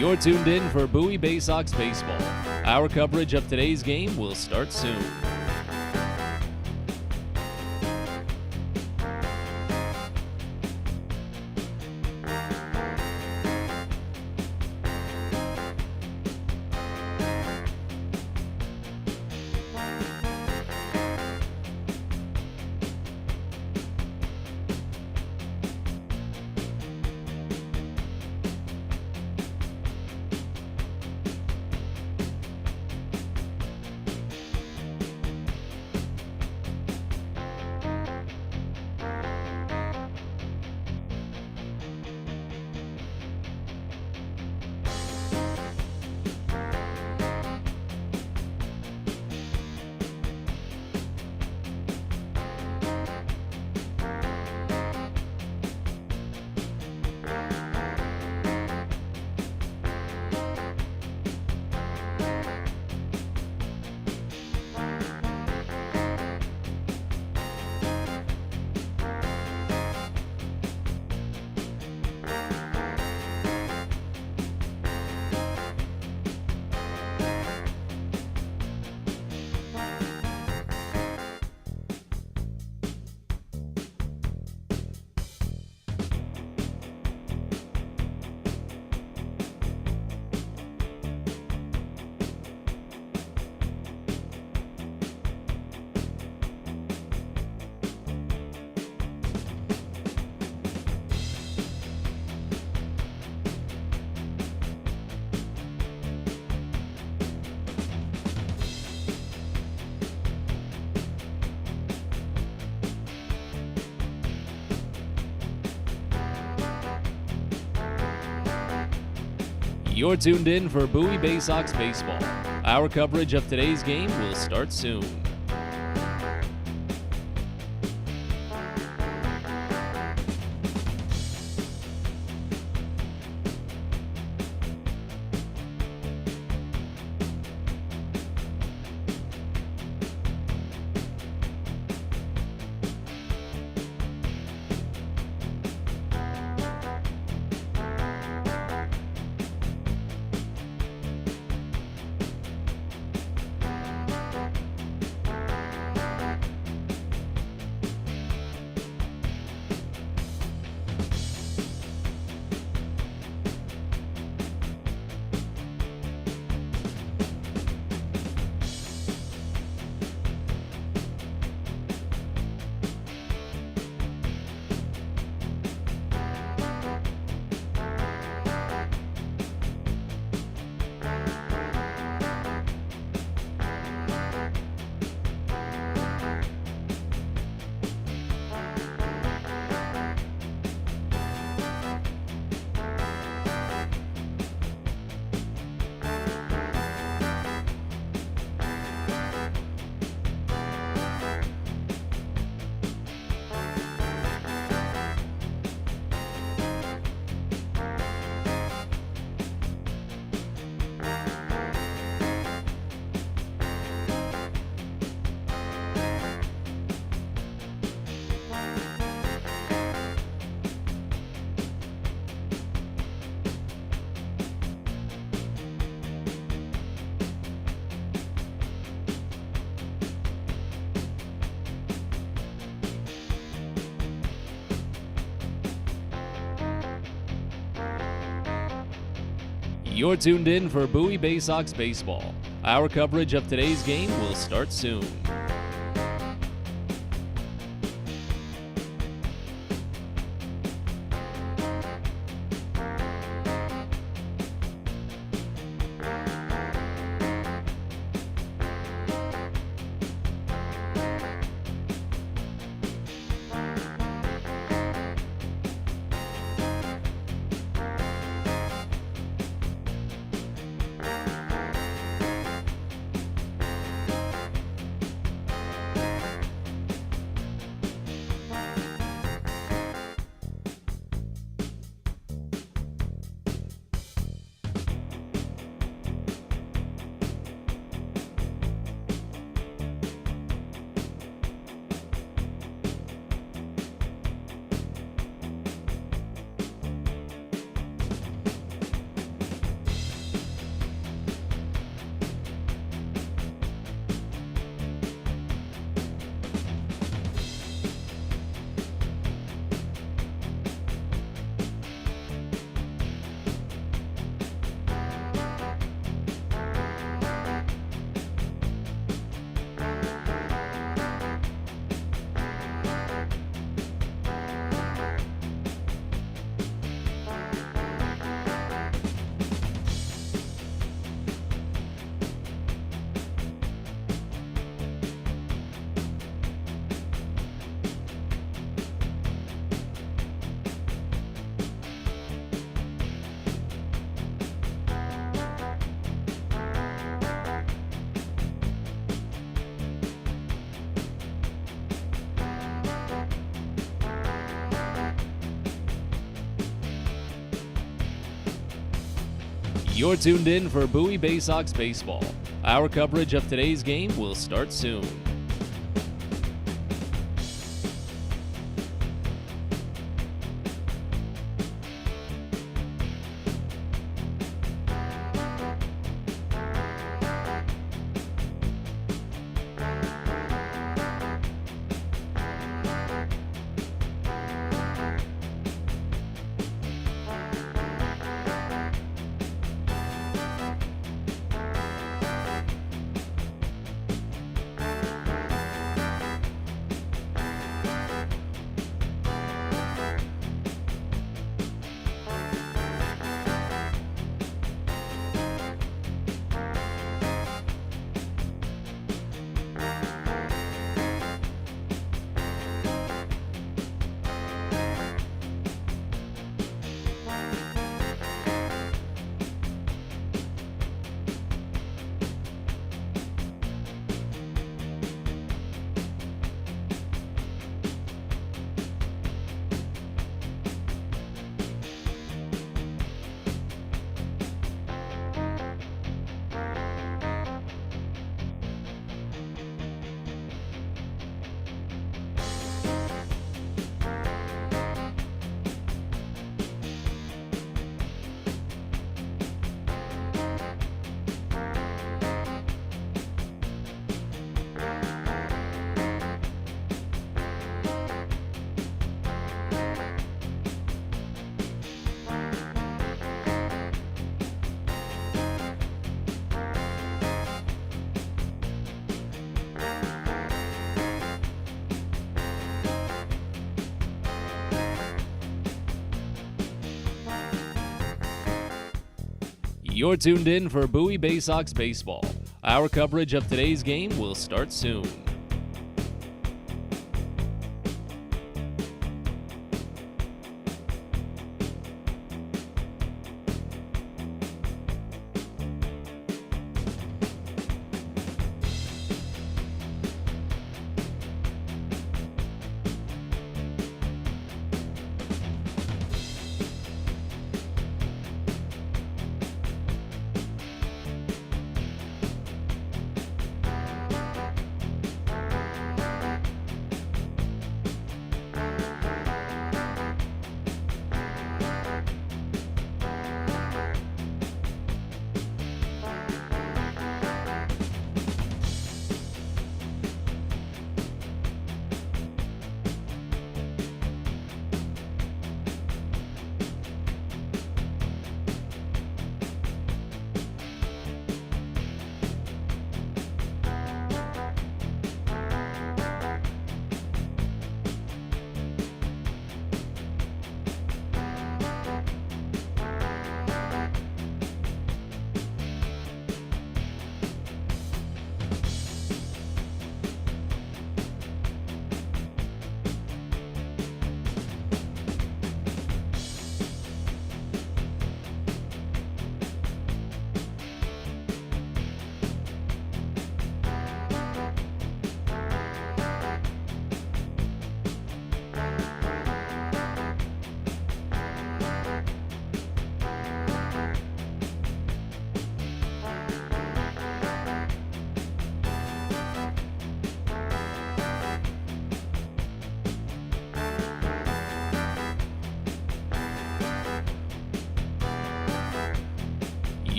You're tuned in for Bowie Baysox Baseball. Our coverage of today's game will start soon. You're tuned in for Bowie Baysox Baseball. Our coverage of today's game will start soon. You're tuned in for Bowie Baysox Baseball. Our coverage of today's game will start soon. You're tuned in for Bowie Baysox Baseball. Our coverage of today's game will start soon. You're tuned in for Bowie Baysox Baseball. Our coverage of today's game will start soon.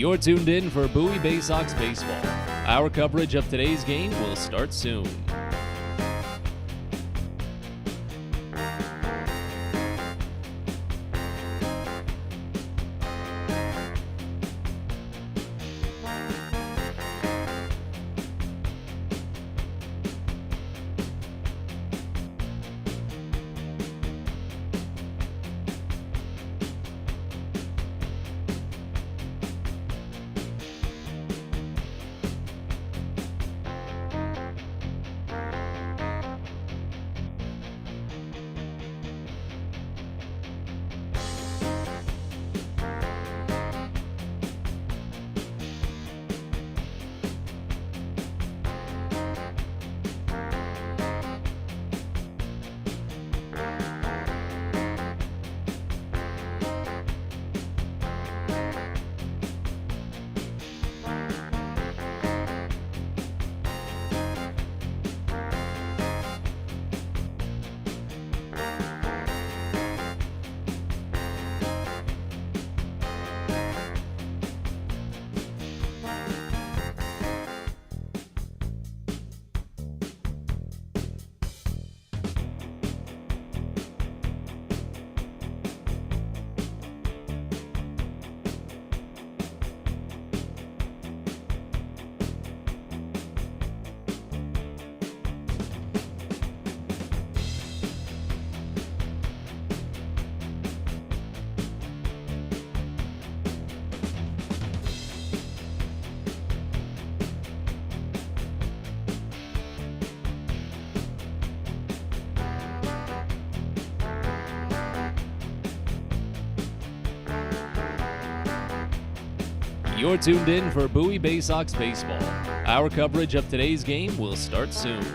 You're tuned in for Bowie Baysox Baseball. Our coverage of today's game will start soon. You're tuned in for Bowie Baysox Baseball. Our coverage of today's game will start soon.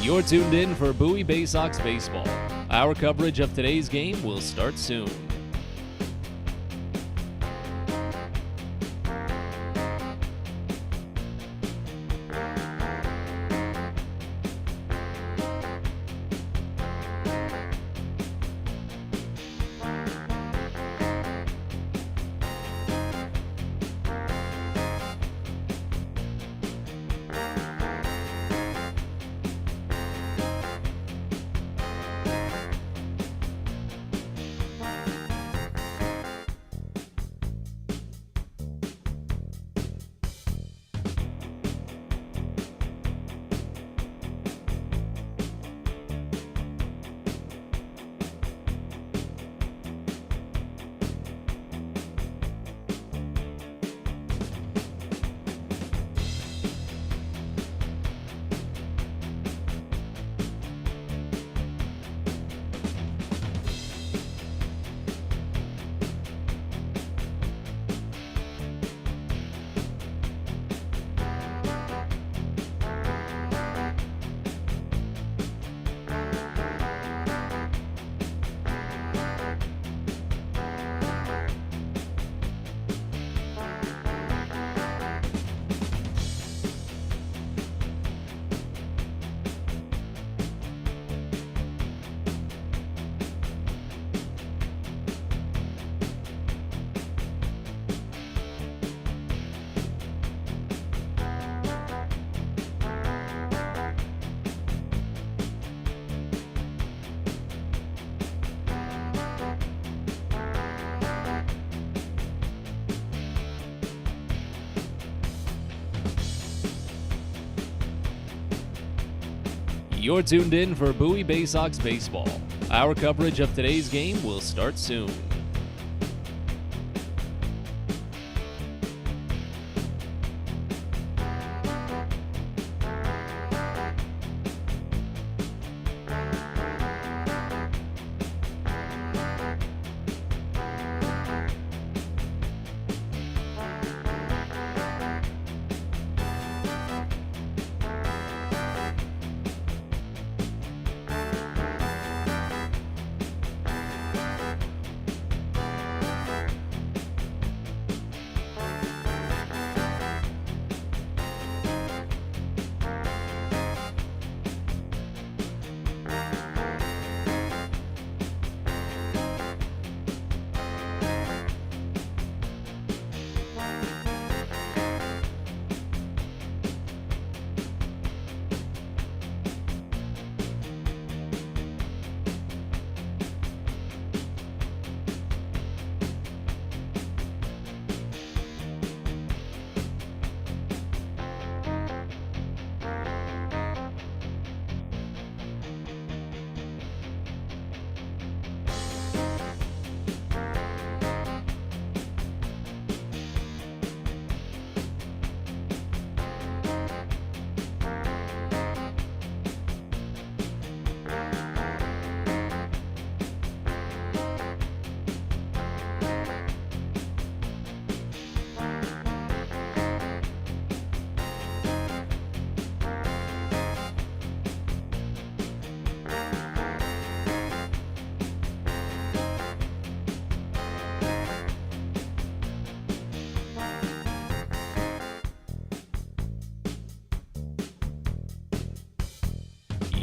You're tuned in for Bowie Baysox Baseball. Our coverage of today's game will start soon. You're tuned in for Bowie Baysox Baseball. Our coverage of today's game will start soon.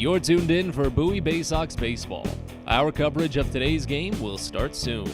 You're tuned in for Bowie Baysox Baseball. Our coverage of today's game will start soon.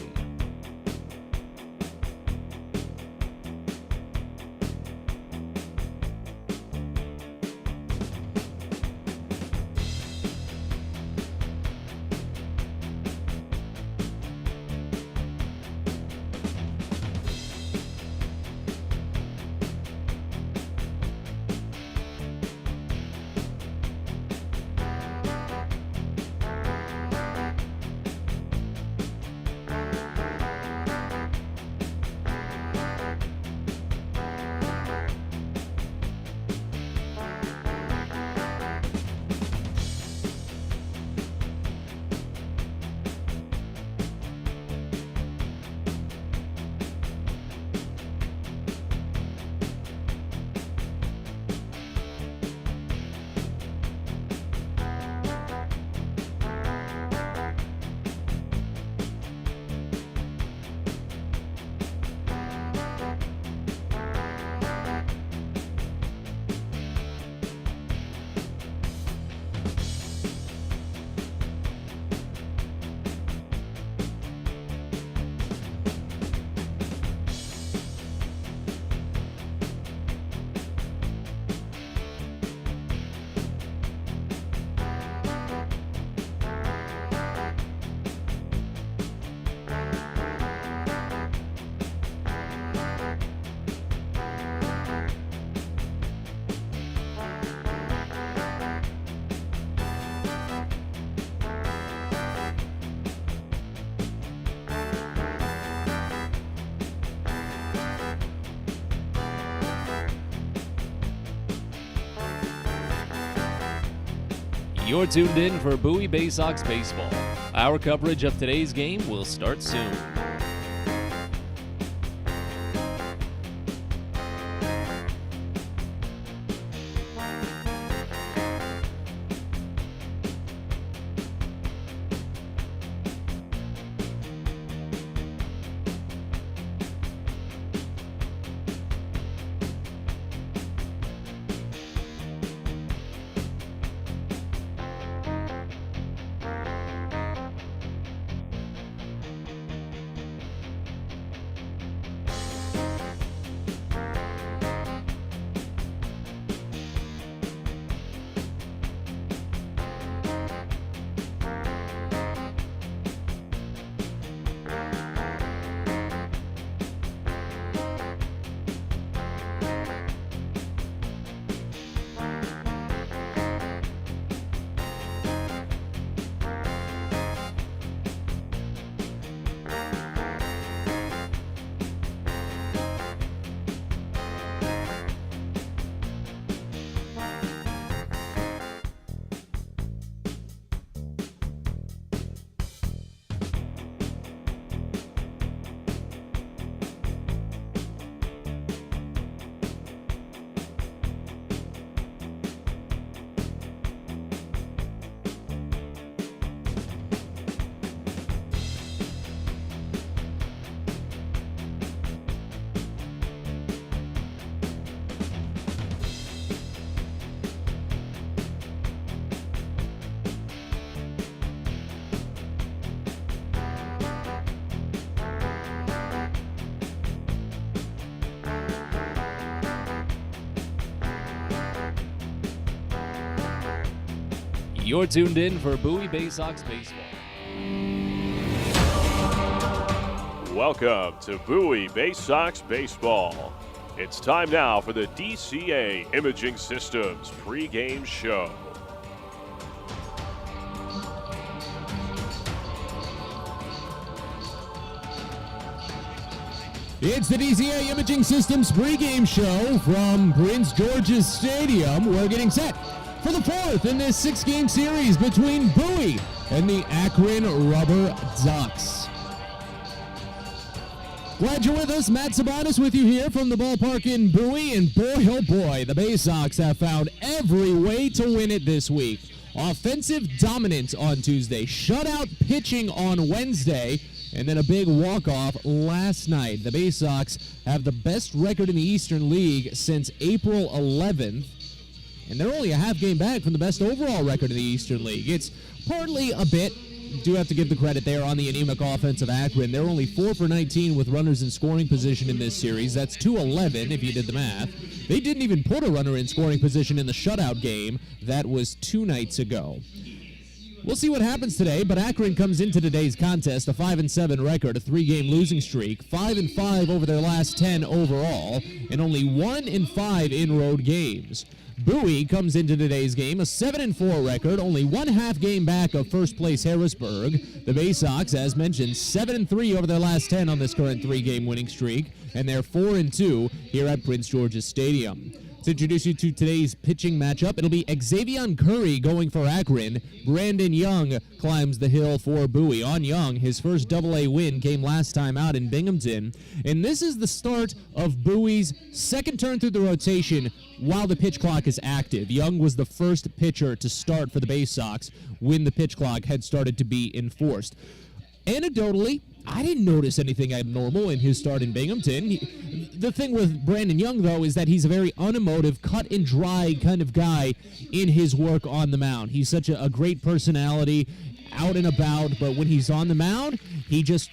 You're tuned in for Bowie Baysox Baseball. Our coverage of today's game will start soon. You're tuned in for Bowie Baysox Baseball. Welcome to Bowie Baysox Baseball. It's time now for the DCA Imaging Systems pregame show. It's the DCA Imaging Systems pregame show from Prince George's Stadium. We're getting set for the fourth in this six-game series between Bowie and the Akron Rubber Ducks. Glad you're with us. Matt Sabanis with you here from the ballpark in Bowie. And boy, oh boy, the Baysox have found every way to win it this week. Offensive dominance on Tuesday, shutout pitching on Wednesday, and then a big walk-off last night. The Baysox have the best record in the Eastern League since April 11th. and they're only a half game back from the best overall record in the Eastern League. It's partly a bit, do have to give the credit there on the anemic offense of Akron. They're only 4 for 19 with runners in scoring position in this series. That's 2-11 if you did the math. They didn't even put a runner in scoring position in the shutout game. That was 2 nights ago. We'll see what happens today, but Akron comes into today's contest a 5-7 record, a 3-game losing streak, 5-5 over their last 10 overall, and only 1-5 in road games. Bowie comes into today's game a 7-4 record, only 1 half game back of first place Harrisburg. The Baysox, as mentioned, 7-3 over their last 10 on this current 3-game winning streak, and they're 4-2 here at Prince George's Stadium. To introduce you to today's pitching matchup, it'll be Xavier Curry going for Akron. Brandon Young climbs the hill for Bowie. On Young, his first AA win came last time out in Binghamton. And this is the start of Bowie's second turn through the rotation while the pitch clock is active. Young was the first pitcher to start for the Baysox when the pitch clock had started to be enforced. Anecdotally, I didn't notice anything abnormal in his start in Binghamton. The thing with Brandon Young, though, is that he's a very unemotive, cut-and-dry kind of guy in his work on the mound. He's such a great personality, out and about, but when he's on the mound, he just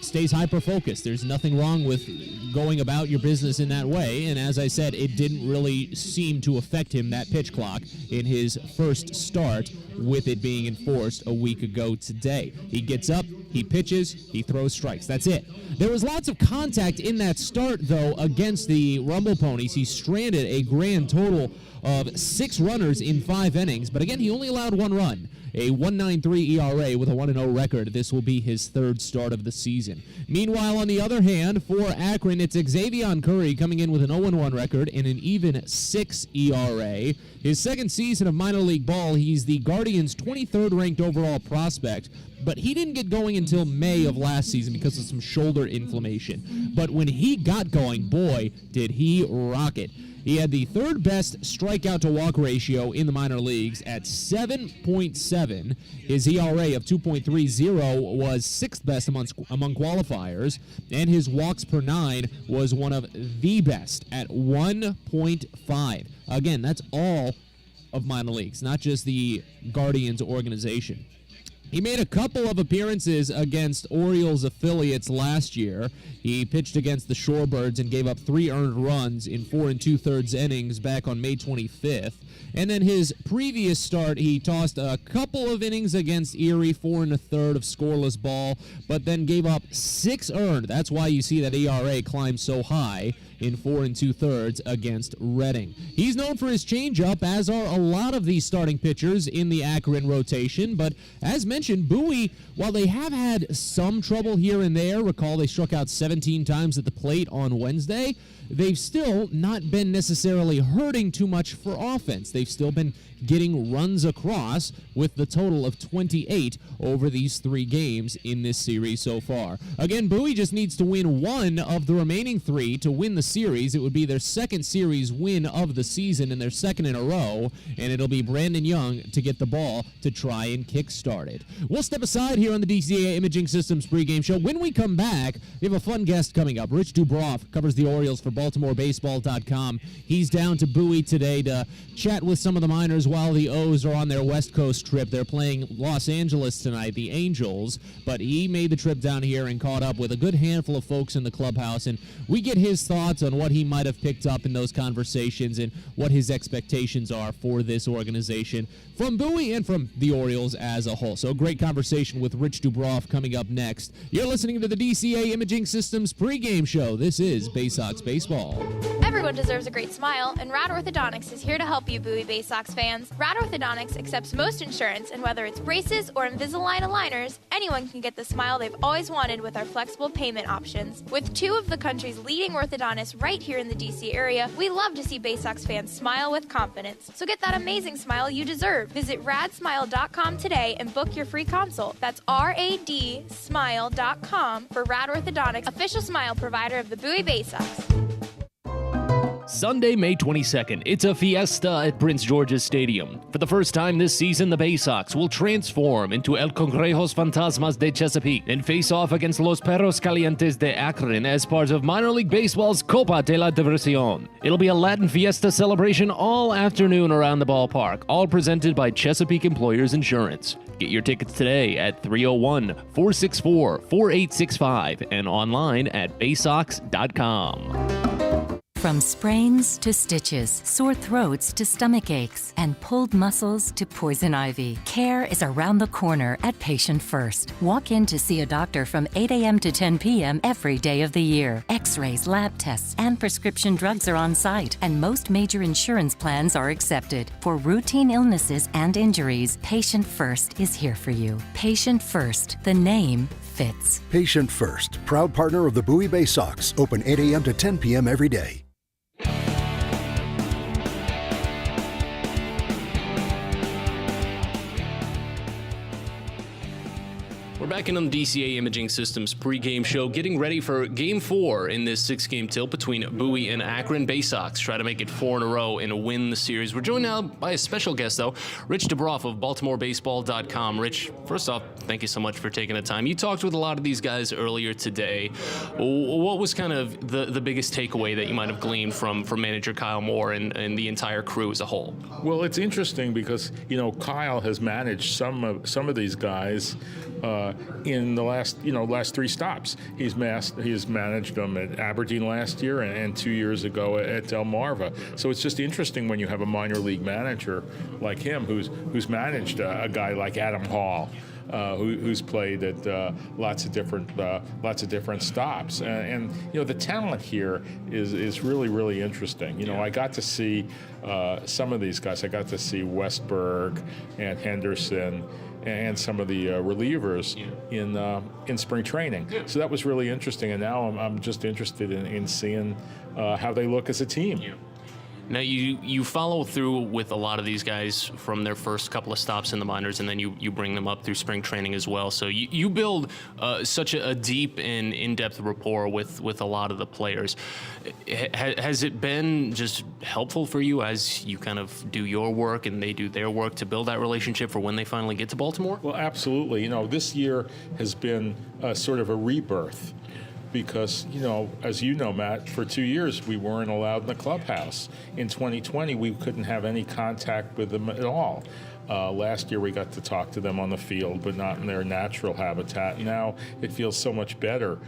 stays hyper-focused. There's nothing wrong with going about your business in that way, and as I said, it didn't really seem to affect him, that pitch clock, in his first start, with it being enforced a week ago today. He gets up, he pitches, he throws strikes. That's it. There was lots of contact in that start, though, against the Rumble Ponies. He stranded a grand total of 6 runners in 5 innings, but again, he only allowed 1 run. A 1.93 ERA with a 1-0 record. This will be his 3rd start of the season. Meanwhile, on the other hand, for Akron, it's Xavier Curry coming in with an 0-1 record and an even 6 ERA. His 2nd season of minor league ball, he's the Guardians' 23rd ranked overall prospect, but he didn't get going until May of last season because of some shoulder inflammation. But when he got going, boy, did he rock it. He had the 3rd best strikeout to walk ratio in the minor leagues at 7.7. His ERA of 2.30 was 6th best among qualifiers, and his walks per 9 was one of the best at 1.5. Again, that's all of minor leagues, not just the Guardians organization. He made a couple of appearances against Orioles affiliates last year. He pitched against the Shorebirds and gave up 3 earned runs in 4 2/3 innings back on May 25th. And then his previous start, he tossed a couple of innings against Erie, 4 1/3 of scoreless ball, but then gave up 6 earned. That's why you see that ERA climb so high in 4 2/3 against Reading. He's known for his changeup, as are a lot of these starting pitchers in the Akron rotation, but as mentioned, Bowie, while they have had some trouble here and there, recall they struck out 17 times at the plate on Wednesday, they've still not been necessarily hurting too much for offense. They've still been getting runs across with the total of 28 over these 3 games in this series so far. Again, Bowie just needs to win 1 of the remaining 3 to win the series. It would be their 2nd series win of the season and their 2nd in a row, and it'll be Brandon Young to get the ball to try and kickstart it. We'll step aside here on the DCA Imaging Systems pregame show. When we come back, we have a fun guest coming up. Rich Dubroff covers the Orioles for BaltimoreBaseball.com. He's down to Bowie today to chat with some of the minors while the O's are on their West Coast trip. They're playing Los Angeles tonight, the Angels, but he made the trip down here and caught up with a good handful of folks in the clubhouse, and we get his thoughts on what he might have picked up in those conversations and what his expectations are for this organization from Bowie and from the Orioles as a whole. So a great conversation with Rich Dubroff coming up next. You're listening to the DCA Imaging Systems pregame show. This is Baysox Baseball. Everyone deserves a great smile, and Rad Orthodontics is here to help you, Bowie Baysox fans. Rad Orthodontics accepts most insurance, and whether it's braces or Invisalign aligners, anyone can get the smile they've always wanted with our flexible payment options. With 2 of the country's leading orthodontists right here in the DC area, we love to see Baysox fans smile with confidence. So get that amazing smile you deserve. Visit radsmile.com today and book your free consult. That's radsmile.com for Rad Orthodontics, official smile provider of the Bowie Baysox. Sunday, May 22nd, it's a fiesta at Prince George's Stadium. For the first time this season, the Baysox will transform into El Congrejos Fantasmas de Chesapeake and face off against Los Perros Calientes de Akron as part of Minor League Baseball's Copa de la Diversión. It'll be a Latin fiesta celebration all afternoon around the ballpark, all presented by Chesapeake Employers Insurance. Get your tickets today at 301-464-4865 and online at baysox.com. From sprains to stitches, sore throats to stomach aches, and pulled muscles to poison ivy, care is around the corner at Patient First. Walk in to see a doctor from 8 a.m. to 10 p.m. every day of the year. X-rays, lab tests, and prescription drugs are on site, and most major insurance plans are accepted. For routine illnesses and injuries, Patient First is here for you. Patient First, the name fits. Patient First, proud partner of the Bowie Baysox, open 8 a.m. to 10 p.m. every day. We're back in on the DCA Imaging Systems pregame show, getting ready for Game 4 in this 6-game tilt between Bowie and Akron. Baysox try to make it 4 in a row and win the series. We're joined now by a special guest, though, Rich DeBroff of BaltimoreBaseball.com. Rich, first off, thank you so much for taking the time. You talked with a lot of these guys earlier today. What was kind of the biggest takeaway that you might have gleaned from manager Kyle Moore and the entire crew as a whole? Well, it's interesting because, Kyle has managed some of these guys in the last 3 stops. He's managed them at Aberdeen last year and 2 years ago at Delmarva. So it's just interesting when you have a minor league manager like him who's managed a guy like Adam Hall. Who's played at lots of different stops, and the talent here is really, really interesting. I got to see some of these guys. I got to see Westberg and Henderson and some of the relievers in spring training. So that was really interesting, and now I'm just interested in seeing how they look as a team. Now, you follow through with a lot of these guys from their first couple of stops in the minors, and then you bring them up through spring training as well. So you build such a deep and in-depth rapport with a lot of the players. Has it been just helpful for you as you kind of do your work and they do their work to build that relationship for when they finally get to Baltimore? Well, absolutely. This year has been sort of a rebirth. Because, as you know, Matt, for 2 years we weren't allowed in the clubhouse. In 2020, we couldn't have any contact with them at all. Last year we got to talk to them on the field, but not in their natural habitat. Now it feels so much better,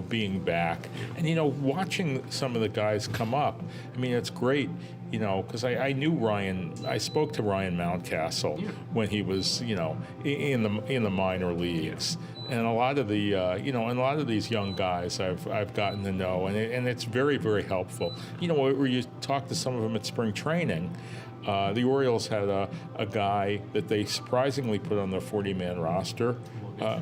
being back. And, watching some of the guys come up, it's great. Because I knew Ryan. I spoke to Ryan Mountcastle when he was, in the minor leagues, and a lot of the, and a lot of these young guys I've gotten to know, and it's very, very helpful. Where you talk to some of them at spring training. The Orioles had a guy that they surprisingly put on the 40-man roster,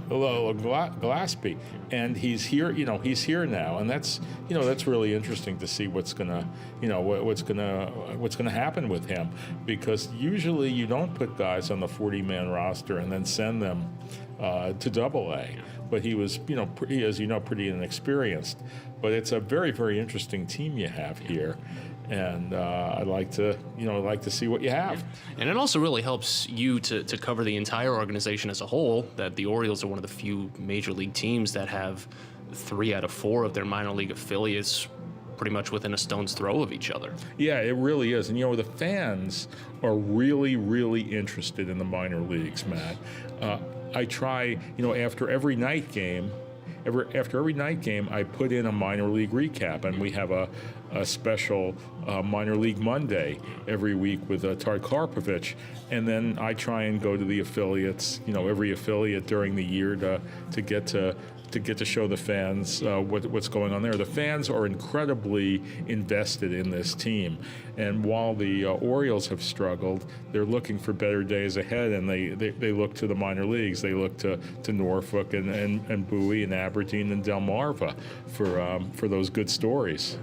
Gillespie, and he's here. He's here now, and that's really interesting to see what's gonna happen with him, because usually you don't put guys on the 40-man roster and then send them to Double-A. But he was, pretty inexperienced. But it's a very, very interesting team you have here. And I'd like to see what you have. And it also really helps you to cover the entire organization as a whole, that the Orioles are one of the few major league teams that have 3 out of 4 of their minor league affiliates pretty much within a stone's throw of each other. Yeah, it really is. And, the fans are really, really interested in the minor leagues, Matt. I try, after every night game, I put in a minor league recap, and we have a special minor league Monday every week with Tard Karpovich, and then I try and go to the affiliates, every affiliate during the year to get to show the fans what's going on there. The fans are incredibly invested in this team, and while the Orioles have struggled, they're looking for better days ahead, and they look to the minor leagues. They look to Norfolk and Bowie and Aberdeen and Delmarva for those good stories.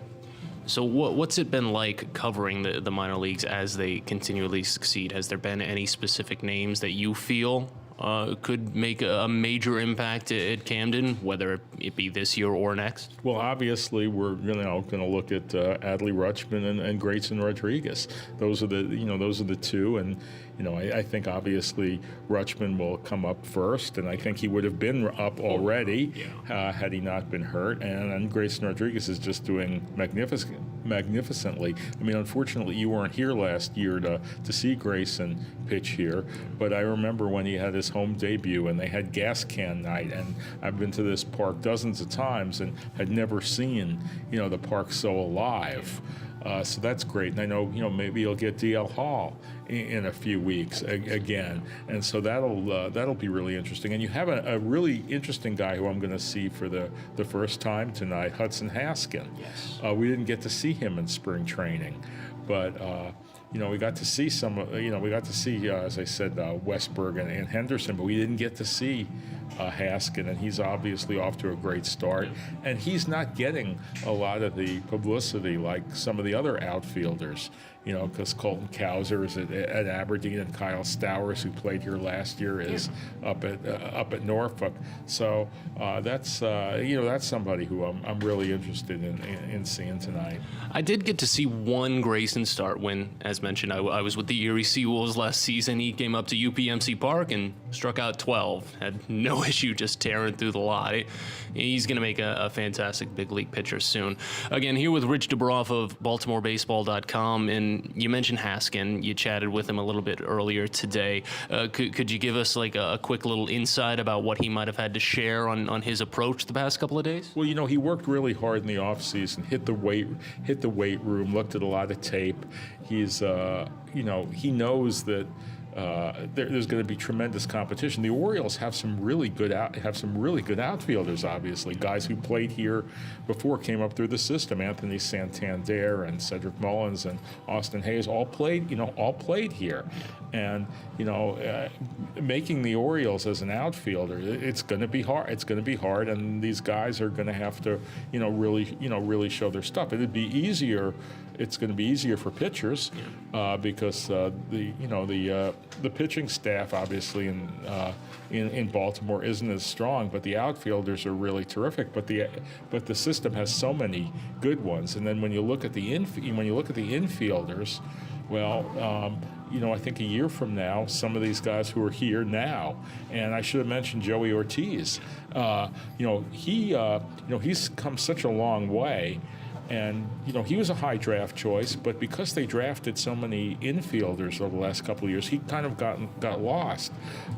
So what's it been like covering the minor leagues as they continually succeed? Has there been any specific names that you feel could make a major impact at Camden, whether it be this year or next? Well, obviously, we're going to look at Adley Rutschman and Grayson Rodriguez. Those are the two, and I think obviously Rutschman will come up first, and I think he would have been up already had he not been hurt. And Grayson Rodriguez is just doing magnificently. I mean, unfortunately, you weren't here last year to see Grayson pitch here, but I remember when he had his home debut and they had gas can night, and I've been to this park dozens of times and had never seen the park so alive. So that's great, and I know maybe you'll get DL Hall in a few weeks again, and so that'll be really interesting. And you have a really interesting guy who I'm going to see for the first time tonight, Hudson Haskin. Yes. We didn't get to see him in spring training, but we got to see as I said, Westberg and Henderson, but we didn't get to see Haskin, and he's obviously off to a great start. And he's not getting a lot of the publicity like some of the other outfielders, because Colton Cowser is at Aberdeen, and Kyle Stowers, who played here last year, is up at Norfolk. So that's somebody who I'm really interested in seeing tonight. I did get to see one Grayson start when, as mentioned, I was with the Erie Seawolves last season. He came up to UPMC Park and struck out 12. Had no issue just tearing through the lot. He's going to make a fantastic big league pitcher soon. Again, here with Rich Dubroff of BaltimoreBaseball.com, and you mentioned Haskin. You chatted with him a little bit earlier today. Could you give us like a quick little insight about what he might have had to share on his approach the past couple of days? Well, he worked really hard in the offseason, hit the weight room, looked at a lot of tape. He's he knows that there's going to be tremendous competition. The Orioles have some really good outfielders. Obviously, guys who played here before came up through the system. Anthony Santander and Cedric Mullins and Austin Hayes all played here, and making the Orioles as an outfielder, it's going to be hard. It's going to be hard, and these guys are going to have to really show their stuff. It'd be easier. It's going to be easier for pitchers because the pitching staff obviously in Baltimore isn't as strong, but the outfielders are really terrific. But the system has so many good ones, and then when you look at the infielders, well. I think a year from now, some of these guys who are here now, and I should have mentioned Joey Ortiz. He's come such a long way. And, he was a high draft choice, but because they drafted so many infielders over the last couple of years, he kind of got lost.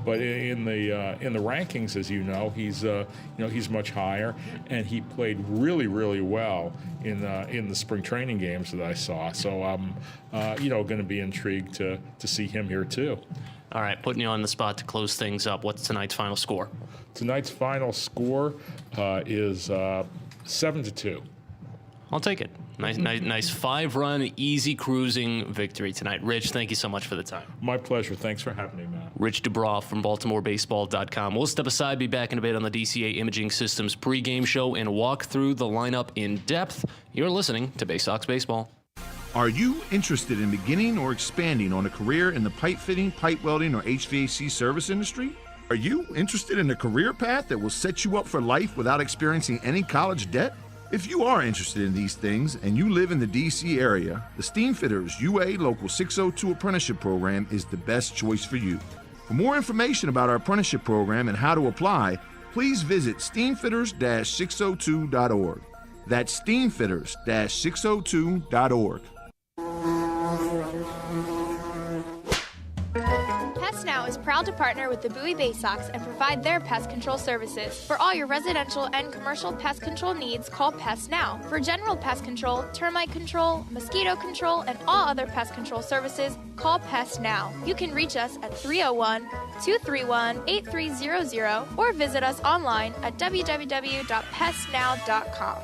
But in the rankings, as you know, he's much higher, and he played really, really well in the spring training games that I saw. So I'm, going to be intrigued to see him here too. All right, putting you on the spot to close things up. What's tonight's final score? Tonight's final score is 7-2. I'll take it. Nice 5-run, easy cruising victory tonight. Rich, thank you so much for the time. My pleasure. Thanks for having me, Matt. Rich Dubroff from BaltimoreBaseball.com. We'll step aside, be back in a bit on the DCA Imaging Systems pregame show and walk through the lineup in depth. You're listening to Baysox Baseball. Are you interested in beginning or expanding on a career in the pipe fitting, pipe welding, or HVAC service industry? Are you interested in a career path that will set you up for life without experiencing any college debt? If you are interested in these things and you live in the D.C. area, the Steamfitters UA Local 602 Apprenticeship Program is the best choice for you. For more information about our apprenticeship program and how to apply, please visit steamfitters-602.org. That's steamfitters-602.org. Pest Now is proud to partner with the Bowie Baysox and provide their pest control services. For all your residential and commercial pest control needs, call Pest Now. For general pest control, termite control, mosquito control, and all other pest control services, call Pest Now. You can reach us at 301-231-8300 or visit us online at www.pestnow.com.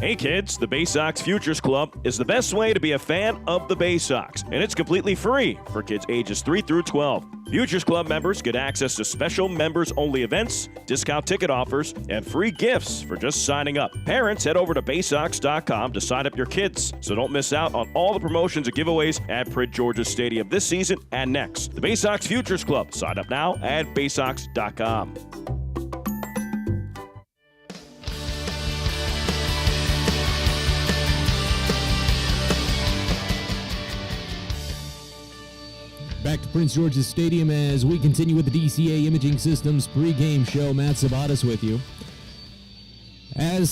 Hey kids, the Baysox Futures Club is the best way to be a fan of the Baysox, and it's completely free for kids ages 3 through 12. Futures Club members get access to special members-only events, discount ticket offers, and free gifts for just signing up. Parents, head over to Baysox.com to sign up your kids, so don't miss out on all the promotions and giveaways at Prince George's Stadium this season and next. The Baysox Futures Club. Sign up now at Baysox.com. Back to Prince George's Stadium as we continue with the DCA Imaging Systems pregame show. Matt Sabatis with you.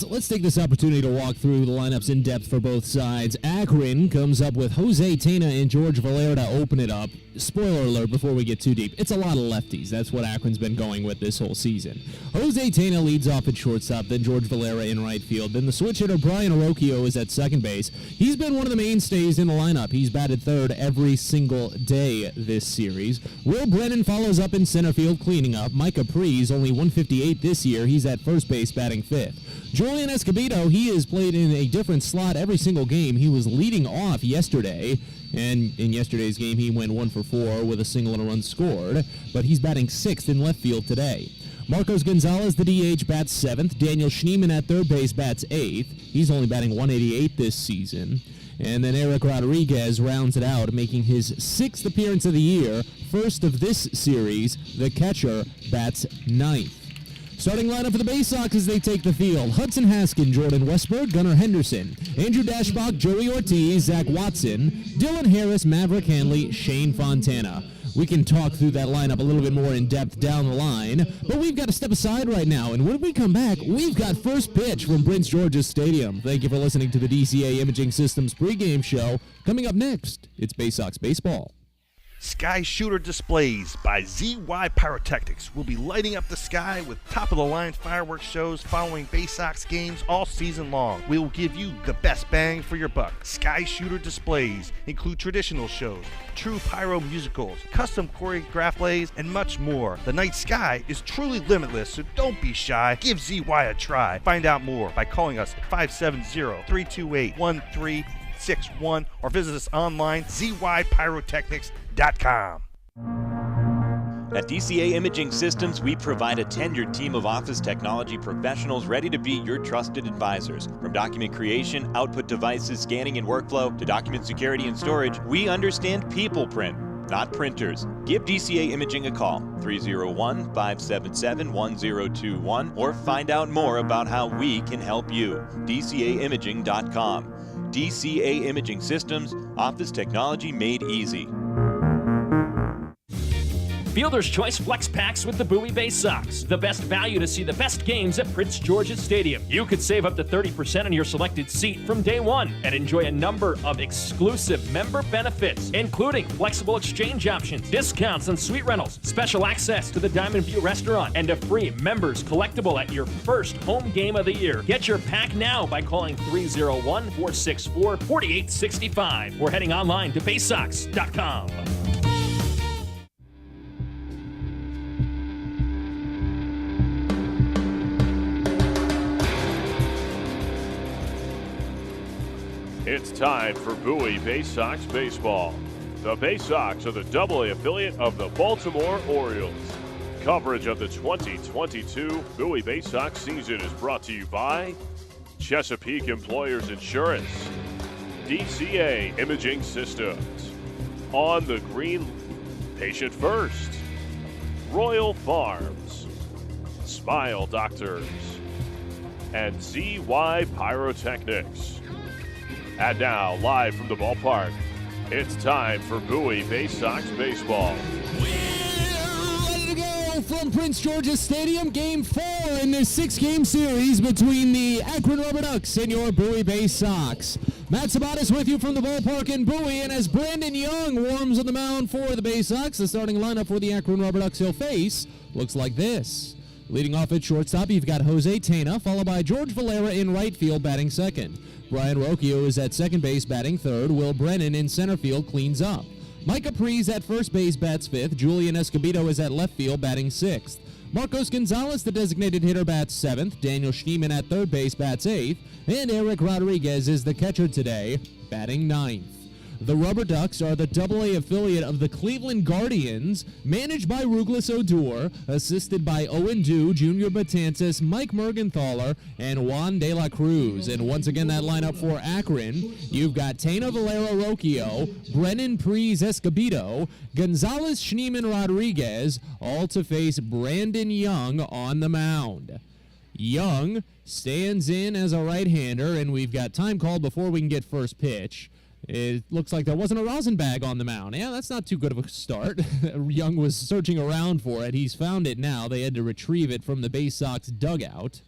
Let's take this opportunity to walk through the lineups in depth for both sides. Akron comes up with Jose Tena and George Valera to open it up. Spoiler alert before we get too deep. It's a lot of lefties. That's what Akron's been going with this whole season. Jose Tena leads off at shortstop, then George Valera in right field. Then the switch hitter Brian Arocchio is at second base. He's been one of the mainstays in the lineup. He's batted third every single day this series. Will Brennan follows up in center field cleaning up. Mike Capri's only 158 this year. He's at first base batting fifth. Julian Escobedo, he has played in a different slot every single game. He was leading off yesterday, and in yesterday's game he went 1 for 4 with a single and a run scored, but he's batting sixth in left field today. Marcos Gonzalez, the DH, bats seventh. Daniel Schneemann at third base bats eighth. He's only batting 188 this season. And then Eric Rodriguez rounds it out, making his sixth appearance of the year. First of this series, the catcher bats ninth. Starting lineup for the Baysox as they take the field. Hudson Haskin, Jordan Westberg, Gunnar Henderson, Andrew Dashbach, Joey Ortiz, Zach Watson, Dylan Harris, Maverick Hanley, Shane Fontana. We can talk through that lineup a little bit more in depth down the line, but we've got to step aside right now, and when we come back, we've got first pitch from Prince George's Stadium. Thank you for listening to the DCA Imaging Systems pregame show. Coming up next, it's Baysox Baseball. Sky Shooter Displays by ZY Pyrotechnics will be lighting up the sky with top-of-the-line fireworks shows following Baysox games all season long. We will give you the best bang for your buck. Sky Shooter Displays include traditional shows, true pyro musicals, custom choreographed plays, and much more. The night sky is truly limitless, so don't be shy. Give ZY a try. Find out more by calling us at 570-328-1361 or visit us online, zypyrotechnics.com. At DCA Imaging Systems, we provide a tenured team of office technology professionals ready to be your trusted advisors. From document creation, output devices, scanning and workflow, to document security and storage, we understand people print, not printers. Give DCA Imaging a call, 301-577-1021, or find out more about how we can help you. DCAimaging.com. DCA Imaging Systems, office technology made easy. Fielder's Choice Flex Packs with the Bowie Baysox. The best value to see the best games at Prince George's Stadium. You could save up to 30% on your selected seat from day one and enjoy a number of exclusive member benefits, including flexible exchange options, discounts on suite rentals, special access to the Diamond View restaurant, and a free members collectible at your first home game of the year. Get your pack now by calling 301-464-4865 or heading online to Baysox.com. It's time for Bowie Baysox Baseball. The Baysox are the AA affiliate of the Baltimore Orioles. Coverage of the 2022 Bowie Baysox season is brought to you by Chesapeake Employers Insurance, DCA Imaging Systems, On the Green, Patient First, Royal Farms, Smile Doctors, and ZY Pyrotechnics. And now, live from the ballpark, it's time for Bowie Baysox Baseball. We're ready to go from Prince George's Stadium. Game 4 in this 6-game series between the Akron Rubber Ducks and your Bowie Baysox. Matt Sabatis with you from the ballpark in Bowie, and as Brandon Young warms on the mound for the Baysox, the starting lineup for the Akron Rubber Ducks he'll face looks like this. Leading off at shortstop, you've got Jose Tena, followed by George Valera in right field batting second. Brian Arocchio is at second base batting third. Will Brennan in center field cleans up. Mike Capri's at first base bats fifth. Julian Escobedo is at left field batting sixth. Marcos Gonzalez, the designated hitter, bats 7th. Daniel Schneemann at third base bats 8th. And Eric Rodriguez is the catcher today, batting 9th. The Rubber Ducks are the AA affiliate of the Cleveland Guardians, managed by Ruglis Odor, assisted by Owen Dew, Junior Batanzas, Mike Mergenthaler, and Juan De La Cruz. And once again, that lineup for Akron, you've got Tena Valera Rocchio, Brennan Prees Escobedo, Gonzalez Schneemann Rodriguez, all to face Brandon Young on the mound. Young stands in as a right-hander, and we've got time called before we can get first pitch. It looks like there wasn't a rosin bag on the mound. Yeah, that's not too good of a start. Young was searching around for it. He's found it now. They had to retrieve it from the Baysox dugout.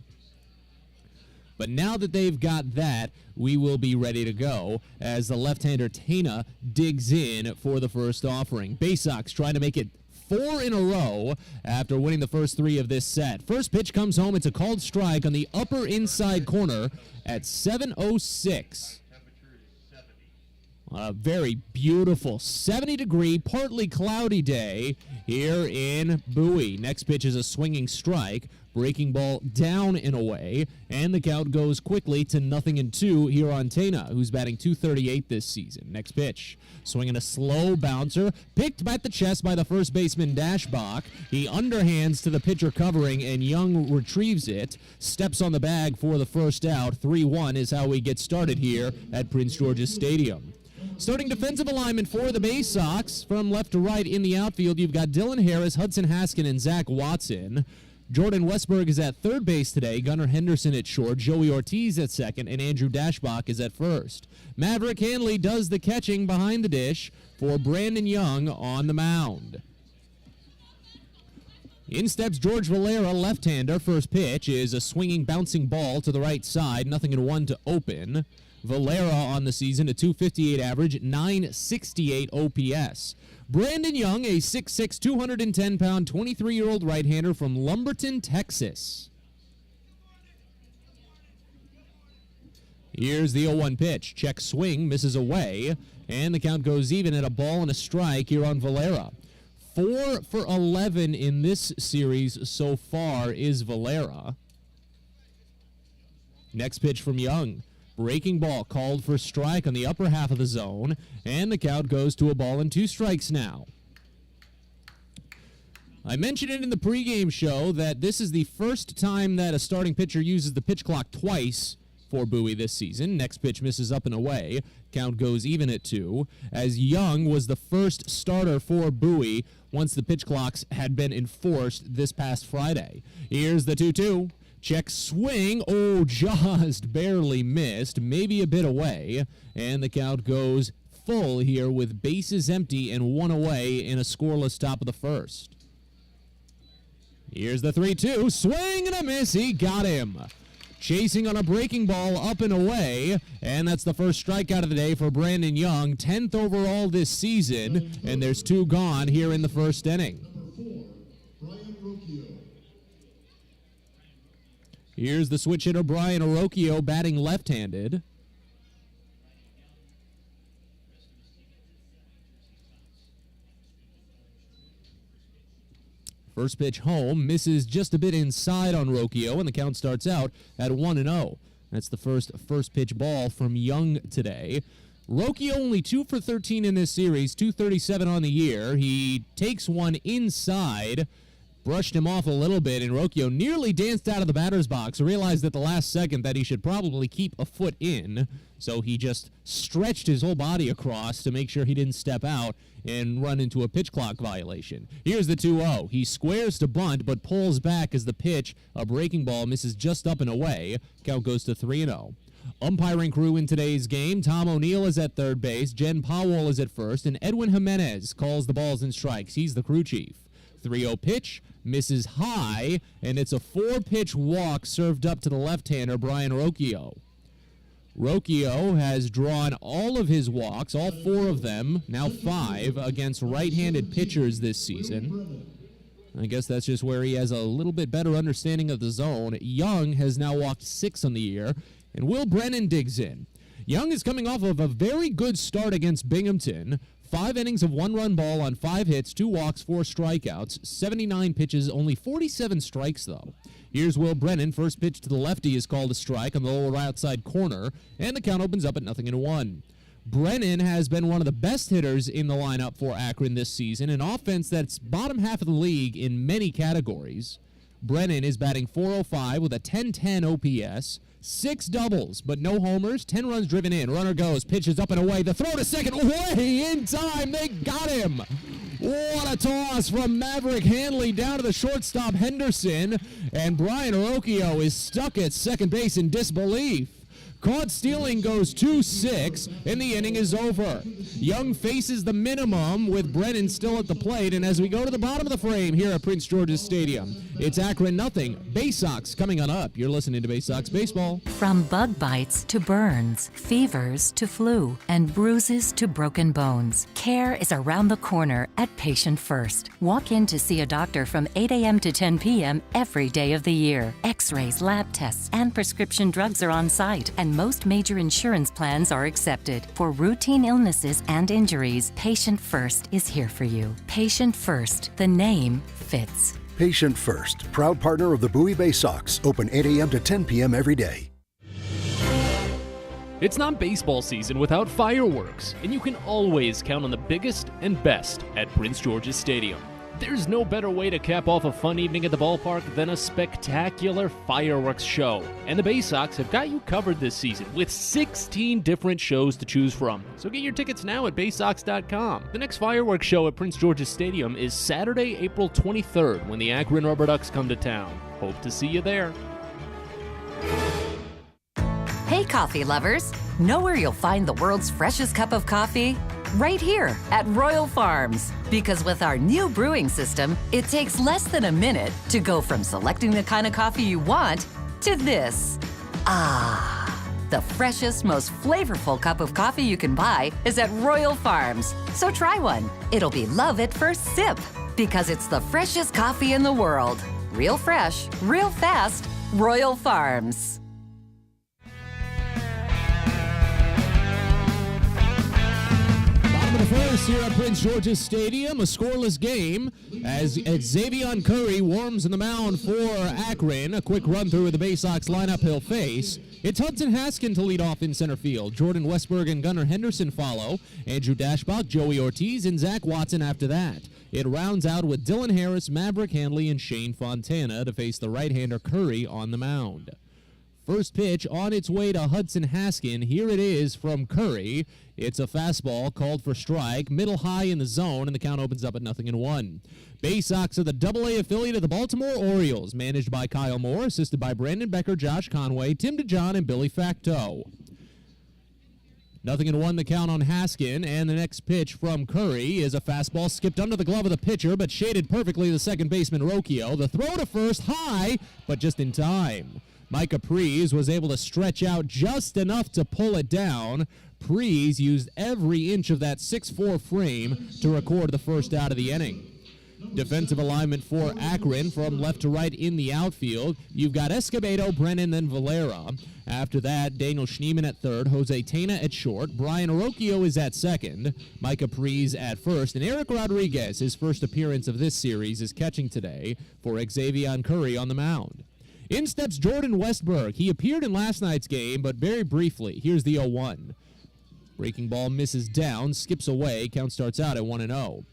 But now that they've got that, we will be ready to go as the left-hander Tena digs in for the first offering. Baysox trying to make it 4 in a row after winning the first 3 of this set. First pitch comes home. It's a called strike on the upper inside corner at 7:06. A very beautiful 70-degree, partly cloudy day here in Bowie. Next pitch is a swinging strike. Breaking ball down and away, and the count goes quickly to 0-2 here on Tena, who's batting .238 this season. Next pitch, swinging a slow bouncer, picked at the chest by the first baseman Dashbach. He underhands to the pitcher covering, and Young retrieves it, steps on the bag for the first out. 3-1 is how we get started here at Prince George's Stadium. Starting defensive alignment for the Baysox, from left to right in the outfield, you've got Dylan Harris, Hudson Haskin, and Zach Watson. Jordan Westberg is at third base today, Gunnar Henderson at short, Joey Ortiz at second, and Andrew Dashbach is at first. Maverick Hanley does the catching behind the dish for Brandon Young on the mound. In steps George Valera, left-hander. First pitch is a swinging, bouncing ball to the right side, 0-1 to open. Valera on the season, a .258 average, .968 OPS. Brandon Young, a 6'6", 210-pound, 23-year-old right-hander from Lumberton, Texas. Here's the 0-1 pitch. Check swing, misses away, and the count goes even at a ball and a strike here on Valera. 4 for 11 in this series so far is Valera. Next pitch from Young. Breaking ball called for strike on the upper half of the zone, and the count goes to a ball and 2 strikes now. I mentioned it in the pregame show that this is the first time that a starting pitcher uses the pitch clock twice for Bowie this season. Next pitch misses up and away. Count goes even at 2, as Young was the first starter for Bowie once the pitch clocks had been enforced this past Friday. Here's the 2-2. Check swing. Oh, just barely missed. Maybe a bit away. And the count goes full here with bases empty and 1 away in a scoreless top of the first. Here's the 3-2. Swing and a miss. He got him. Chasing on a breaking ball up and away. And that's the first strikeout of the day for Brandon Young. 10th overall this season. And there's 2 gone here in the first inning. Here's the switch hitter, Brian Orocchio, batting left-handed. First pitch home, misses just a bit inside on Rocchio, and the count starts out at 1-0. That's the first pitch ball from Young today. Rocchio only 2 for 13 in this series, .237 on the year. He takes one inside, brushed him off a little bit, and Rocchio nearly danced out of the batter's box, realized at the last second that he should probably keep a foot in, so he just stretched his whole body across to make sure he didn't step out and run into a pitch clock violation. Here's the 2-0. He squares to bunt, but pulls back as the pitch, a breaking ball, misses just up and away. Count goes to 3-0. Umpiring crew in today's game, Tom O'Neill is at third base, Jen Powell is at first, and Edwin Jimenez calls the balls and strikes. He's the crew chief. 3-0 pitch, misses high, and it's a 4-pitch walk served up to the left-hander, Brian Rocchio. Rocchio has drawn all of his walks, all 4 of them, now 5, against right-handed pitchers this season. I guess that's just where he has a little bit better understanding of the zone. Young has now walked 6 on the year, and Will Brennan digs in. Young is coming off of a very good start against Binghamton. 5 innings of 1-run ball on 5 hits, 2 walks, 4 strikeouts, 79 pitches, only 47 strikes, though. Here's Will Brennan. First pitch to the lefty is called a strike on the lower outside corner, and the count opens up at 0-1. Brennan has been one of the best hitters in the lineup for Akron this season, an offense that's bottom half of the league in many categories. Brennan is batting .405 with a .1010 OPS, 6 doubles, but no homers, 10 runs driven in. Runner goes, pitches up and away. The throw to second, way in time. They got him. What a toss from Maverick Hanley down to the shortstop Henderson, and Brian Arocchio is stuck at second base in disbelief. Caught stealing goes 2-6, and the inning is over. Young faces the minimum with Brennan still at the plate, and as we go to the bottom of the frame here at Prince George's Stadium, it's Akron nothing. Baysox coming on up. You're listening to Baysox Baseball. From bug bites to burns, fevers to flu, and bruises to broken bones, care is around the corner at Patient First. Walk in to see a doctor from 8 a.m. to 10 p.m. every day of the year. X-rays, lab tests, and prescription drugs are on site, and most major insurance plans are accepted. For routine illnesses and injuries, Patient First is here for you. Patient First, the name fits. Patient First, proud partner of the Bowie Baysox, open 8 a.m. to 10 p.m. every day. It's not baseball season without fireworks, and you can always count on the biggest and best at Prince George's Stadium. There's no better way to cap off a fun evening at the ballpark than a spectacular fireworks show. And the Baysox have got you covered this season with 16 different shows to choose from. So get your tickets now at Baysox.com. The next fireworks show at Prince George's Stadium is Saturday, April 23rd, when the Akron Rubber Ducks come to town. Hope to see you there. Hey, coffee lovers! Know where you'll find the world's freshest cup of coffee? Right here at Royal Farms. Because with our new brewing system, it takes less than a minute to go from selecting the kind of coffee you want to this. The freshest, most flavorful cup of coffee you can buy is at Royal Farms. So try one. It'll be love at first sip. Because it's the freshest coffee in the world. Real fresh, real fast, Royal Farms. The first here at Prince George's Stadium, a scoreless game as Xavier Curry warms on the mound for Akron. A quick run through of the Baysox lineup he'll face. It's Hudson Haskin to lead off in center field. Jordan Westberg and Gunnar Henderson follow. Andrew Dashbach, Joey Ortiz, and Zach Watson after that. It rounds out with Dylan Harris, Maverick Hanley, and Shane Fontana to face the right-hander Curry on the mound. First pitch on its way to Hudson Haskin. Here it is from Curry. It's a fastball called for strike, middle high in the zone, and the count opens up at 0-1. Baysox are the AA affiliate of the Baltimore Orioles, managed by Kyle Moore, assisted by Brandon Becker, Josh Conway, Tim DeJohn, and Billy Facto. 0-1 the count on Haskin, and the next pitch from Curry is a fastball skipped under the glove of the pitcher, but shaded perfectly the second baseman Arocchio. The throw to first, high, but just in time. Micah Prees was able to stretch out just enough to pull it down. Prees used every inch of that 6'4" frame to record the first out of the inning. Defensive alignment for Akron from left to right in the outfield. You've got Escobedo, Brennan, then Valera. After that, Daniel Schneeman at third, Jose Tena at short, Brian Arocchio is at second, Micah Prees at first, and Eric Rodriguez, his first appearance of this series, is catching today for Xavier Curry on the mound. In steps Jordan Westberg. He appeared in last night's game, but very briefly. Here's the 0-1. Breaking ball misses down, skips away, count starts out at 1-0.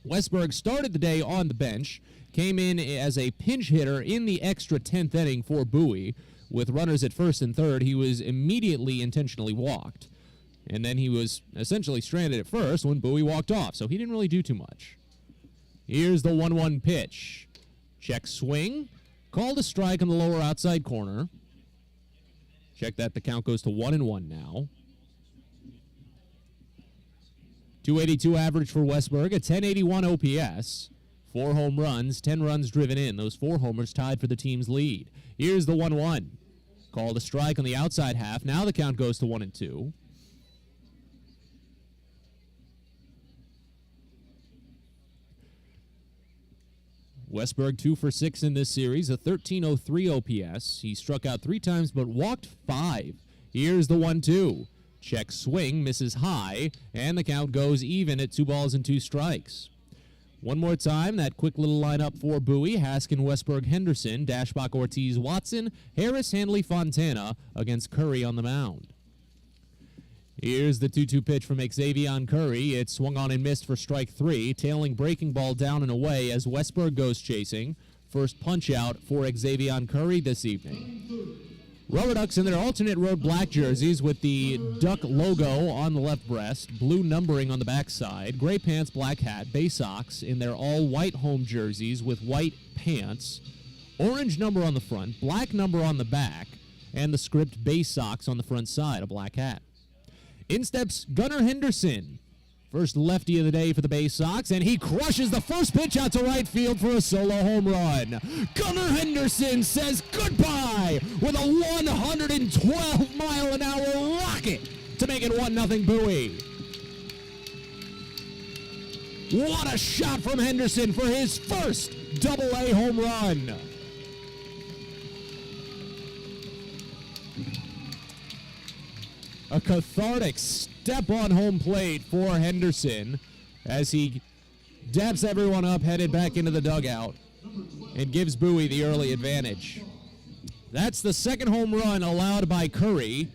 Westberg started the day on the bench, came in as a pinch hitter in the extra 10th inning for Bowie. With runners at first and third, he was immediately intentionally walked. And then he was essentially stranded at first when Bowie walked off, so he didn't really do too much. Here's the 1-1 pitch. Check swing. Called a strike on the lower outside corner. Check that, the count goes to 1-1 now. 282 average for Westberg, a 1081 OPS. 4 home runs, 10 runs driven in. Those 4 homers tied for the team's lead. Here's the 1-1. Called a strike on the outside half. Now the count goes to 1-2. Westberg 2 for 6 in this series, a 1303 OPS. He struck out 3 times but walked 5. Here's the 1-2. Check swing, misses high, and the count goes even at 2 balls and 2 strikes. One more time, that quick little lineup for Bowie: Haskin, Westberg, Henderson, Dashbach, Ortiz, Watson, Harris, Handley, Fontana against Curry on the mound. Here's the 2-2 pitch from Xavier Curry. It's swung on and missed for strike 3. Tailing breaking ball down and away as Westberg goes chasing. First punch out for Xavier Curry this evening. Rubber Ducks in their alternate road black jerseys with the Duck logo on the left breast, blue numbering on the backside, gray pants, black hat. Baysox in their all-white home jerseys with white pants, orange number on the front, black number on the back, and the script Baysox on the front side, a black hat. In steps Gunnar Henderson, first lefty of the day for the Baysox, and he crushes the first pitch out to right field for a solo home run. Gunnar Henderson says goodbye with a 112-mile-an-hour rocket to make it 1-0 Bowie. What a shot from Henderson for his first Double-A home run. A cathartic step on home plate for Henderson as he dabs everyone up, headed back into the dugout, and gives Bowie the early advantage. That's the second home run allowed by Curry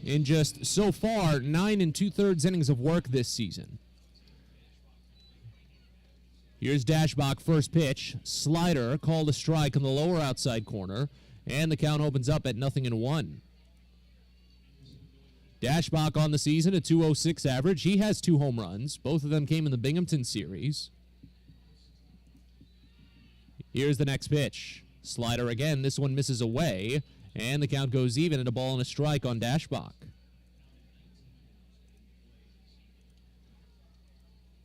in just, so far, 9 2/3 innings of work this season. Here's Dashbach, first pitch. Slider called a strike on the lower outside corner, and the count opens up at 0-1. Dashbach on the season, a 2.06 average. He has 2 home runs. Both of them came in the Binghamton series. Here's the next pitch. Slider again. This one misses away, and the count goes even at a ball and a strike on Dashbach.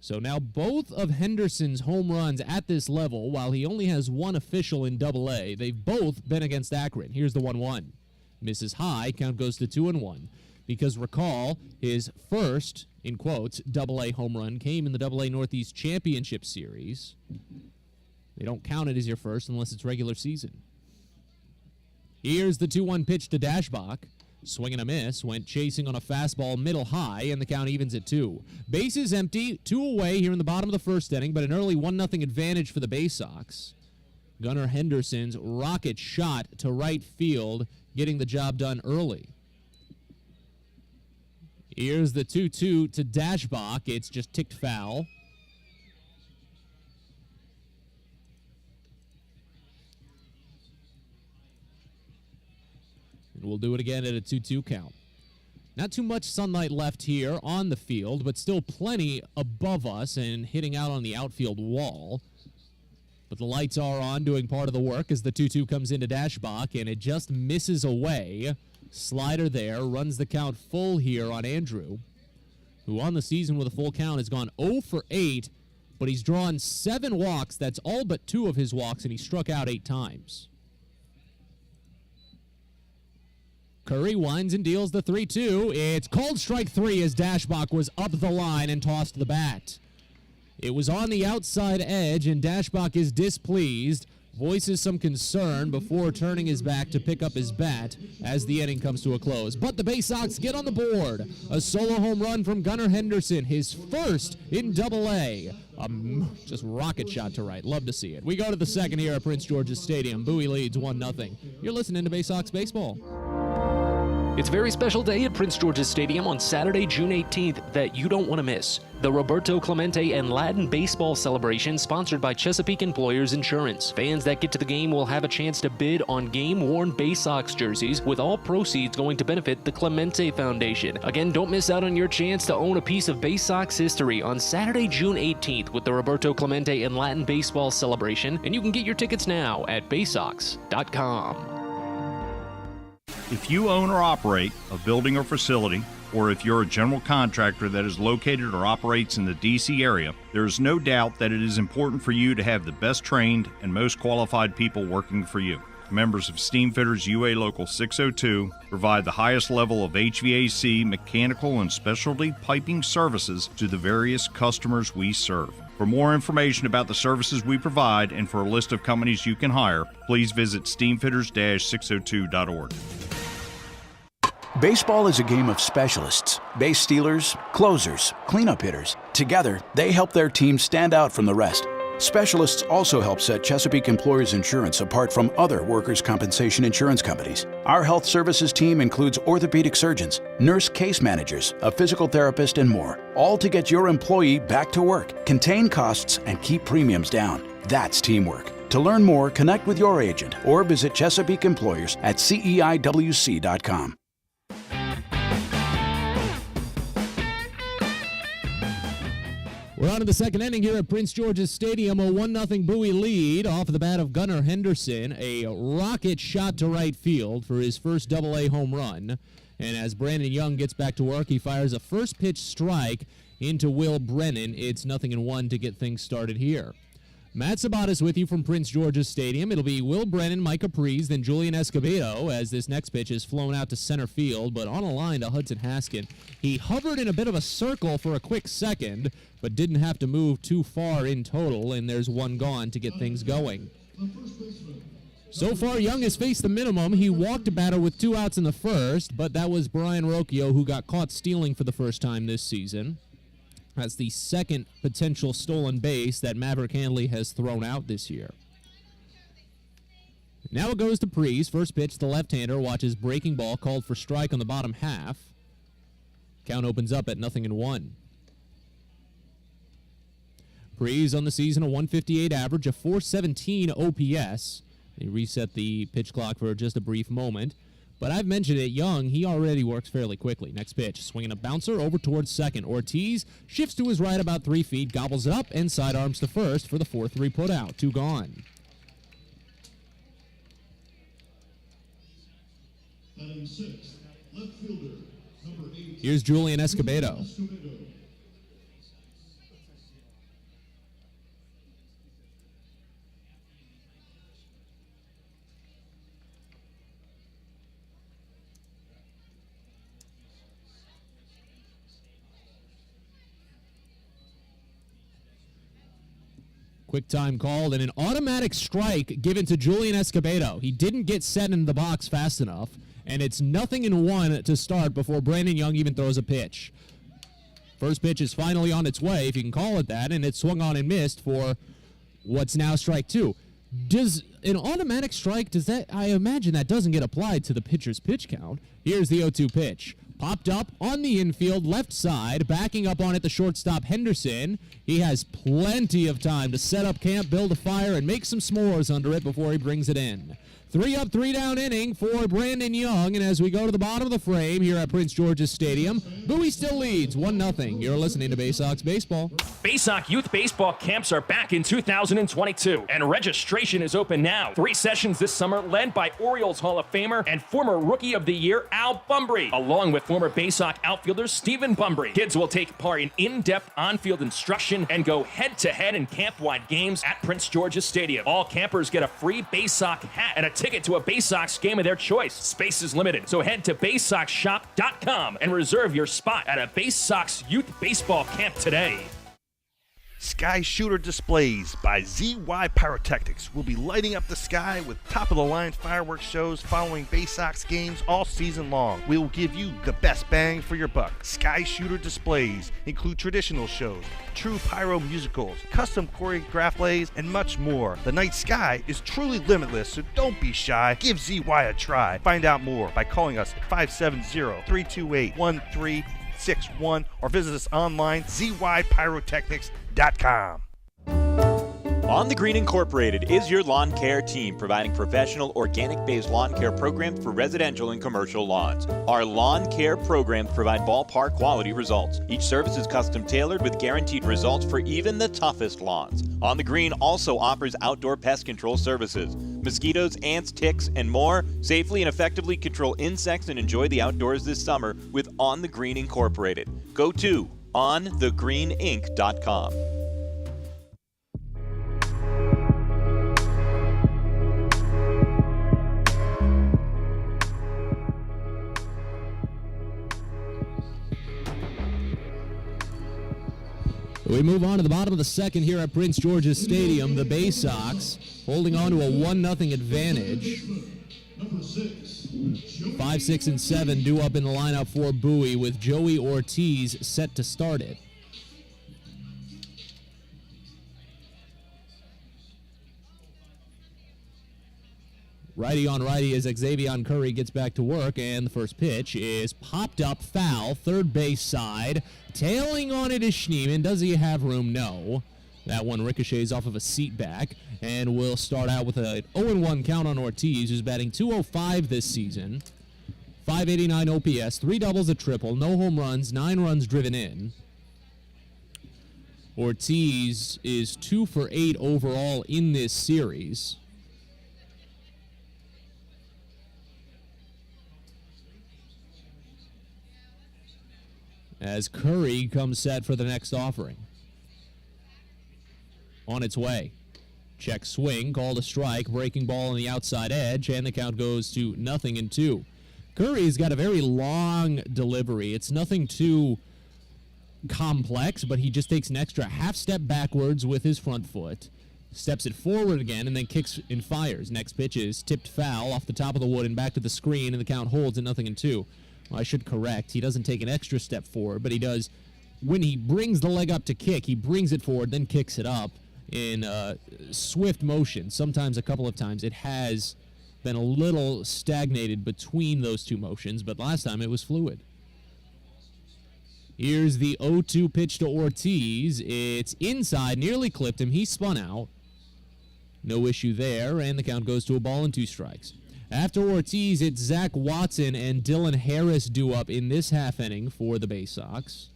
So now both of Henderson's home runs at this level, while he only has 1 official in Double-A, they've both been against Akron. Here's the 1-1. Misses high. Count goes to 2-1. Because recall, his first, in quotes, Double-A home run came in the Double-A Northeast Championship Series. They don't count it as your first unless it's regular season. Here's the 2-1 pitch to Dashbach. Swing and a miss, went chasing on a fastball middle high, and the count evens at 2. Bases empty, 2 away here in the bottom of the first inning, but an early 1-0 advantage for the Baysox. Gunnar Henderson's rocket shot to right field, getting the job done early. Here's the 2-2 to Dashbach. It's just ticked foul. And we'll do it again at a 2-2 count. Not too much sunlight left here on the field, but still plenty above us and hitting out on the outfield wall. But the lights are on, doing part of the work as the 2-2 comes into Dashbach, and it just misses away. Slider there, runs the count full here on Andrew, who on the season with a full count has gone 0 for 8, but he's drawn 7 walks. That's all but 2 of his walks, and he struck out 8 times. Curry winds and deals the 3-2. It's called strike 3 as Dashbach was up the line and tossed the bat. It was on the outside edge, and Dashbach is displeased, voices some concern before turning his back to pick up his bat as the inning comes to a close. But the Baysox get on the board. A solo home run from Gunnar Henderson, his first in Double-A. Just rocket shot to right. Love to see it. We go to the second here at Prince George's Stadium. Bowie leads 1-0. You're listening to Baysox Baseball. It's a very special day at Prince George's Stadium on Saturday, June 18th that you don't want to miss. The Roberto Clemente and Latin Baseball Celebration sponsored by Chesapeake Employers Insurance. Fans that get to the game will have a chance to bid on game-worn Baysox jerseys, with all proceeds going to benefit the Clemente Foundation. Again, don't miss out on your chance to own a piece of Baysox history on Saturday, June 18th with the Roberto Clemente and Latin Baseball Celebration, and you can get your tickets now at baysox.com. If you own or operate a building or facility, or if you're a general contractor that is located or operates in the D.C. area, there is no doubt that it is important for you to have the best trained and most qualified people working for you. Members of Steamfitters UA Local 602 provide the highest level of HVAC, mechanical, and specialty piping services to the various customers we serve. For more information about the services we provide and for a list of companies you can hire, please visit steamfitters-602.org. Baseball is a game of specialists. Base stealers, closers, cleanup hitters. Together, they help their team stand out from the rest. Specialists also help set Chesapeake Employers Insurance apart from other workers' compensation insurance companies. Our health services team includes orthopedic surgeons, nurse case managers, a physical therapist, and more, all to get your employee back to work, contain costs, and keep premiums down. That's teamwork. To learn more, connect with your agent or visit Chesapeake Employers at CEIWC.com. We're on to the second inning here at Prince George's Stadium. A 1-0 Bowie lead off of the bat of Gunnar Henderson. A rocket shot to right field for his first AA home run. And as Brandon Young gets back to work, he fires a first pitch strike into Will Brennan. It's 0-1 to get things started here. Matt Sabatis with you from Prince George's Stadium. It'll be Will Brennan, Mike Capriz, then Julian Escobedo as this next pitch is flown out to center field, but on a line to Hudson Haskin. He hovered in a bit of a circle for a quick second, but didn't have to move too far in total, and there's one gone to get things going. So far, Young has faced the minimum. He walked a batter with 2 outs in the first, but that was Brian Rocchio, who got caught stealing for the first time this season. That's the second potential stolen base that Maverick Handley has thrown out this year. Now it goes to Preece. First pitch, the left-hander watches breaking ball called for strike on the bottom half. Count opens up at 0-1. Preece on the season, a 158 average, a 417 OPS. They reset the pitch clock for just a brief moment. But I've mentioned it, Young, he already works fairly quickly. Next pitch, swinging a bouncer over towards second. Ortiz shifts to his right about 3 feet, gobbles it up, and sidearms to first for the 4-3 putout. 2 gone. Here's Julian Escobedo. Quick time called and an automatic strike given to Julian Escobedo. He didn't get set in the box fast enough, and it's 0-1 to start before Brandon Young even throws a pitch. First pitch is finally on its way, if you can call it that, and it's swung on and missed for what's now strike 2. Does an automatic strike, I imagine that doesn't get applied to the pitcher's pitch count. Here's the 0-2 pitch. Popped up on the infield, left side, backing up on it the shortstop Henderson. He has plenty of time to set up camp, build a fire, and make some s'mores under it before he brings it in. 3 up, 3 down inning for Brandon Young, and as we go to the bottom of the frame here at Prince George's Stadium, Bowie still leads 1-0. You're listening to Baysox Baseball. Baysox Youth Baseball camps are back in 2022, and registration is open now. 3 sessions this summer led by Orioles Hall of Famer and former Rookie of the Year Al Bumbry, along with former Baysox outfielder Stephen Bumbry. Kids will take part in in-depth on-field instruction and go head-to-head in camp-wide games at Prince George's Stadium. All campers get a free Baysox hat and a ticket to a Baysox game of their choice. Space is limited, so head to BaysoxShop.com and reserve your spot at a Baysox Youth Baseball camp today. Sky Shooter Displays by ZY Pyrotechnics will be lighting up the sky with top-of-the-line fireworks shows following Baysox games all season long. We will give you the best bang for your buck. Sky Shooter Displays include traditional shows, true pyro musicals, custom choreographed plays, and much more. The night sky is truly limitless, so don't be shy. Give ZY a try. Find out more by calling us at 570-328-1361 or visit us online, zypyrotechnics.com. On the Green Incorporated is your lawn care team, providing professional organic-based lawn care programs for residential and commercial lawns. Our lawn care programs provide ballpark quality results. Each service is custom tailored with guaranteed results for even the toughest lawns. On the Green also offers outdoor pest control services. Mosquitoes, ants, ticks, and more. Safely and effectively control insects and enjoy the outdoors this summer with On the Green Incorporated. Go to onthegreeninc.com. We move on to the bottom of the second here at Prince George's Stadium. The Baysox holding on to a 1-0 advantage. Number 6, 5, 6, and 7 due up in the lineup for Bowie with Joey Ortiz set to start it. Righty on righty as Xavier Curry gets back to work, and the first pitch is popped up, foul, third base side. Tailing on it is Schneemann. Does he have room? No. That one ricochets off of a seat back, and we'll start out with a 0-1 count on Ortiz, who's batting .205 this season. 589 OPS, 3 doubles, a triple, no home runs, 9 runs driven in. Ortiz is 2 for 8 overall in this series. As Curry comes set for the next offering. On its way. Check swing, called a strike, breaking ball on the outside edge, and the count goes to 0-2. Curry's got a very long delivery. It's nothing too complex, but he just takes an extra half step backwards with his front foot, steps it forward again, and then kicks and fires. Next pitch is tipped foul off the top of the wood and back to the screen, and the count holds at 0-2. Well, I should correct. He doesn't take an extra step forward, but he does. When he brings the leg up to kick, he brings it forward, then kicks it up in swift motion. Sometimes, a couple of times, it has been a little stagnated between those two motions, but last time it was fluid. Here's the 0-2 pitch to Ortiz. It's inside, nearly clipped him. He spun out. No issue there, and the count goes to a ball and 2 strikes. After Ortiz, it's Zach Watson and Dylan Harris due up in this half inning for the Baysox.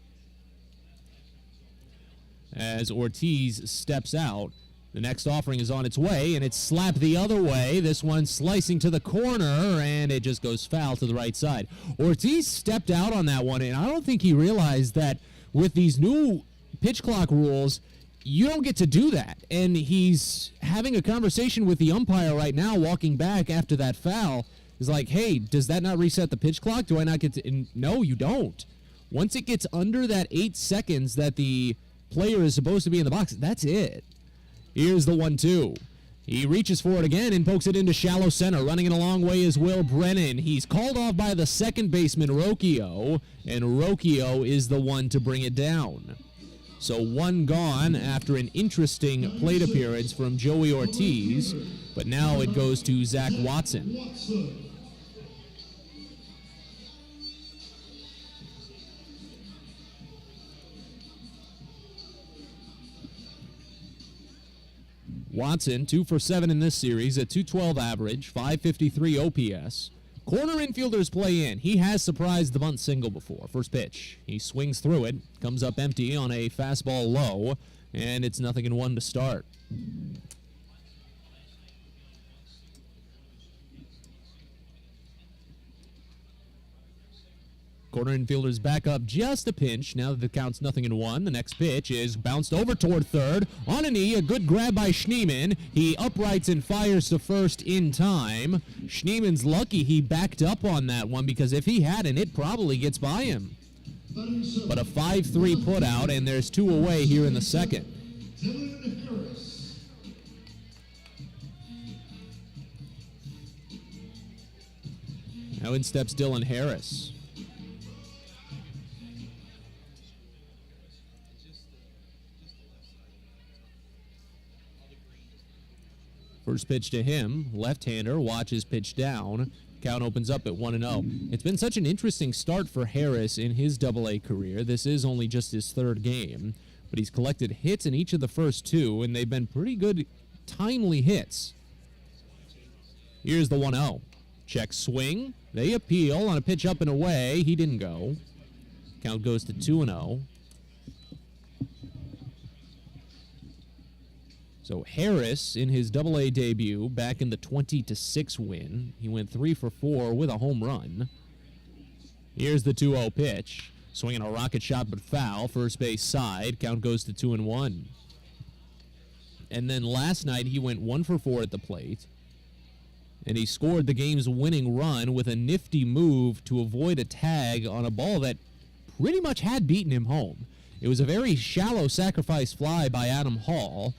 As Ortiz steps out, the next offering is on its way, and it's slapped the other way. This one slicing to the corner, and it just goes foul to the right side. Ortiz stepped out on that one, and I don't think he realized that with these new pitch clock rules, you don't get to do that. And he's having a conversation with the umpire right now, walking back after that foul. He's like, hey, does that not reset the pitch clock? Do I not get to? And no, you don't. Once it gets under that 8 seconds that the player is supposed to be in the box, that's it. Here's the 1-2. He reaches for it again and pokes it into shallow center. Running it a long way is Will Brennan. He's called off by the second baseman, Rocchio, and Rocchio is the one to bring it down. So 1 gone after an interesting plate appearance from Joey Ortiz, but now it goes to Zach Watson. Watson, 2 for 7 in this series, a .212 average, 553 OPS. Corner infielders play in. He has surprised the bunt single before. First pitch. He swings through it, comes up empty on a fastball low, and it's 0-1 to start. Corner infielders back up just a pinch. Now that the count's 0-1, the next pitch is bounced over toward third. On a knee, a good grab by Schneemann. He uprights and fires to first in time. Schneemann's lucky he backed up on that one, because if he hadn't, it probably gets by him. But a 5-3 put out, and there's 2 away here in the second. Now in steps Dylan Harris. First pitch to him, left-hander, watches pitch down. Count opens up at 1-0. It's been such an interesting start for Harris in his AA career. This is only just his 3rd game, but he's collected hits in each of the first 2, and they've been pretty good, timely hits. Here's the 1-0. Check swing. They appeal on a pitch up and away. He didn't go. Count goes to 2-0. So Harris, in his AA debut, back in the 20-6 win, he went 3 for 4 with a home run. Here's the 2-0 pitch. Swinging a rocket shot, but foul. First base side. Count goes to 2-1. And then last night, he went 1 for 4 at the plate. And he scored the game's winning run with a nifty move to avoid a tag on a ball that pretty much had beaten him home. It was a very shallow sacrifice fly by Adam Hall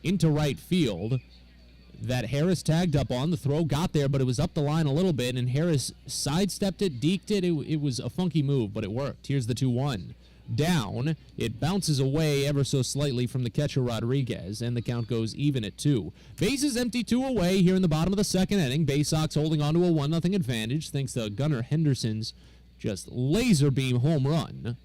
into right field. that Harris tagged up on. The throw got there, but it was up the line a little bit, and Harris sidestepped it, deked it. It was a funky move, but it worked. Here's the 2-1. Down. It bounces away ever so slightly from the catcher Rodriguez, and the count goes even at 2. Bases empty, 2 away here in the bottom of the second inning. Baysox holding on to a 1-0 advantage thanks to Gunnar Henderson's just laser beam home run.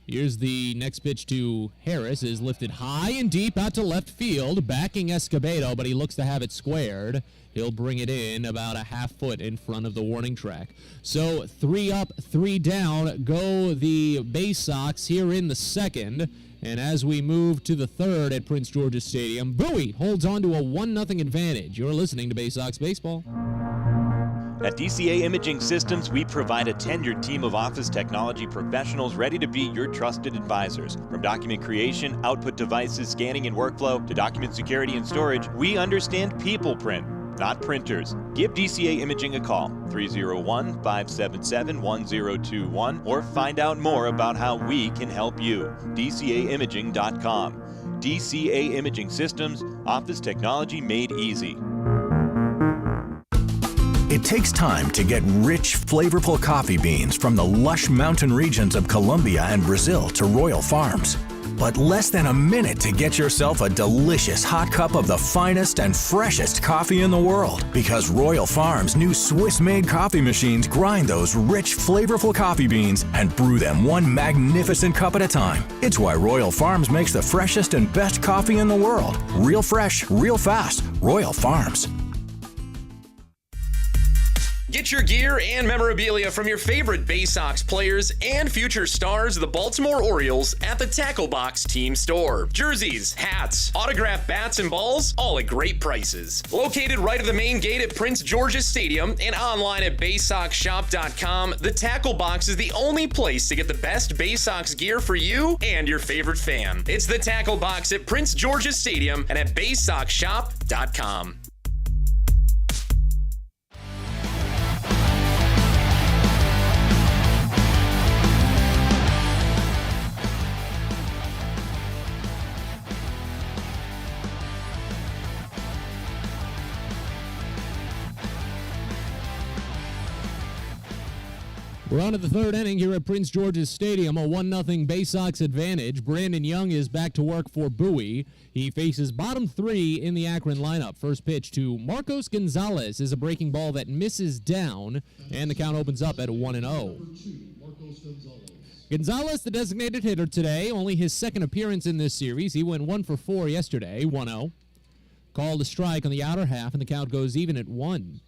Here's the next pitch to Harris, is lifted high and deep out to left field, backing Escobedo, but he looks to have it squared. He'll bring it in about a half foot in front of the warning track. So 3 up, 3 down go the Baysox here in the second. And as we move to the third at Prince George's Stadium, Bowie holds on to a 1-0 advantage. You're listening to Baysox Baseball. At DCA Imaging Systems, we provide a tenured team of office technology professionals ready to be your trusted advisors. From document creation, output devices, scanning and workflow, to document security and storage, we understand people print, not printers. Give DCA Imaging a call, 301-577-1021, or find out more about how we can help you. DCAimaging.com. DCA Imaging Systems, office technology made easy. It takes time to get rich, flavorful coffee beans from the lush mountain regions of Colombia and Brazil to Royal Farms. But less than a minute to get yourself a delicious hot cup of the finest and freshest coffee in the world. Because Royal Farms' new Swiss-made coffee machines grind those rich, flavorful coffee beans and brew them one magnificent cup at a time. It's why Royal Farms makes the freshest and best coffee in the world. Real fresh, real fast. Royal Farms. Get your gear and memorabilia from your favorite Baysox players and future stars of the Baltimore Orioles at the Tackle Box Team Store. Jerseys, hats, autographed bats and balls, all at great prices. Located right at the main gate at Prince George's Stadium and online at BaysoxShop.com, the Tackle Box is the only place to get the best Baysox gear for you and your favorite fan. It's the Tackle Box at Prince George's Stadium and at BaysoxShop.com. We're on to the third inning here at Prince George's Stadium, a 1-0 Baysox advantage. Brandon Young is back to work for Bowie. He faces bottom 3 in the Akron lineup. First pitch to Marcos Gonzalez is a breaking ball that misses down, and the count opens up at 1-0. Gonzalez, the designated hitter today, only his second appearance in this series. He went 1 for 4 yesterday, 1-0. Called a strike on the outer half, and the count goes even at 1.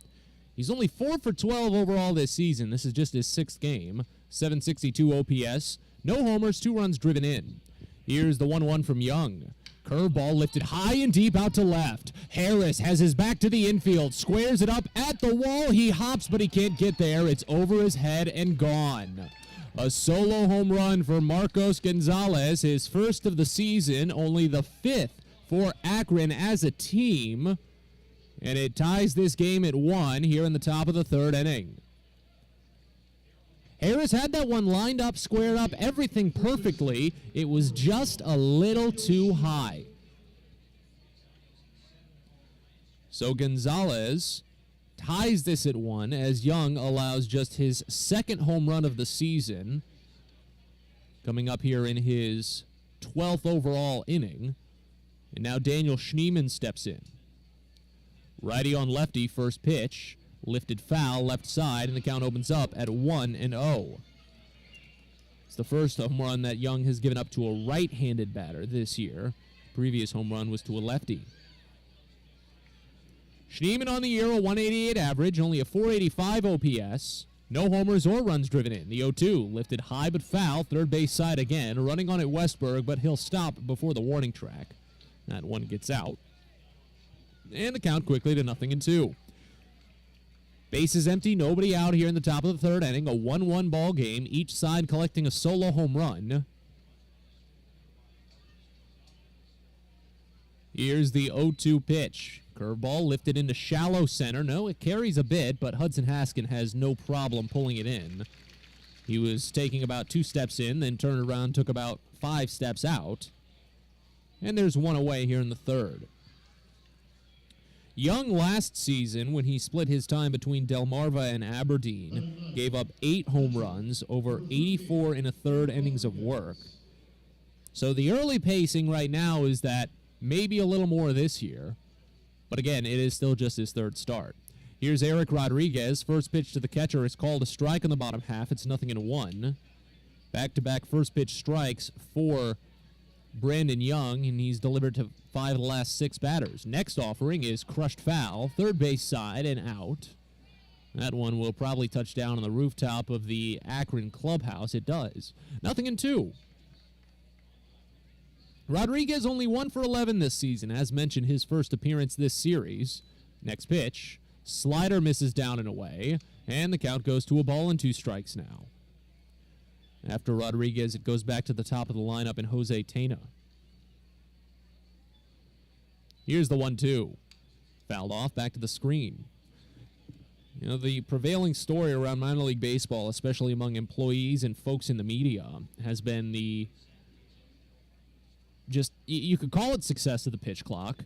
He's only 4 for 12 overall this season. This is just his 6th game. 762 OPS. No homers, 2 runs driven in. Here's the 1-1 from Young. Curveball lifted high and deep out to left. Harris has his back to the infield. Squares it up at the wall. He hops, but he can't get there. It's over his head and gone. A solo home run for Marcos Gonzalez. His first of the season. Only the 5th for Akron as a team. And it ties this game at 1 here in the top of the third inning. Harris had that one lined up, squared up, everything perfectly. It was just a little too high. So Gonzalez ties this at 1 as Young allows just his 2nd home run of the season. Coming up here in his 12th overall inning. And now Daniel Schneemann steps in. Righty on lefty, first pitch. Lifted foul, left side, and the count opens up at 1-0. It's the first home run that Young has given up to a right-handed batter this year. Previous home run was to a lefty. Schneemann on the year, a 188 average, only a 485 OPS. No homers or runs driven in. The 0-2 lifted high but foul, third base side again. Running on at Westberg, but he'll stop before the warning track. That one gets out. And the count quickly to 0-2. Bases empty, nobody out here in the top of the third inning. A 1-1 ball game, each side collecting a solo home run. Here's the 0-2 pitch. Curveball lifted into shallow center. No, it carries a bit, but Hudson Haskin has no problem pulling it in. He was taking about 2 steps in, then turned around, took about 5 steps out. And there's one away here in the third. Young last season, when he split his time between Delmarva and Aberdeen, gave up 8 home runs, over 84 in a third innings of work. So the early pacing right now is that maybe a little more this year. But again, it is still just his third start. Here's Eric Rodriguez. First pitch to the catcher is called a strike in the bottom half. It's 0-1. Back-to-back first pitch strikes for Brandon Young, and he's delivered to 5 of the last 6 batters. Next offering is crushed foul, third base side and out. That one will probably touch down on the rooftop of the Akron clubhouse. It does. 0-2. Rodriguez only 1 for 11 this season, as mentioned, his first appearance this series. Next pitch, slider misses down and away, and the count goes to a ball and 2 strikes now. After Rodriguez, it goes back to the top of the lineup in Jose Tena. Here's the 1-2. Fouled off, back to the screen. You know, the prevailing story around minor league baseball, especially among employees and folks in the media, has been the just, you could call it success of the pitch clock,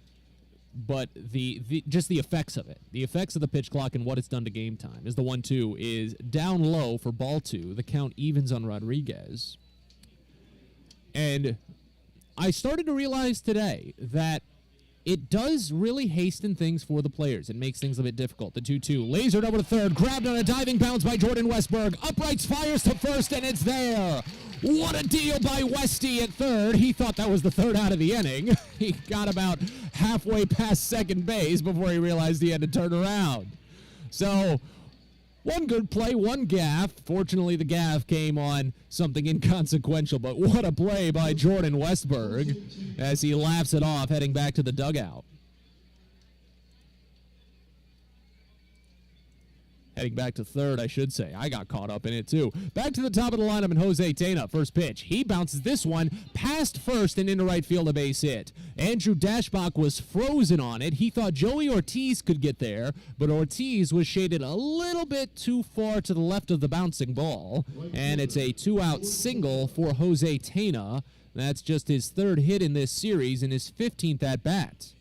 but just the effects of it. The effects of the pitch clock and what it's done to game time is the 1-2 is down low for ball 2. The count evens on Rodriguez. And I started to realize today that it does really hasten things for the players. It makes things a bit difficult. The 2-2 lasered over to third, grabbed on a diving bounce by Jordan Westberg. Uprights, fires to first, and it's there. What a deal by Westy at third. He thought that was the third out of the inning. He got about halfway past second base before he realized he had to turn around. So, one good play, one gaff. Fortunately, the gaff came on something inconsequential, but what a play by Jordan Westberg as he laughs it off, heading back to the dugout. Heading back to third, I should say. I got caught up in it, too. Back to the top of the lineup in Jose Tena. First pitch. He bounces this one past first and into right field, a base hit. Andrew Dashbach was frozen on it. He thought Joey Ortiz could get there, but Ortiz was shaded a little bit too far to the left of the bouncing ball. And it's a 2-out single for Jose Tena. That's just his 3rd hit in this series and his 15th at-bat.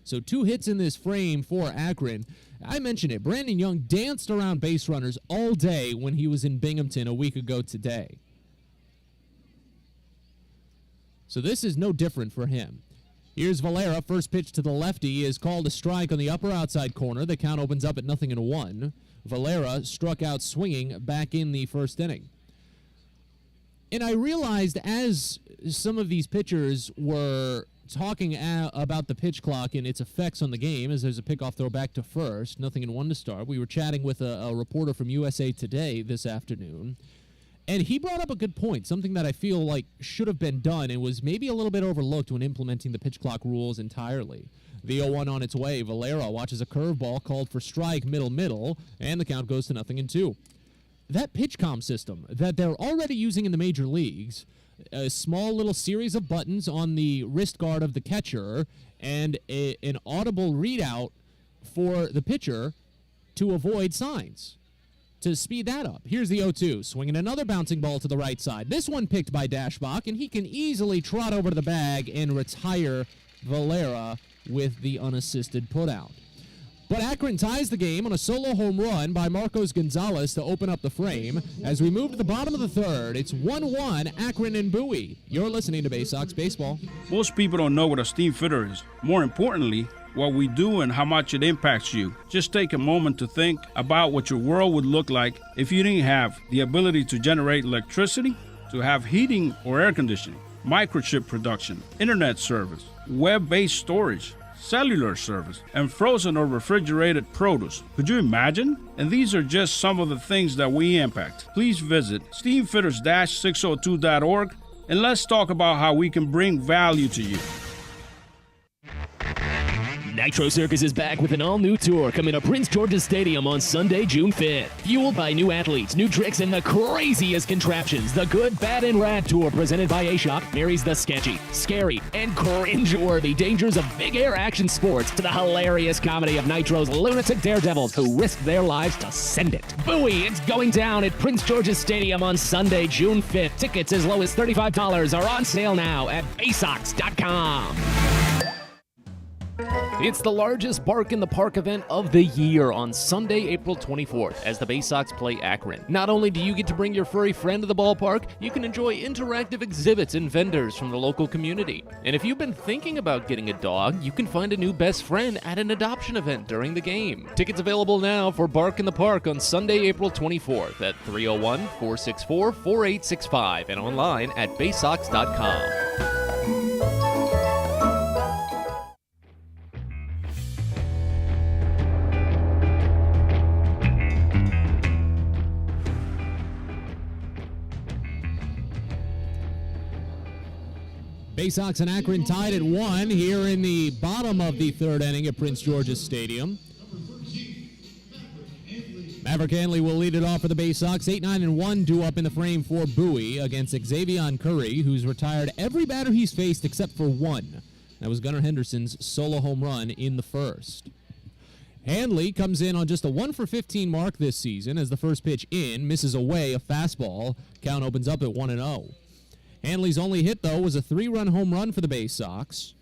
So 2 hits in this frame for Akron. I mentioned it. Brandon Young danced around base runners all day when he was in Binghamton a week ago today. So this is no different for him. Here's Valera. First pitch to the lefty is called a strike on the upper outside corner. The count opens up at 0-1. Valera struck out swinging back in the first inning. And I realized as some of these pitchers were talking about the pitch clock and its effects on the game, as there's a pickoff throw back to first, 0-1 to start. We were chatting with a reporter from USA Today this afternoon, and he brought up a good point, something that I feel like should have been done and was maybe a little bit overlooked when implementing the pitch clock rules entirely. The 0-1 on its way. Valera watches a curveball called for strike, middle, and the count goes to 0-2. That PitchCom system that they're already using in the major leagues, a small little series of buttons on the wrist guard of the catcher and an audible readout for the pitcher to avoid signs, to speed that up. Here's the 0-2, swinging another bouncing ball to the right side. This one picked by Dashbach, and he can easily trot over to the bag and retire Valera with the unassisted putout. But Akron ties the game on a solo home run by Marcos Gonzalez to open up the frame. As we move to the bottom of the third, it's 1-1 Akron and Bowie. You're listening to Baysox Baseball. Most people don't know what a steam fitter is. More importantly, what we do and how much it impacts you. Just take a moment to think about what your world would look like if you didn't have the ability to generate electricity, to have heating or air conditioning, microchip production, internet service, web-based storage, cellular service, and frozen or refrigerated produce. Could you imagine? And these are just some of the things that we impact. Please visit steamfitters-602.org and let's talk about how we can bring value to you. Nitro Circus is back with an all-new tour coming to Prince George's Stadium on Sunday, June 5th. Fueled by new athletes, new tricks, and the craziest contraptions, the Good, Bad, and Rad Tour presented by A-Shock marries the sketchy, scary, and cringe-worthy dangers of big air action sports to the hilarious comedy of Nitro's lunatic daredevils who risked their lives to send it. Bowie, it's going down at Prince George's Stadium on Sunday, June 5th. Tickets as low as $35 are on sale now at Baysox.com. It's the largest Bark in the Park event of the year on Sunday, April 24th, as the Baysox play Akron. Not only do you get to bring your furry friend to the ballpark, you can enjoy interactive exhibits and vendors from the local community. And if you've been thinking about getting a dog, you can find a new best friend at an adoption event during the game. Tickets available now for Bark in the Park on Sunday, April 24th at 301-464-4865 and online at Baysox.com. Baysox and Akron tied at 1 here in the bottom of the third inning at Prince George's Stadium. Maverick Hanley will lead it off for the Baysox. 8-9-1 due up in the frame for Bowie against Xavier Curry, who's retired every batter he's faced except for one. That was Gunnar Henderson's solo home run in the first. Hanley comes in on just a 1-for-15 mark this season as the first pitch in, misses away a fastball. Count opens up at 1-0. Hanley's only hit, though, was a 3-run home run for the Baysox.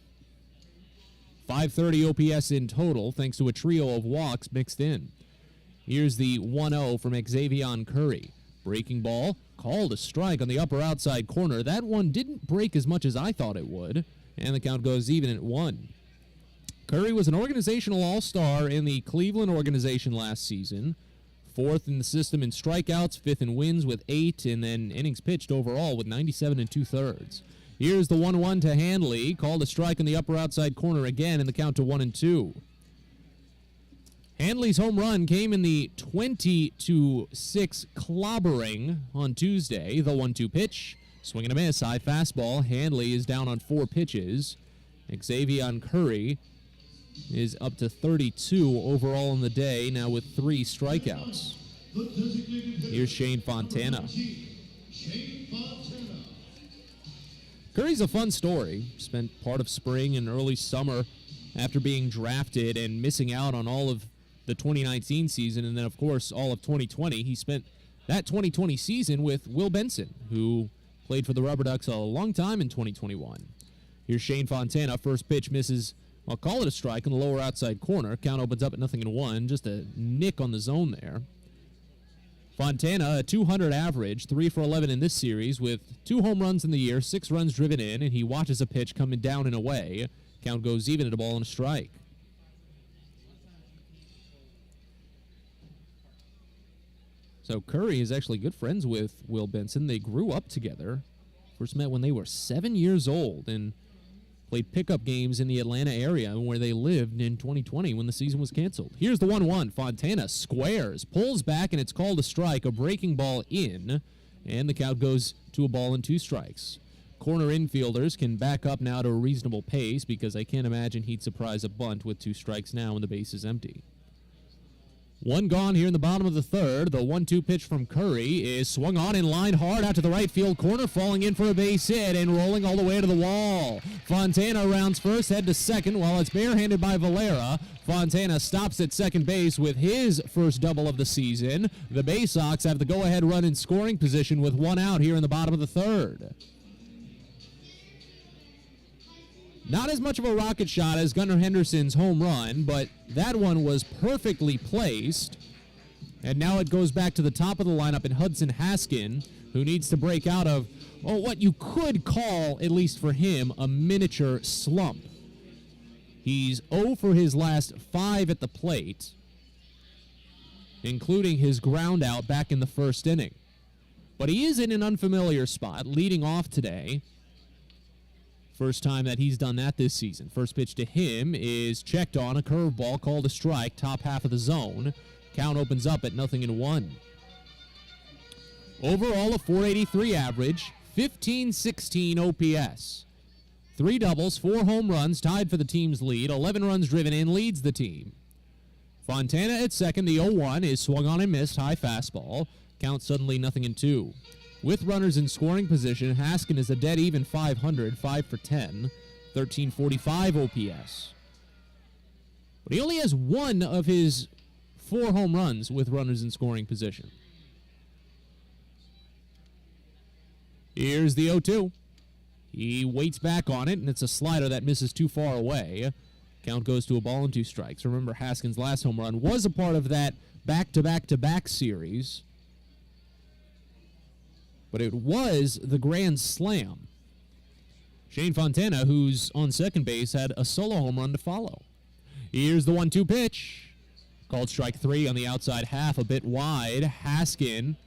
530 OPS in total, thanks to a trio of walks mixed in. Here's the 1-0 from Xavier Curry. Breaking ball, called a strike on the upper outside corner. That one didn't break as much as I thought it would, and the count goes even at 1. Curry was an organizational all-star in the Cleveland organization last season. 4th in the system in strikeouts, 5th in wins with 8, and then innings pitched overall with 97 2/3. Here's the 1-1 to Hanley. Called a strike on the upper outside corner again, and the count to 1-2. Hanley's home run came in the 20-6 clobbering on Tuesday. The 1-2 pitch. Swing and a miss. High fastball. Hanley is down on 4 pitches. Xavier Curry is up to 32 overall in the day, now with 3 strikeouts. Here's Shane Fontana. Curry's a fun story. Spent part of spring and early summer after being drafted and missing out on all of the 2019 season, and then, of course, all of 2020. He spent that 2020 season with Will Benson, who played for the Rubber Ducks a long time in 2021. Here's Shane Fontana. First pitch misses. I'll call it a strike in the lower outside corner. Count opens up at 0-1. Just a nick on the zone there. Fontana, a 200 average, 3 for 11 in this series with 2 home runs in the year, 6 runs driven in, and he watches a pitch coming down and away. Count goes even at a ball and a strike. So Curry is actually good friends with Will Benson. They grew up together. First met when they were 7 years old and played pickup games in the Atlanta area where they lived in 2020 when the season was canceled. Here's the 1-1. Fontana squares, pulls back, and it's called a strike. A breaking ball in, and the count goes to a ball and 2 strikes. Corner infielders can back up now to a reasonable pace because I can't imagine he'd surprise a bunt with 2 strikes now and the base is empty. 1 gone here in the bottom of the third. The 1-2 pitch from Curry is swung on and lined hard out to the right field corner, falling in for a base hit and rolling all the way to the wall. Fontana rounds first, head to second while it's barehanded by Valera. Fontana stops at second base with his first double of the season. The Baysox have the go-ahead run in scoring position with 1 out here in the bottom of the third. Not as much of a rocket shot as Gunnar Henderson's home run, but that one was perfectly placed. And now it goes back to the top of the lineup in Hudson Haskin, who needs to break out of, what you could call, at least for him, a miniature slump. He's 0 for his last 5 at the plate, including his ground out back in the first inning. But he is in an unfamiliar spot, leading off today. First time that he's done that this season. First pitch to him is checked on, a curveball, called a strike, top half of the zone. Count opens up at 0-1. Overall, a 483 average, 1516 OPS. 3 doubles, 4 home runs, tied for the team's lead. 11 runs driven in, leads the team. Fontana at second. The 0-1 is swung on and missed. High fastball. Count suddenly 0-2. With runners in scoring position, Haskin is a dead even 500, 5 for 10, 1345 OPS. But he only has 1 of his 4 home runs with runners in scoring position. Here's the 0-2. He waits back on it, and it's a slider that misses too far away. Count goes to a ball and 2 strikes. Remember, Haskin's last home run was a part of that back-to-back-to-back series. But it was the grand slam. Shane Fontana, who's on second base, had a solo home run to follow. Here's the 1-2 pitch. Called strike 3 on the outside half, a bit wide. Haskin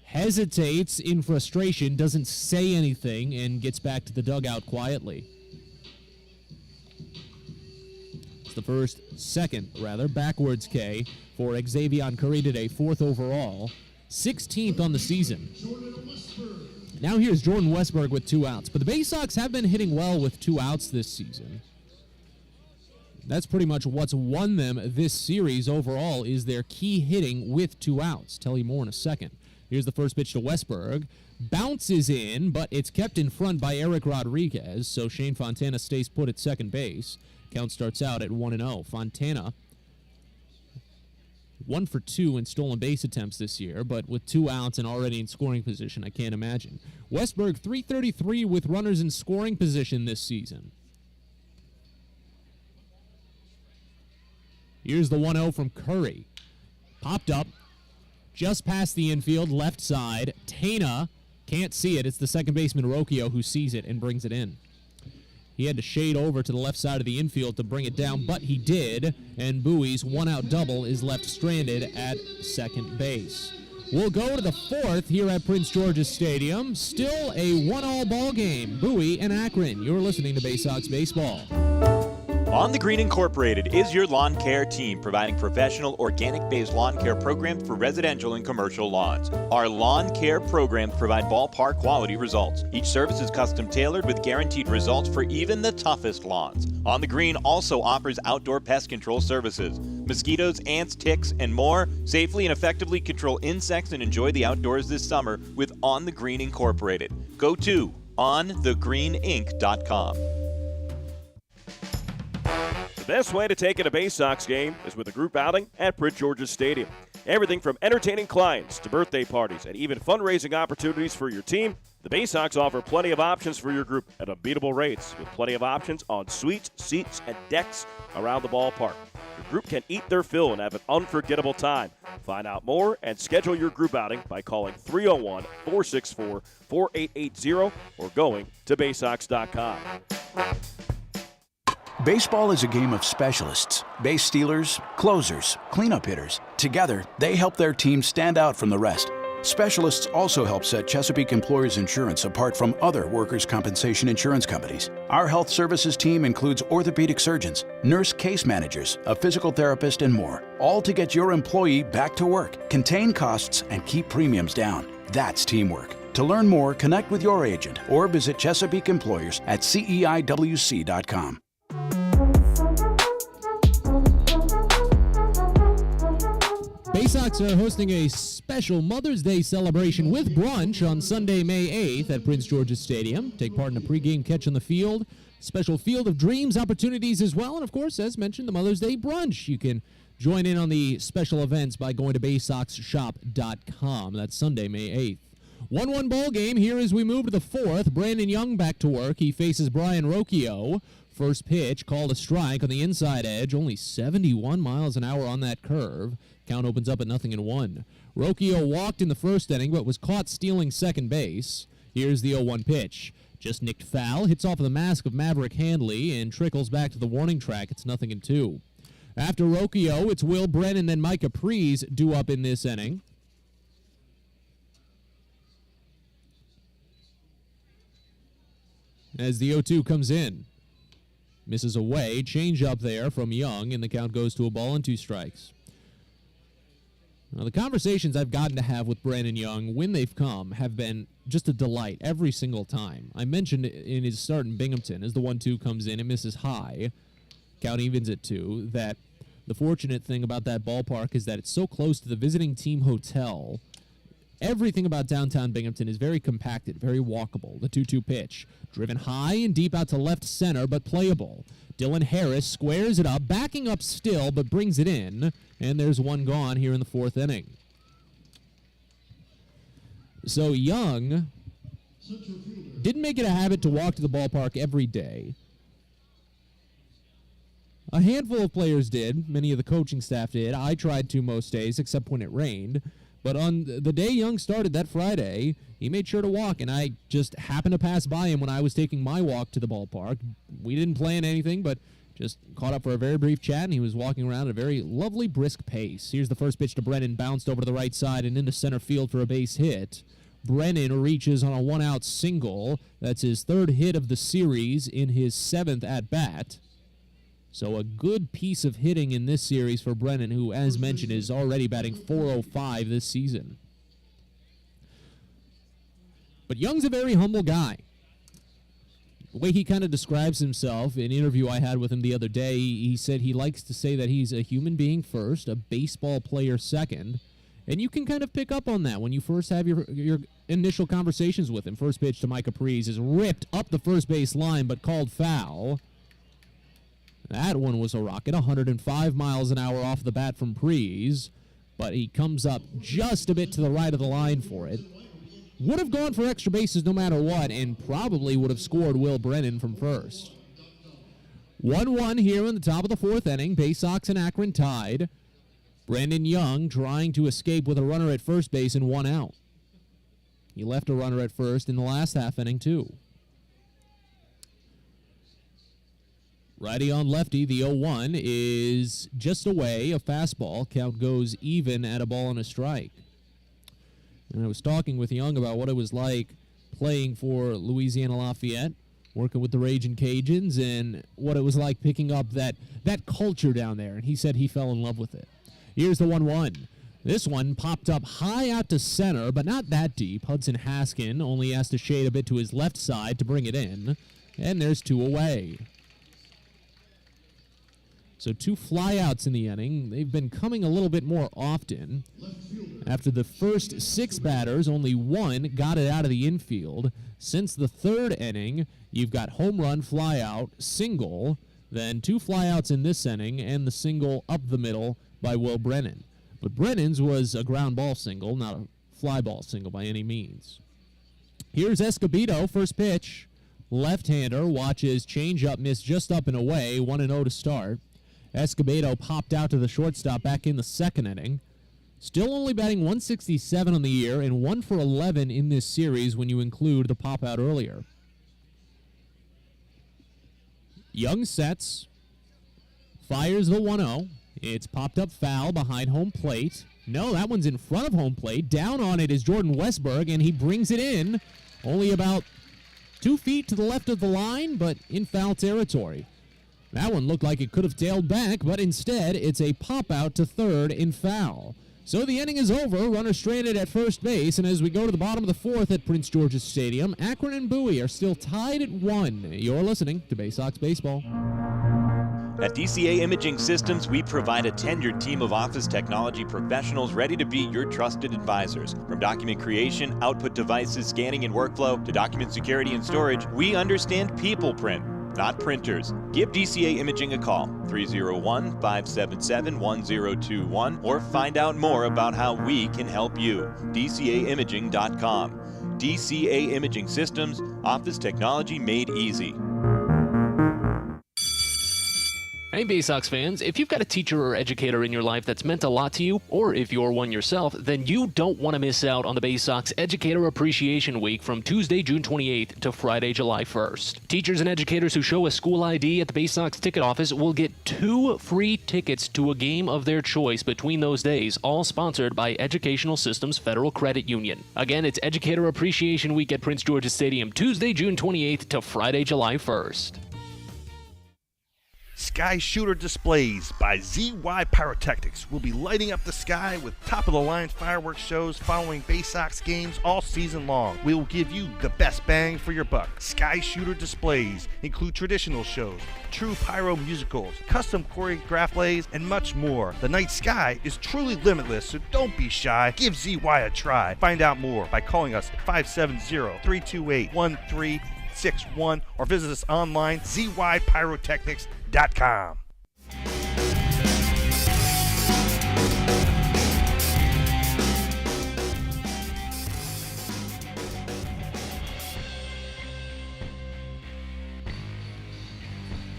hesitates in frustration, doesn't say anything, and gets back to the dugout quietly. It's the second backwards K for Xavier Curry today, 4th overall, 16th on the season. Now here's Jordan Westberg with 2 outs. But the Baysox have been hitting well with 2 outs this season. That's pretty much what's won them this series overall, is their key hitting with 2 outs. Tell you more in a second. Here's the first pitch to Westberg. Bounces in, but it's kept in front by Eric Rodriguez, so Shane Fontana stays put at second base. Count starts out at 1-0. Fontana 1 for 2 in stolen base attempts this year, but with 2 outs and already in scoring position, I can't imagine. Westberg, 333 with runners in scoring position this season. Here's the 1-0 from Curry. Popped up, just past the infield, left side. Tana can't see it. It's the second baseman, Rocchio, who sees it and brings it in. He had to shade over to the left side of the infield to bring it down, but he did, and Bowie's 1-out double is left stranded at second base. We'll go to the 4th here at Prince George's Stadium. Still a 1-all ball game. Bowie and Akron. You're listening to Baysox Baseball. On the Green Incorporated is your lawn care team, providing professional, organic-based lawn care programs for residential and commercial lawns. Our lawn care programs provide ballpark quality results. Each service is custom-tailored with guaranteed results for even the toughest lawns. On the Green also offers outdoor pest control services. Mosquitoes, ants, ticks, and more. Safely and effectively control insects and enjoy the outdoors this summer with On the Green Incorporated. Go to onthegreeninc.com. The best way to take in a Baysox game is with a group outing at Prince George's Stadium. Everything from entertaining clients to birthday parties and even fundraising opportunities for your team, the Baysox offer plenty of options for your group at unbeatable rates, with plenty of options on suites, seats, and decks around the ballpark. Your group can eat their fill and have an unforgettable time. Find out more and schedule your group outing by calling 301-464-4880 or going to Baysox.com. Baseball is a game of specialists. Base stealers, closers, cleanup hitters. Together, they help their team stand out from the rest. Specialists also help set Chesapeake Employers Insurance apart from other workers' compensation insurance companies. Our health services team includes orthopedic surgeons, nurse case managers, a physical therapist, and more, all to get your employee back to work, contain costs, and keep premiums down. That's teamwork. To learn more, connect with your agent or visit Chesapeake Employers at CEIWC.com. Baysox are hosting a special Mother's Day celebration with brunch on Sunday, May 8th at Prince George's Stadium. Take part in a pregame catch on the field, special Field of Dreams opportunities as well, and of course, as mentioned, the Mother's Day brunch. You can join in on the special events by going to BaysoxShop.com. That's Sunday, May 8th. 1-1 ball game here as we move to the 4th. Brandon Young back to work. He faces Brian Rocchio. First pitch called a strike on the inside edge. Only 71 miles an hour on that curve. Count opens up at 0-1. Rocchio walked in the first inning, but was caught stealing second base. Here's the 0-1 pitch. Just nicked foul, hits off of the mask of Maverick Handley, and trickles back to the warning track. It's 0-2. After Rocchio, it's Will Brennan and Mike Capriz due up in this inning. As the 0-2 comes in. Misses away, change up there from Young, and the count goes to a ball and 2 strikes. Now, the conversations I've gotten to have with Brandon Young, when they've come, have been just a delight every single time. I mentioned in his start in Binghamton, as the 1-2 comes in and misses high, count evens at 2, that the fortunate thing about that ballpark is that it's so close to the visiting team hotel. Everything about downtown Binghamton is very compacted, very walkable. The 2-2 pitch, driven high and deep out to left center, but playable. Dylan Harris squares it up, backing up still, but brings it in, and there's one gone here in the 4th inning. So Young didn't make it a habit to walk to the ballpark every day. A handful of players did. Many of the coaching staff did. I tried to most days, except when it rained. But on the day Young started that Friday, he made sure to walk, and I just happened to pass by him when I was taking my walk to the ballpark. We didn't plan anything, but just caught up for a very brief chat, and he was walking around at a very lovely, brisk pace. Here's the first pitch to Brennan, bounced over to the right side and into center field for a base hit. Brennan reaches on a one-out single. That's his 3rd hit of the series in his 7th at-bat. So a good piece of hitting in this series for Brennan, who, as mentioned, is already batting .405 this season. But Young's a very humble guy. The way he kind of describes himself, in an interview I had with him the other day, he said he likes to say that he's a human being first, a baseball player second, and you can kind of pick up on that when you first have your initial conversations with him. First pitch to Mike Capriz is ripped up the first base line, but called foul. That one was a rocket, 105 miles an hour off the bat from Prees, but he comes up just a bit to the right of the line for it. Would have gone for extra bases no matter what, and probably would have scored Will Brennan from first. 1-1 here in the top of the 4th inning. Baysox and Akron tied. Brandon Young trying to escape with a runner at first base and 1 out. He left a runner at first in the last half inning, too. Righty on lefty, the 0-1 is just away, a fastball. Count goes even at a ball and a strike. And I was talking with Young about what it was like playing for Louisiana Lafayette, working with the Ragin' Cajuns, and what it was like picking up that culture down there. And he said he fell in love with it. Here's the 1-1. This one popped up high out to center, but not that deep. Hudson Haskin only has to shade a bit to his left side to bring it in. And there's 2 away. So 2 flyouts in the inning. They've been coming a little bit more often. After the first 6 batters, only 1 got it out of the infield. Since the 3rd inning, you've got home run, flyout, single, then 2 flyouts in this inning, and the single up the middle by Will Brennan. But Brennan's was a ground ball single, not a fly ball single by any means. Here's Escobedo, first pitch. Left-hander, watches changeup miss just up and away, 1-0 to start. Escobedo popped out to the shortstop back in the 2nd inning. Still only batting 167 on the year and 1 for 11 in this series when you include the pop-out earlier. Young sets, fires the 1-0. It's popped up foul behind home plate. No, that one's in front of home plate. Down on it is Jordan Westberg, and he brings it in. Only about 2 feet to the left of the line, but in foul territory. That one looked like it could have tailed back, but instead it's a pop-out to third in foul. So the inning is over, runner stranded at first base, and as we go to the bottom of the 4th at Prince George's Stadium, Akron and Bowie are still tied at 1. You're listening to Baysox Baseball. At DCA Imaging Systems, we provide a tenured team of office technology professionals ready to be your trusted advisors. From document creation, output devices, scanning and workflow, to document security and storage, we understand people print, not printers. Give DCA Imaging a call, 301-577-1021, or find out more about how we can help you. DCAimaging.com. DCA Imaging Systems, office technology made easy. Hey Baysox fans, if you've got a teacher or educator in your life that's meant a lot to you, or if you're one yourself, then you don't want to miss out on the Baysox Educator Appreciation Week from Tuesday, June 28th to Friday, July 1st. Teachers and educators who show a school ID at the Baysox ticket office will get 2 free tickets to a game of their choice between those days, all sponsored by Educational Systems Federal Credit Union. Again, it's Educator Appreciation Week at Prince George's Stadium, Tuesday, June 28th to Friday, July 1st. Sky Shooter Displays by ZY Pyrotechnics will be lighting up the sky with top-of-the-line fireworks shows following Baysox games all season long. We will give you the best bang for your buck. Sky Shooter Displays include traditional shows, true pyro musicals, custom choreographed plays, and much more. The night sky is truly limitless, so don't be shy. Give ZY a try. Find out more by calling us at 570-328-1361 or visit us online, zypyrotechnics.com.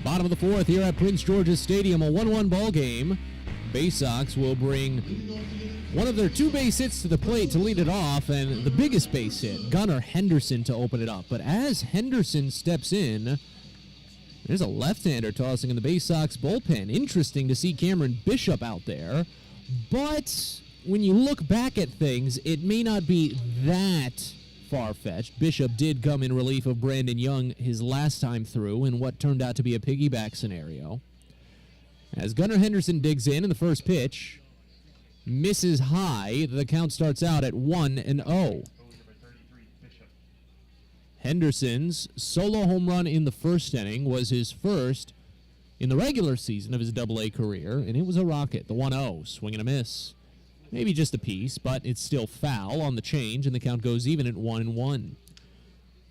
Bottom of the fourth here at Prince George's Stadium, a 1-1 ball game. Baysox will bring one of their two base hits to the plate to lead it off, and the biggest base hit, Gunnar Henderson, to open it up. But as Henderson steps in, there's a left-hander tossing in the Baysox bullpen. Interesting to see Cameron Bishop out there, but when you look back at things, it may not be that far-fetched. Bishop did come in relief of Brandon Young his last time through in what turned out to be a piggyback scenario. As Gunnar Henderson digs in the first pitch, misses high. The count starts out at 1-0. Henderson's solo home run in the first inning was his first in the regular season of his AA career, and it was a rocket. The 1-0, swing and a miss. Maybe just a piece, but it's still foul on the change, and the count goes even at 1-1.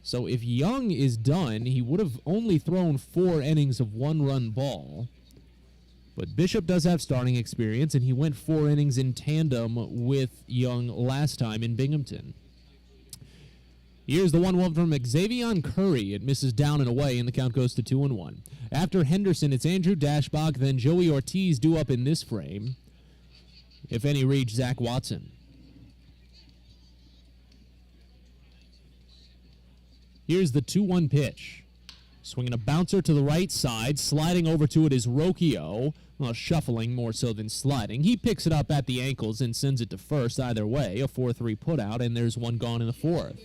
So if Young is done, he would have only thrown 4 innings of one-run ball. But Bishop does have starting experience, and he went 4 innings in tandem with Young last time in Binghamton. Here's the 1-1 from Xavier Curry. It misses down and away, and the count goes to 2-1. After Henderson, it's Andrew Dashbach, then Joey Ortiz due up in this frame. If any, reach Zach Watson. Here's the 2-1 pitch. Swinging a bouncer to the right side. Sliding over to it is Rocchio. Well, shuffling more so than sliding. He picks it up at the ankles and sends it to first. Either way, a 4-3 putout, and there's one gone in the fourth.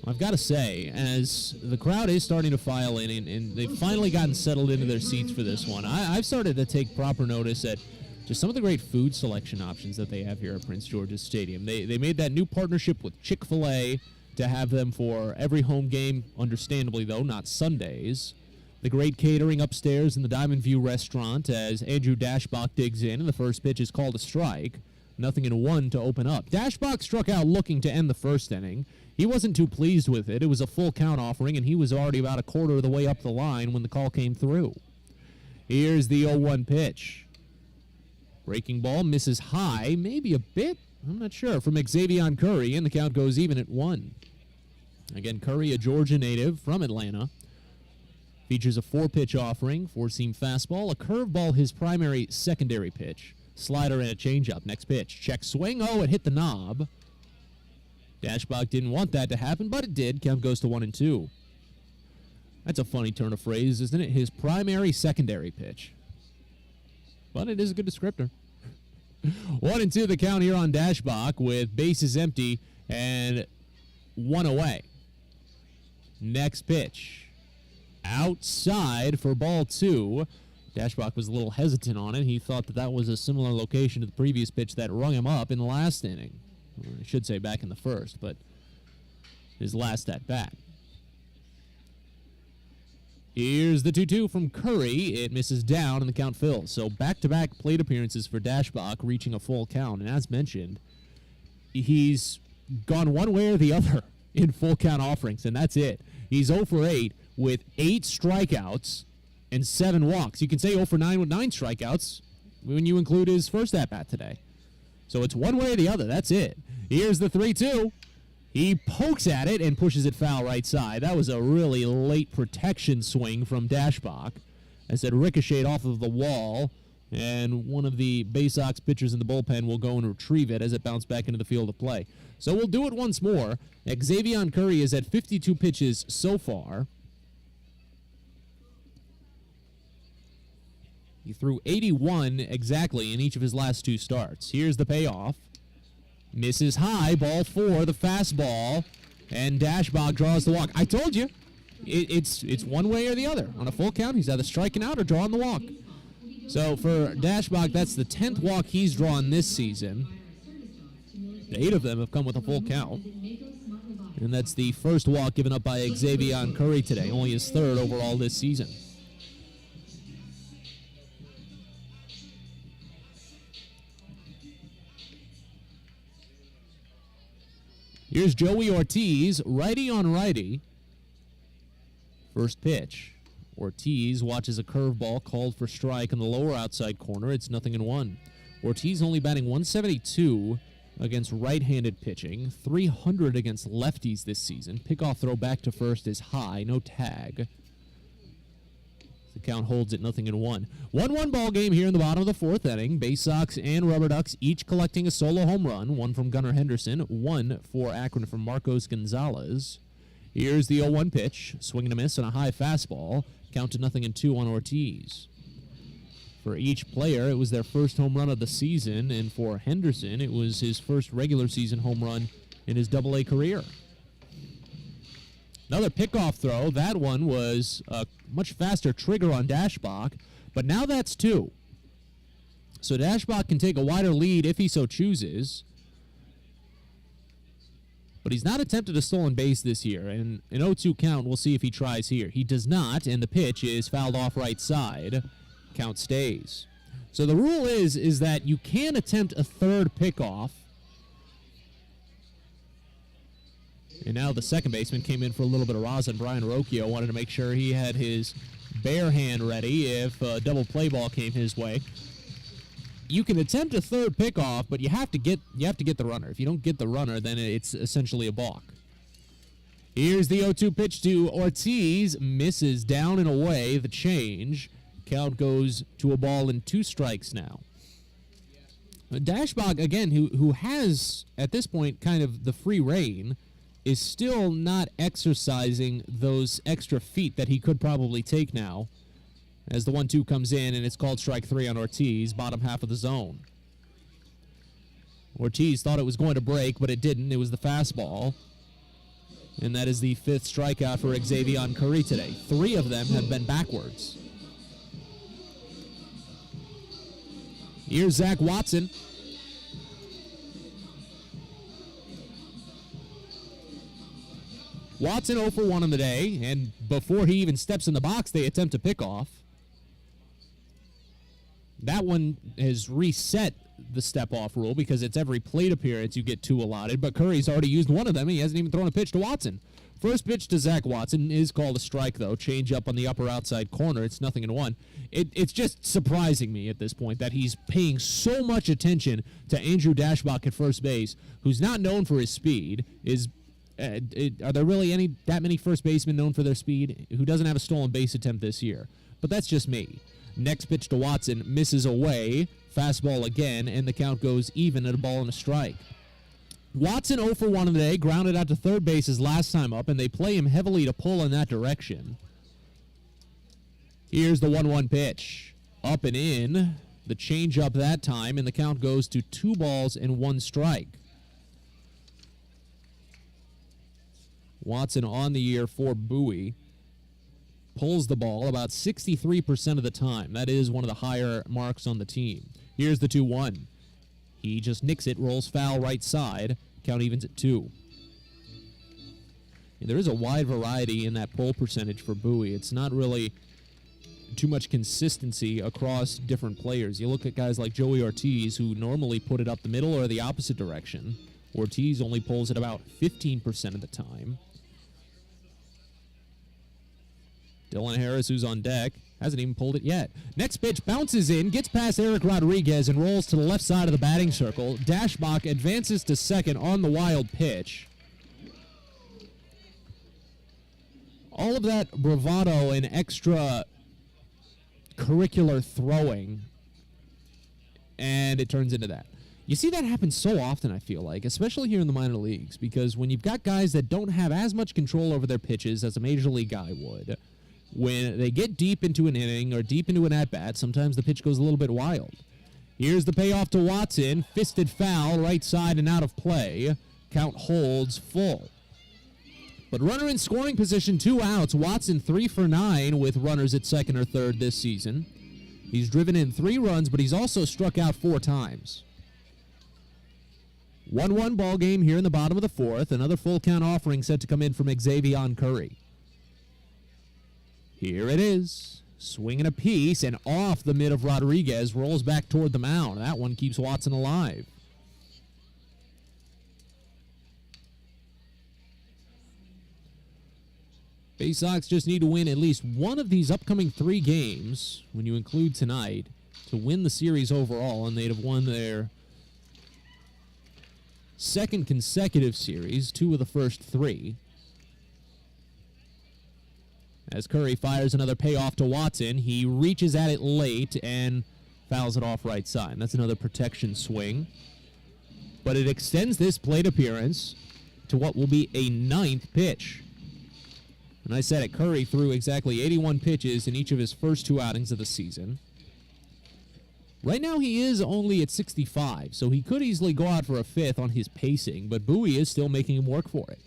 I've got to say, as the crowd is starting to file in, and they've finally gotten settled into their seats for this one, I've started to take proper notice at just some of the great food selection options that they have here at Prince George's Stadium. They made that new partnership with Chick-fil-A to have them for every home game, understandably, though, not Sundays. The great catering upstairs in the Diamond View restaurant as Andrew Dashbach digs in, and the first pitch is called a strike. 0-1 to open up. Dashbach struck out looking to end the first inning. He wasn't too pleased with it. It was a full count offering, and he was already about a quarter of the way up the line when the call came through. Here's the 0-1 pitch. Breaking ball misses high, maybe a bit, I'm not sure, from Xavier Curry, and the count goes even at 1. Again, Curry, a Georgia native from Atlanta. Features a 4-pitch offering, 4-seam fastball, a curveball, his primary secondary pitch. Slider and a changeup. Next pitch. Check swing. Oh, it hit the knob. Dashbach didn't want that to happen, but it did. Count goes to 1-2. That's a funny turn of phrase, isn't it? His primary secondary pitch. But it is a good descriptor. 1-2 the count here on Dashbach with bases empty and 1 away. Next pitch. Outside for ball 2. Dashbach was a little hesitant on it. He thought that was a similar location to the previous pitch that rung him up in the last inning. Or I should say back in the first, but his last at bat. Here's the 2-2 from Curry. It misses down and the count fills. So back-to-back plate appearances for Dashbach, reaching a full count. And as mentioned, he's gone one way or the other in full count offerings, and that's it. He's 0 for 8 with 8 strikeouts and 7 walks. You can say 0 for 9 with 9 strikeouts when you include his first at-bat today. So it's one way or the other. That's it. Here's the 3-2. He pokes at it and pushes it foul right side. That was a really late protection swing from Dashbach as it ricocheted off of the wall, and one of the Baysox pitchers in the bullpen will go and retrieve it as it bounced back into the field of play. So we'll do it once more. Xavier Curry is at 52 pitches so far. He threw 81 exactly in each of his last 2 starts. Here's the payoff. Misses high, ball 4, the fastball, and Dashbach draws the walk. I told you. It's one way or the other. On a full count, he's either striking out or drawing the walk. So for Dashbach, that's the 10th walk he's drawn this season. 8 of them have come with a full count. And that's the first walk given up by Xavier Curry today, only his 3rd overall this season. Here's Joey Ortiz, righty on righty. First pitch. Ortiz watches a curveball called for strike in the lower outside corner. It's 0-1. Ortiz only batting 172 against right-handed pitching, 300 against lefties this season. Pickoff throw back to first is high, no tag. The count holds at 0-1. 1-1 ball game here in the bottom of the 4th inning. Baysox and Rubber Ducks each collecting a solo home run. One from Gunnar Henderson, one for Akron from Marcos Gonzalez. Here's the 0-1 pitch. Swing and a miss on a high fastball. Count to 0-2 on Ortiz. For each player, it was their first home run of the season, and for Henderson, it was his first regular season home run in his Double-A career. Another pickoff throw. That one was a much faster trigger on Dashbach, but now that's 2. So Dashbach can take a wider lead if he so chooses. But he's not attempted a stolen base this year, and an 0-2 count, we'll see if he tries here. He does not, and the pitch is fouled off right side. Count stays. So the rule is that you can attempt a 3rd pickoff. And now the second baseman came in for a little bit of rosin. Brian Rocchio wanted to make sure he had his bare hand ready if a double play ball came his way. You can attempt a 3rd pickoff, but you have to get the runner. If you don't get the runner, then it's essentially a balk. Here's the 0-2 pitch to Ortiz. Misses down and away. The change. Count goes to a ball and 2 strikes now. Dashbach, again, who has, at this point, kind of the free rein, is still not exercising those extra feet that he could probably take now. As the 1-2 comes in, and it's called strike 3 on Ortiz, bottom half of the zone. Ortiz thought it was going to break, but it didn't. It was the fastball. And that is the 5th strikeout for Xavier Curry today. 3 of them have been backwards. Here's Zach Watson. Watson 0 for 1 on the day, and before he even steps in the box, they attempt a pickoff. That one has reset the step-off rule because it's every plate appearance you get 2 allotted, but Curry's already used 1 of them. He hasn't even thrown a pitch to Watson. First pitch to Zach Watson is called a strike, though. Change up on the upper outside corner. It's 0-1. It's just surprising me at this point that he's paying so much attention to Andrew Dashbach at first base, who's not known for his speed. Are there really that many first basemen known for their speed who doesn't have a stolen base attempt this year? But that's just me. Next pitch to Watson, misses away. Fastball again, and the count goes even at a ball and a strike. Watson 0 for 1 of the day, grounded out to third base his last time up, and they play him heavily to pull in that direction. Here's the 1-1 pitch. Up and in. The changeup that time, and the count goes to 2 balls and 1 strike. Watson on the year for Bowie. Pulls the ball about 63% of the time. That is one of the higher marks on the team. Here's the 2-1. He just nicks it, rolls foul right side. Count evens at 2. And there is a wide variety in that pull percentage for Bowie. It's not really too much consistency across different players. You look at guys like Joey Ortiz, who normally put it up the middle or the opposite direction. Ortiz only pulls it about 15% of the time. Dylan Harris, who's on deck, hasn't even pulled it yet. Next pitch bounces in, gets past Eric Rodriguez, and rolls to the left side of the batting circle. Dashbach advances to second on the wild pitch. All of that bravado and extra curricular throwing, and it turns into that. You see that happen so often, I feel like, especially here in the minor leagues, because when you've got guys that don't have as much control over their pitches as a major league guy would, when they get deep into an inning or deep into an at-bat, sometimes the pitch goes a little bit wild. Here's the payoff to Watson. Fisted foul, right side and out of play. Count holds full. But runner in scoring position, 2 outs. Watson 3 for 9 with runners at second or third this season. He's driven in 3 runs, but he's also struck out 4 times. 1-1 ball game here in the bottom of the 4th. Another full count offering set to come in from Xavier Curry. Here it is. Swinging a piece and off the mid of Rodriguez. Rolls back toward the mound. That one keeps Watson alive. Baysox just need to win at least one of these upcoming 3 games, when you include tonight, to win the series overall, and they'd have won their second consecutive series, 2 of the first 3. As Curry fires another payoff to Watson, he reaches at it late and fouls it off right side. That's another protection swing. But it extends this plate appearance to what will be a 9th pitch. And I said it, Curry threw exactly 81 pitches in each of his first 2 outings of the season. Right now he is only at 65, so he could easily go out for a 5th on his pacing, but Bowie is still making him work for it.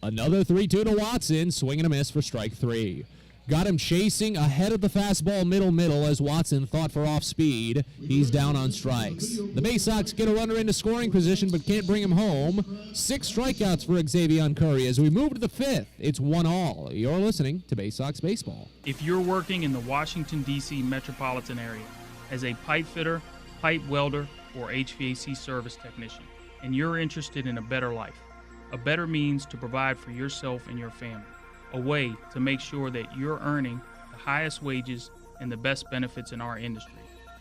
Another 3-2 to Watson, swing and a miss for strike 3. Got him chasing ahead of the fastball middle as Watson thought for off speed. He's down on strikes. The Baysox get a runner into scoring position but can't bring him home. 6 strikeouts for Xavier Curry. As we move to the 5th, it's 1-all. You're listening to Baysox Baseball. If you're working in the Washington, D.C. metropolitan area as a pipe fitter, pipe welder, or HVAC service technician, and you're interested in a better life, a better means to provide for yourself and your family, a way to make sure that you're earning the highest wages and the best benefits in our industry.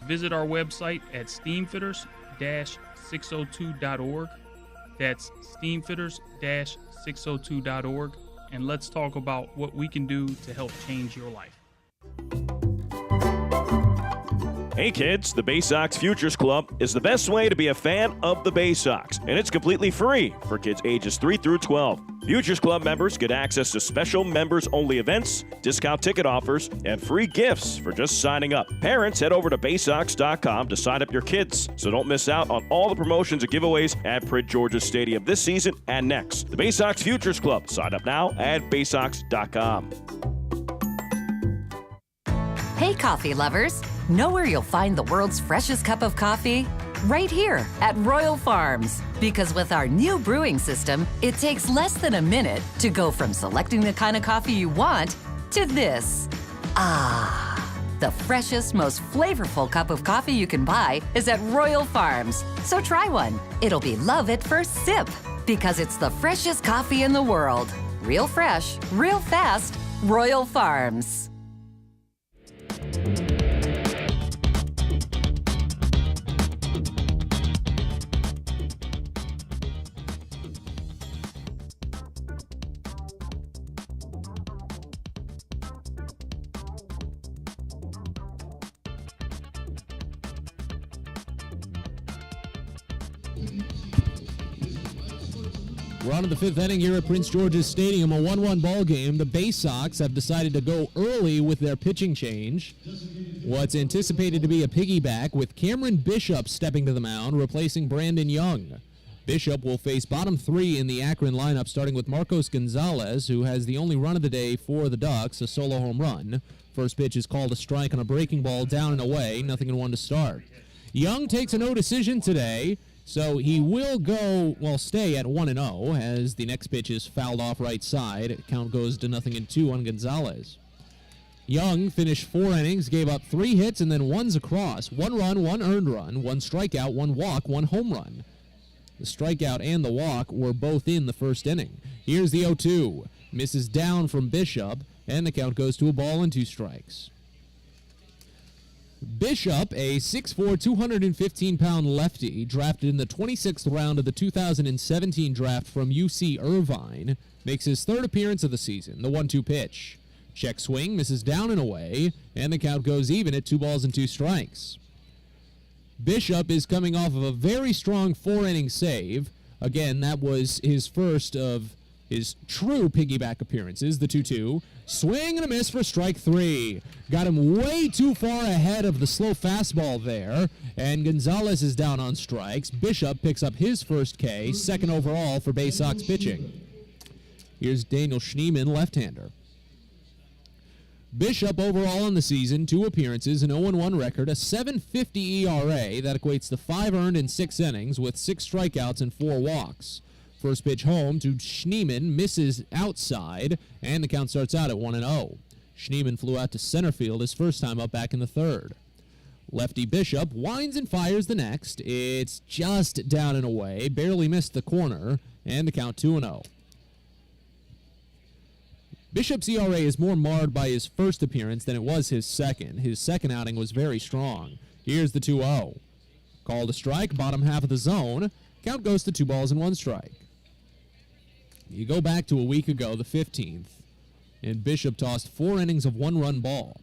Visit our website at steamfitters-602.org. That's steamfitters-602.org. And let's talk about what we can do to help change your life. Hey kids, the Baysox Futures Club is the best way to be a fan of the Baysox, and it's completely free for kids ages 3 through 12. Futures Club members get access to special members-only events, discount ticket offers, and free gifts for just signing up. Parents, head over to Baysox.com to sign up your kids, so don't miss out on all the promotions and giveaways at Prince George's Stadium this season and next. The Baysox Futures Club. Sign up now at Baysox.com. Hey, coffee lovers. Know where you'll find the world's freshest cup of coffee? Right here at Royal Farms. Because with our new brewing system, it takes less than a minute to go from selecting the kind of coffee you want to this. Ah, the freshest, most flavorful cup of coffee you can buy is at Royal Farms. So try one. It'll be love at first sip because it's the freshest coffee in the world. Real fresh, real fast, Royal Farms. We're on to the 5th inning here at Prince George's Stadium, a 1-1 ball game. The Baysox have decided to go early with their pitching change. What's anticipated to be a piggyback with Cameron Bishop stepping to the mound, replacing Brandon Young. Bishop will face bottom 3 in the Akron lineup, starting with Marcos Gonzalez, who has the only run of the day for the Ducks, a solo home run. First pitch is called a strike on a breaking ball down and away, nothing in 1 to start. Young takes a no decision today, so he will stay at 1-0 as the next pitch is fouled off right side. Count goes to 0-2 on Gonzalez. Young finished 4 innings, gave up 3 hits and then 1s across. 1 run, 1 earned run, 1 strikeout, 1 walk, 1 home run. The strikeout and the walk were both in the first inning. Here's the 0-2. Misses down from Bishop, and the count goes to a ball and 2 strikes. Bishop, a 6'4", 215-pound lefty, drafted in the 26th round of the 2017 draft from UC Irvine, makes his 3rd appearance of the season. The 1-2 pitch. Check swing, misses down and away, and the count goes even at 2 balls and 2 strikes. Bishop is coming off of a very strong 4-inning save. Again, that was his first of his true piggyback appearances, the 2-2. Swing and a miss for strike 3. Got him way too far ahead of the slow fastball there, and Gonzalez is down on strikes. Bishop picks up his first K, 2nd overall for Baysox pitching. Here's Daniel Schneemann, left-hander. Bishop overall on the season, 2 appearances, an 0-1 record, a 7.50 ERA. That equates to 5 earned in 6 innings with 6 strikeouts and 4 walks. First pitch home to Schneemann, misses outside, and the count starts out at 1-0. Schneemann flew out to center field his first time up back in the third. Lefty Bishop winds and fires the next. It's just down and away, barely missed the corner, and the count 2-0. Bishop's ERA is more marred by his first appearance than it was his second. His second outing was very strong. Here's the 2-0. Called a strike, bottom half of the zone. Count goes to 2 balls and 1 strike. You go back to a week ago, the 15th, and Bishop tossed 4 innings of 1-run ball.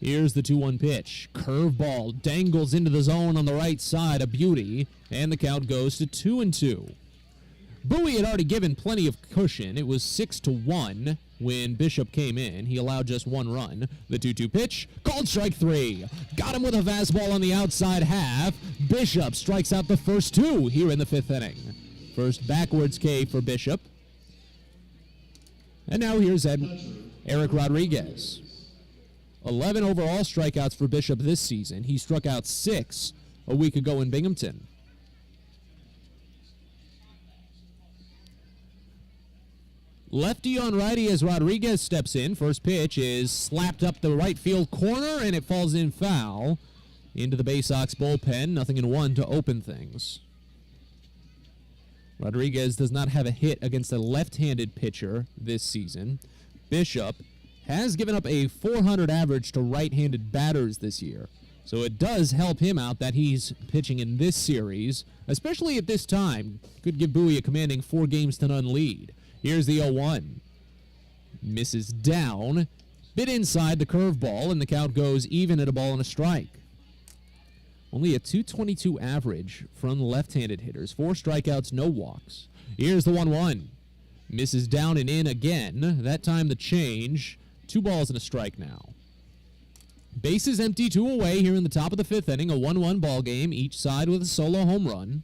Here's the 2-1 pitch. Curveball dangles into the zone on the right side, a beauty, and the count goes to 2-2. Bowie had already given plenty of cushion. It was 6-1 when Bishop came in. He allowed just 1 run. The 2-2 pitch, called strike 3. Got him with a fastball on the outside half. Bishop strikes out the first 2 here in the 5th inning. First backwards K for Bishop. And now here's Eric Rodriguez. 11 overall strikeouts for Bishop this season. He struck out 6 a week ago in Binghamton. Lefty on righty as Rodriguez steps in. First pitch is slapped up the right field corner, and it falls in foul into the Baysox bullpen. 0-1 to open things. Rodriguez does not have a hit against a left-handed pitcher this season. Bishop has given up a .400 average to right-handed batters this year. So it does help him out that he's pitching in this series, especially at this time. Could give Bowie a commanding 4-0 lead. Here's the 0-1. Misses down. Bit inside the curveball, and the count goes even at a ball and a strike. Only a .222 average from left-handed hitters. 4 strikeouts, no walks. Here's the 1-1. Misses down and in again. That time the change. 2 balls and a strike now. Bases empty, 2 away here in the top of the 5th inning. A 1-1 ball game, each side with a solo home run.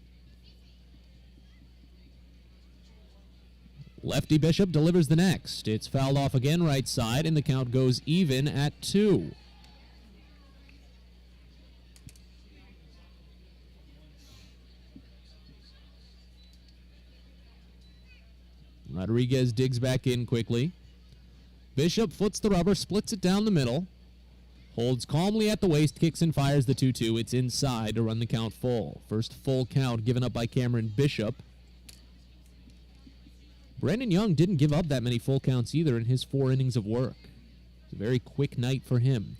Lefty Bishop delivers the next. It's fouled off again right side, and the count goes even at 2. Rodriguez digs back in quickly. Bishop foots the rubber, splits it down the middle. Holds calmly at the waist, kicks and fires the 2-2. It's inside to run the count full. First full count given up by Cameron Bishop. Brandon Young didn't give up that many full counts either in his 4 innings of work. It's a very quick night for him.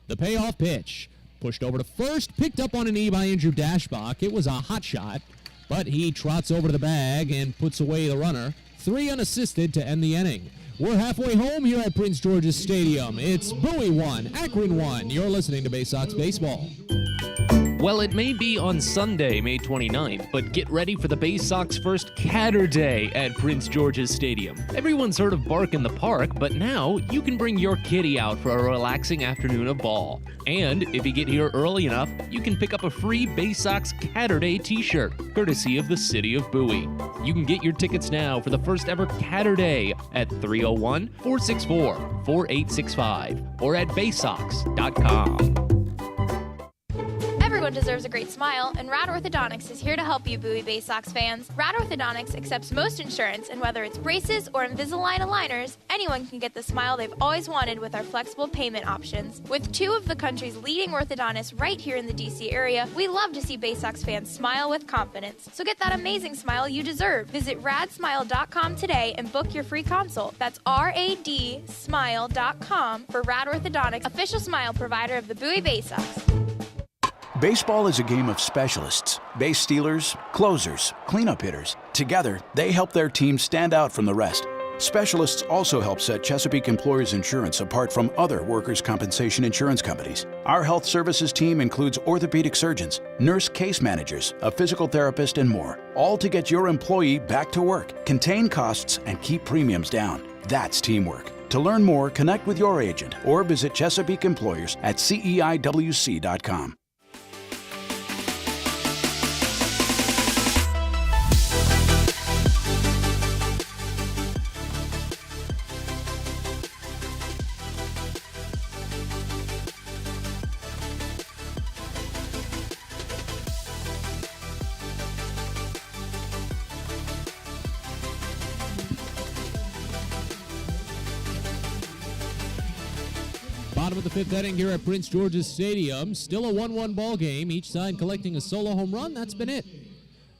The payoff pitch. Pushed over to first, picked up on a knee by Andrew Dashbach. It was a hot shot, but he trots over to the bag and puts away the runner. 3 unassisted to end the inning. We're halfway home here at Prince George's Stadium. It's Bowie 1, Akron 1. You're listening to Baysox Baseball. Well, it may be on Sunday, May 29th, but get ready for the Baysox first Catter Day at Prince George's Stadium. Everyone's heard of Bark in the Park, but now you can bring your kitty out for a relaxing afternoon of ball. And if you get here early enough, you can pick up a free Baysox Catter Day t-shirt, courtesy of the City of Bowie. You can get your tickets now for the first ever Catter Day at 301-464-4865 or at baysox.com. Everyone deserves a great smile, and Rad Orthodontics is here to help you, Bowie Baysox fans. Rad Orthodontics accepts most insurance, and whether it's braces or Invisalign aligners, anyone can get the smile they've always wanted with our flexible payment options. With 2 of the country's leading orthodontists right here in the D.C. area, we love to see Baysox fans smile with confidence. So get that amazing smile you deserve. Visit radsmile.com today and book your free consult. That's radsmile.com for Rad Orthodontics, official smile provider of the Bowie Baysox. Baseball is a game of specialists. Base stealers, closers, cleanup hitters. Together, they help their team stand out from the rest. Specialists also help set Chesapeake Employers Insurance apart from other workers' compensation insurance companies. Our health services team includes orthopedic surgeons, nurse case managers, a physical therapist, and more, all to get your employee back to work, contain costs, and keep premiums down. That's teamwork. To learn more, connect with your agent or visit Chesapeake Employers at CEIWC.com. Bottom of the fifth inning here at Prince George's Stadium. Still a 1-1 ball game. Each side collecting a solo home run. That's been it.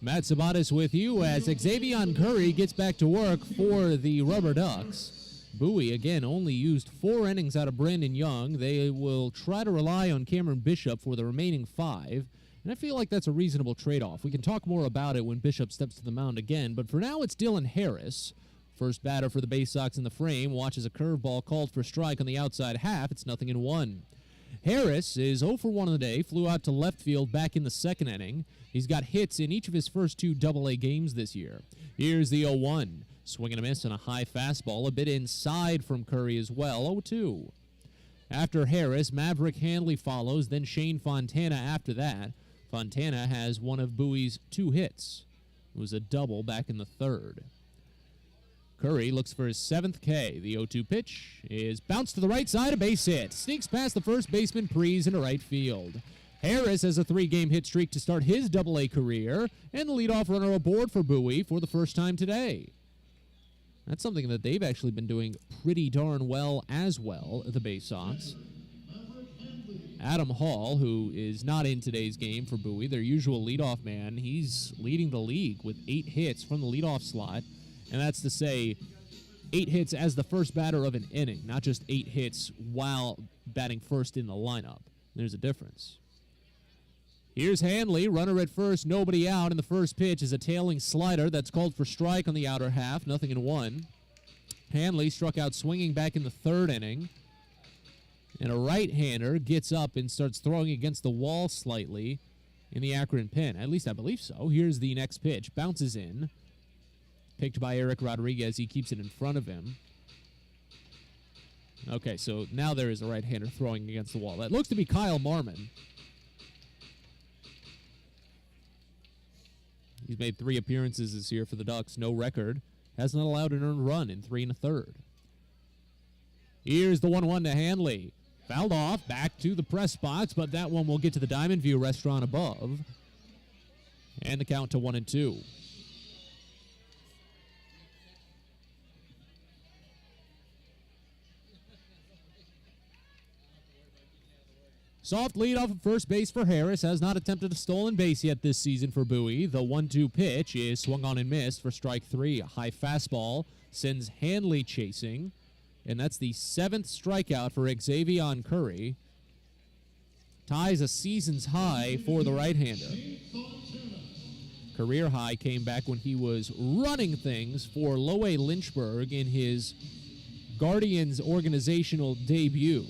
Matt Sabatis with you as Xavier Curry gets back to work for the Rubber Ducks. Bowie, again, only used 4 innings out of Brandon Young. They will try to rely on Cameron Bishop for the remaining 5. And I feel like that's a reasonable trade-off. We can talk more about it when Bishop steps to the mound again. But for now, it's Dylan Harris. First batter for the Baysox in the frame, watches a curveball called for strike on the outside half. It's 0-1. Harris is 0 for 1 on the day, flew out to left field back in the second inning. He's got hits in each of his first 2 AA games this year. Here's the 0-1. Swing and a miss on a high fastball, a bit inside from Curry as well, 0-2. After Harris, Maverick Handley follows, then Shane Fontana after that. Fontana has one of Bowie's 2 hits. It was a double back in the third. Curry looks for his 7th K. The 0-2 pitch is bounced to the right side, a base hit. Sneaks past the first baseman, Prees, into right field. Harris has a 3-game hit streak to start his AA career, and the leadoff runner aboard for Bowie for the first time today. That's something that they've actually been doing pretty darn well as well, the Baysox. Adam Hall, who is not in today's game for Bowie, their usual leadoff man, he's leading the league with 8 hits from the leadoff slot. And that's to say 8 hits as the first batter of an inning, not just 8 hits while batting first in the lineup. There's a difference. Here's Handley, runner at first, nobody out, and the first pitch is a tailing slider that's called for strike on the outer half, 0-1. Handley struck out swinging back in the third inning, and a right-hander gets up and starts throwing against the wall slightly in the Akron pen. At least I believe so. Here's the next pitch, bounces in. Picked by Eric Rodriguez. He keeps it in front of him. Okay, so now there is a right-hander throwing against the wall. That looks to be Kyle Marmon. He's made 3 appearances this year for the Ducks. No record. Has not allowed an earned run in 3 1/3. Here's the 1-1 to Handley. Fouled off, back to the press box, but that one will get to the Diamond View restaurant above. And the count to 1-2. Soft lead off of first base for Harris. Has not attempted a stolen base yet this season for Bowie. The 1-2 pitch is swung on and missed for strike 3. A high fastball sends Handley chasing. And that's the 7th strikeout for Xavier Curry. Ties a season's high for the right-hander. Career high came back when he was running things for Loe Lynchburg in his Guardians organizational debut.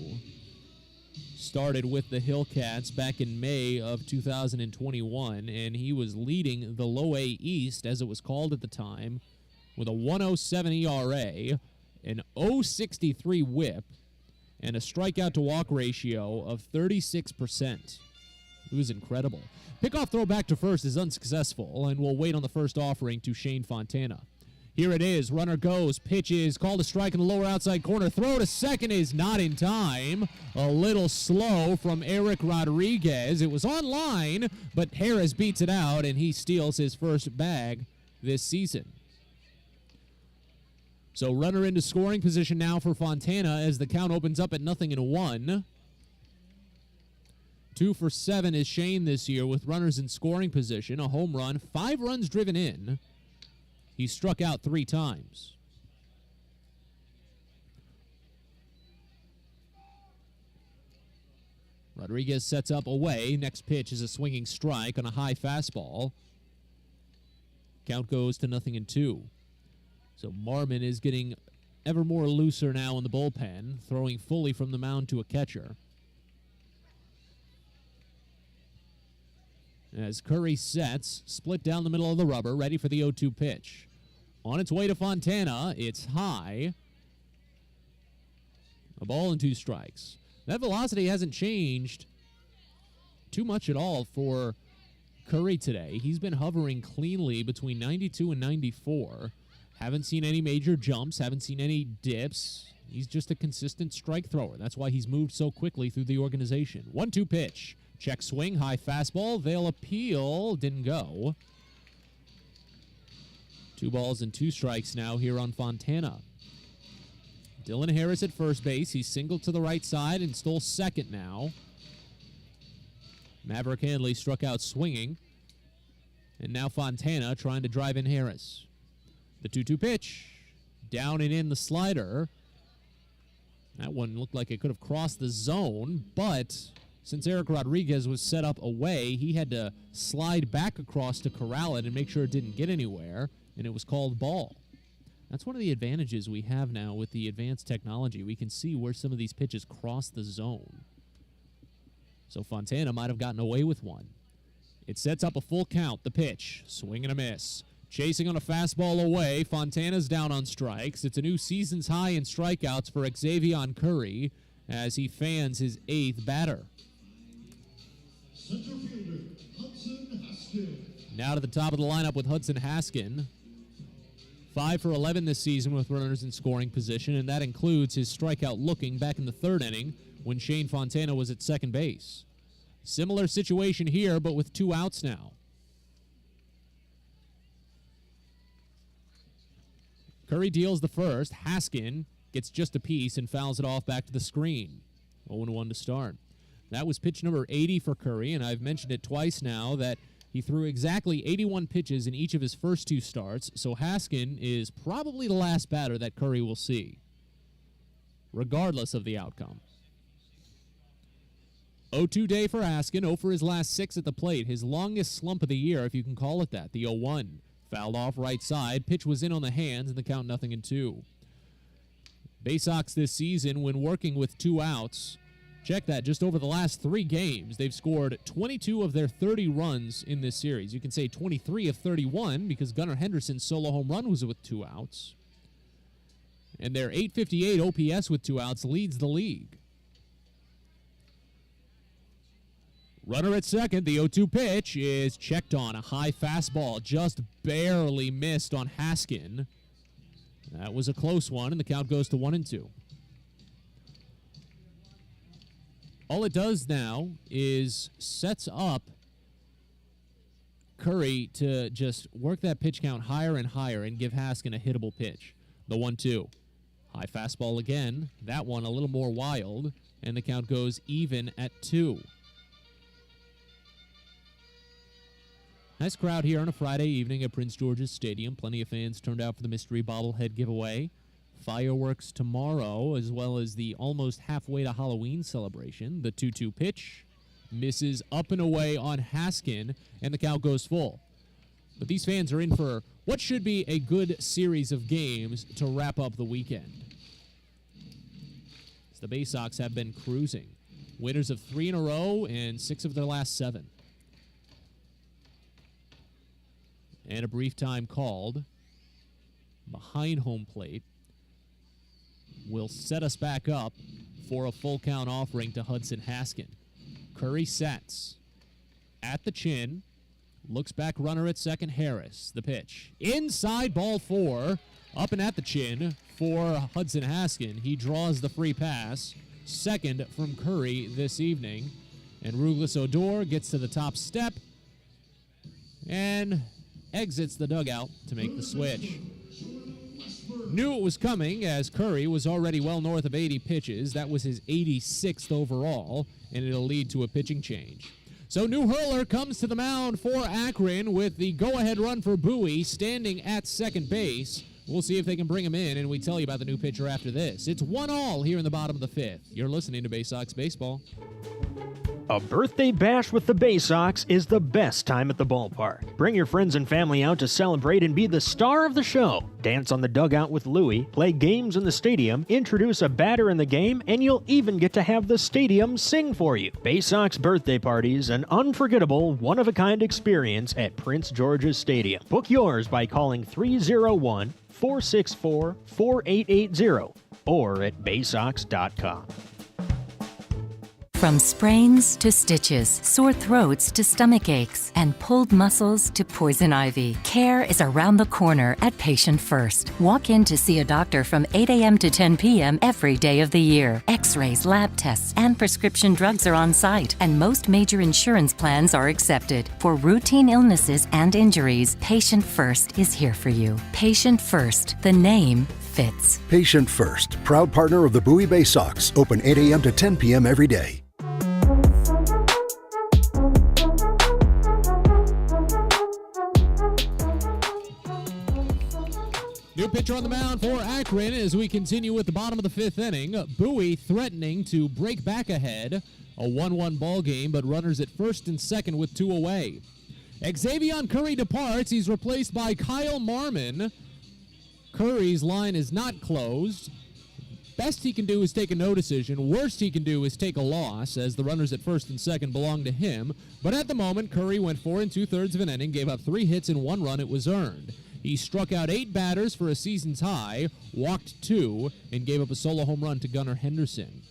Started with the Hillcats back in May of 2021, and he was leading the Low A East, as it was called at the time, with a 1.07 ERA, an 0.63 whip, and a strikeout-to-walk ratio of 36%. It was incredible. Pickoff throw back to first is unsuccessful, and we'll wait on the first offering to Shane Fontana. Here it is. Runner goes. Pitch is called a strike in the lower outside corner. Throw to second is not in time. A little slow from Eric Rodriguez. It was on line, but Harris beats it out, and he steals his first bag this season. So runner into scoring position now for Fontana as the count opens up at 0-1. 2 for 7 is Shane this year with runners in scoring position. A home run, 5 runs driven in. He struck out 3 times. Rodriguez sets up away. Next pitch is a swinging strike on a high fastball. Count goes to 0-2. So Marmon is getting ever more looser now in the bullpen, throwing fully from the mound to a catcher. As Curry sets, split down the middle of the rubber, ready for the 0-2 pitch. On its way to Fontana, it's high. A ball and 2 strikes. That velocity hasn't changed too much at all for Curry today. He's been hovering cleanly between 92 and 94. Haven't seen any major jumps, haven't seen any dips. He's just a consistent strike thrower. That's why he's moved so quickly through the organization. 1-2 pitch. Check swing, high fastball. They'll appeal. Didn't go. 2 balls and 2 strikes now here on Fontana. Dylan Harris at first base. He's singled to the right side and stole second now. Maverick Handley struck out swinging. And now Fontana trying to drive in Harris. The 2-2 pitch. Down and in the slider. That one looked like it could have crossed the zone, but since Eric Rodriguez was set up away, he had to slide back across to corral it and make sure it didn't get anywhere, and it was called ball. That's one of the advantages we have now with the advanced technology. We can see where some of these pitches cross the zone. So Fontana might have gotten away with one. It sets up a full count, the pitch. Swing and a miss. Chasing on a fastball away, Fontana's down on strikes. It's a new season's high in strikeouts for Xavier Curry as he fans his 8th batter. Center fielder, Hudson Haskin. Now to the top of the lineup with Hudson Haskin. 5 for 11 this season with runners in scoring position, and that includes his strikeout looking back in the 3rd inning when Shane Fontana was at second base. Similar situation here, but with 2 outs now. Curry deals the first. Haskin gets just a piece and fouls it off back to the screen. 0-1 to start. That was pitch number 80 for Curry, and I've mentioned it twice now that he threw exactly 81 pitches in each of his first 2 starts, so Haskin is probably the last batter that Curry will see, regardless of the outcome. 0-2 day for Haskin, 0 for his last 6 at the plate, his longest slump of the year, if you can call it that, the 0-1. Fouled off right side. Pitch was in on the hands, and the count 0-2. Baysox this season, when working with 2 outs, check that, just over the last 3 games, they've scored 22 of their 30 runs in this series. You can say 23 of 31 because Gunnar Henderson's solo home run was with 2 outs. And their .858 OPS with 2 outs leads the league. Runner at second, the 0-2 pitch is checked on. A high fastball just barely missed on Haskin. That was a close one, and the count goes to 1-2. All it does now is sets up Curry to just work that pitch count higher and higher and give Haskin a hittable pitch. The 1-2. High fastball again. That one a little more wild, and the count goes even at 2. Nice crowd here on a Friday evening at Prince George's Stadium. Plenty of fans turned out for the mystery bobblehead giveaway. Fireworks tomorrow, as well as the almost halfway to Halloween celebration. The 2-2 pitch misses up and away on Haskin, and the count goes full. But these fans are in for what should be a good series of games to wrap up the weekend. As the Baysox have been cruising. Winners of 3 in a row and 6 of their last 7. And a brief time called behind home plate will set us back up for a full count offering to Hudson Haskin. Curry sets at the chin, looks back, runner at second, Harris. The pitch inside, ball 4, up and at the chin for Hudson Haskin. He draws the free pass, second from Curry this evening, and Ruglis Odor gets to the top step and exits the dugout to make the switch. Knew it was coming as Curry was already well north of 80 pitches. That was his 86th overall, and it'll lead to a pitching change. So new hurler comes to the mound for Akron with the go-ahead run for Bowie standing at second base. We'll see if they can bring him in, and we tell you about the new pitcher after this. It's 1-1 here in the bottom of the 5th. You're listening to Baysox Baseball. A birthday bash with the Baysox is the best time at the ballpark. Bring your friends and family out to celebrate and be the star of the show. Dance on the dugout with Louie, play games in the stadium, introduce a batter in the game, and you'll even get to have the stadium sing for you. Baysox birthday parties, an unforgettable, one-of-a-kind experience at Prince George's Stadium. Book yours by calling 301-464-4880 or at baysox.com. From sprains to stitches, sore throats to stomach aches, and pulled muscles to poison ivy, care is around the corner at Patient First. Walk in to see a doctor from 8 a.m. to 10 p.m. every day of the year. X-rays, lab tests, and prescription drugs are on site, and most major insurance plans are accepted. For routine illnesses and injuries, Patient First is here for you. Patient First, the name fits. Patient First, proud partner of the Bowie Baysox. Open 8 a.m. to 10 p.m. every day. New pitcher on the mound for Akron as we continue with the bottom of the fifth inning. Bowie threatening to break back ahead. A 1-1 ball game, but runners at first and second with 2 away. Xavier Curry departs. He's replaced by Kyle Marmon. Curry's line is not closed. Best he can do is take a no decision. Worst he can do is take a loss, as the runners at first and second belong to him. But at the moment, Curry went 4 2/3 of an inning, gave up 3 hits and 1 run. It was earned. He struck out 8 batters for a season's high, walked 2, and gave up a solo home run to Gunnar Henderson.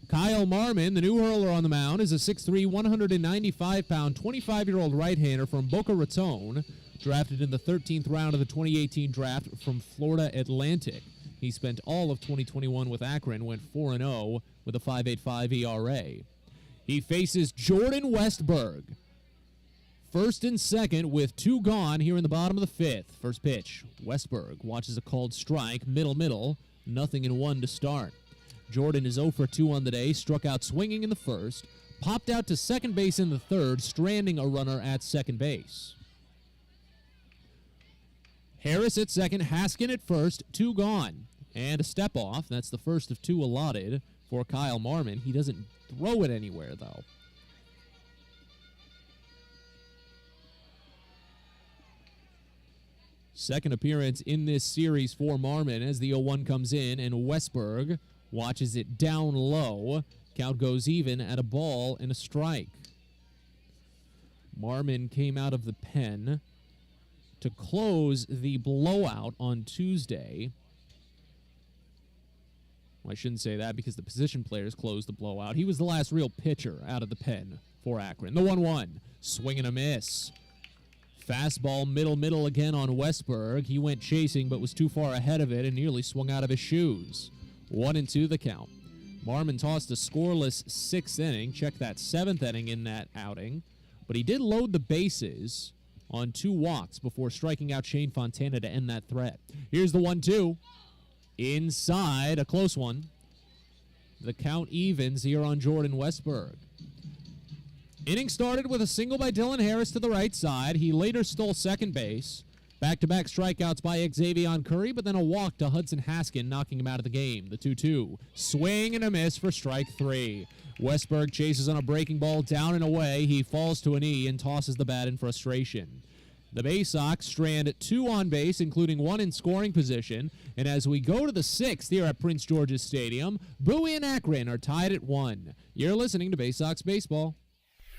Kyle Marmon, the new hurler on the mound, is a 6'3", 195-pound, 25-year-old right-hander from Boca Raton, drafted in the 13th round of the 2018 draft from Florida Atlantic. He spent all of 2021 with Akron, went 4-0 with a 5.85 ERA. He faces Jordan Westberg. First and second with 2 gone here in the bottom of the fifth. First pitch, Westberg watches a called strike, middle, nothing in 1 to start. Jordan is 0 for 2 on the day, struck out swinging in the first, popped out to second base in the third, stranding a runner at second base. Harris at second, Haskin at first, 2 gone. And a step off, that's the first of 2 allotted for Kyle Marmon. He doesn't throw it anywhere, though. Second appearance in this series for Marmon as the 0-1 comes in, and Westberg watches it down low. Count goes even at a ball and a strike. Marmon came out of the pen to close the blowout on Tuesday. Well, I shouldn't say that because the position players closed the blowout. He was the last real pitcher out of the pen for Akron. The 1-1, swing and a miss. Fastball middle again on Westberg. He went chasing but was too far ahead of it and nearly swung out of his shoes. 1-2 the count. Marmon tossed a scoreless 6th inning. Check that 7th inning in that outing. But he did load the bases on 2 walks before striking out Shane Fontana to end that threat. Here's the 1-2. Inside, a close one. The count evens here on Jordan Westberg. Inning started with a single by Dylan Harris to the right side. He later stole second base. Back-to-back strikeouts by Xavier Curry, but then a walk to Hudson Haskin, knocking him out of the game. The 2-2. Swing and a miss for strike 3. Westberg chases on a breaking ball down and away. He falls to a knee and tosses the bat in frustration. The Baysox strand 2 on base, including 1 in scoring position. And as we go to the 6th here at Prince George's Stadium, Bowie and Akron are tied at 1. You're listening to Baysox Baseball.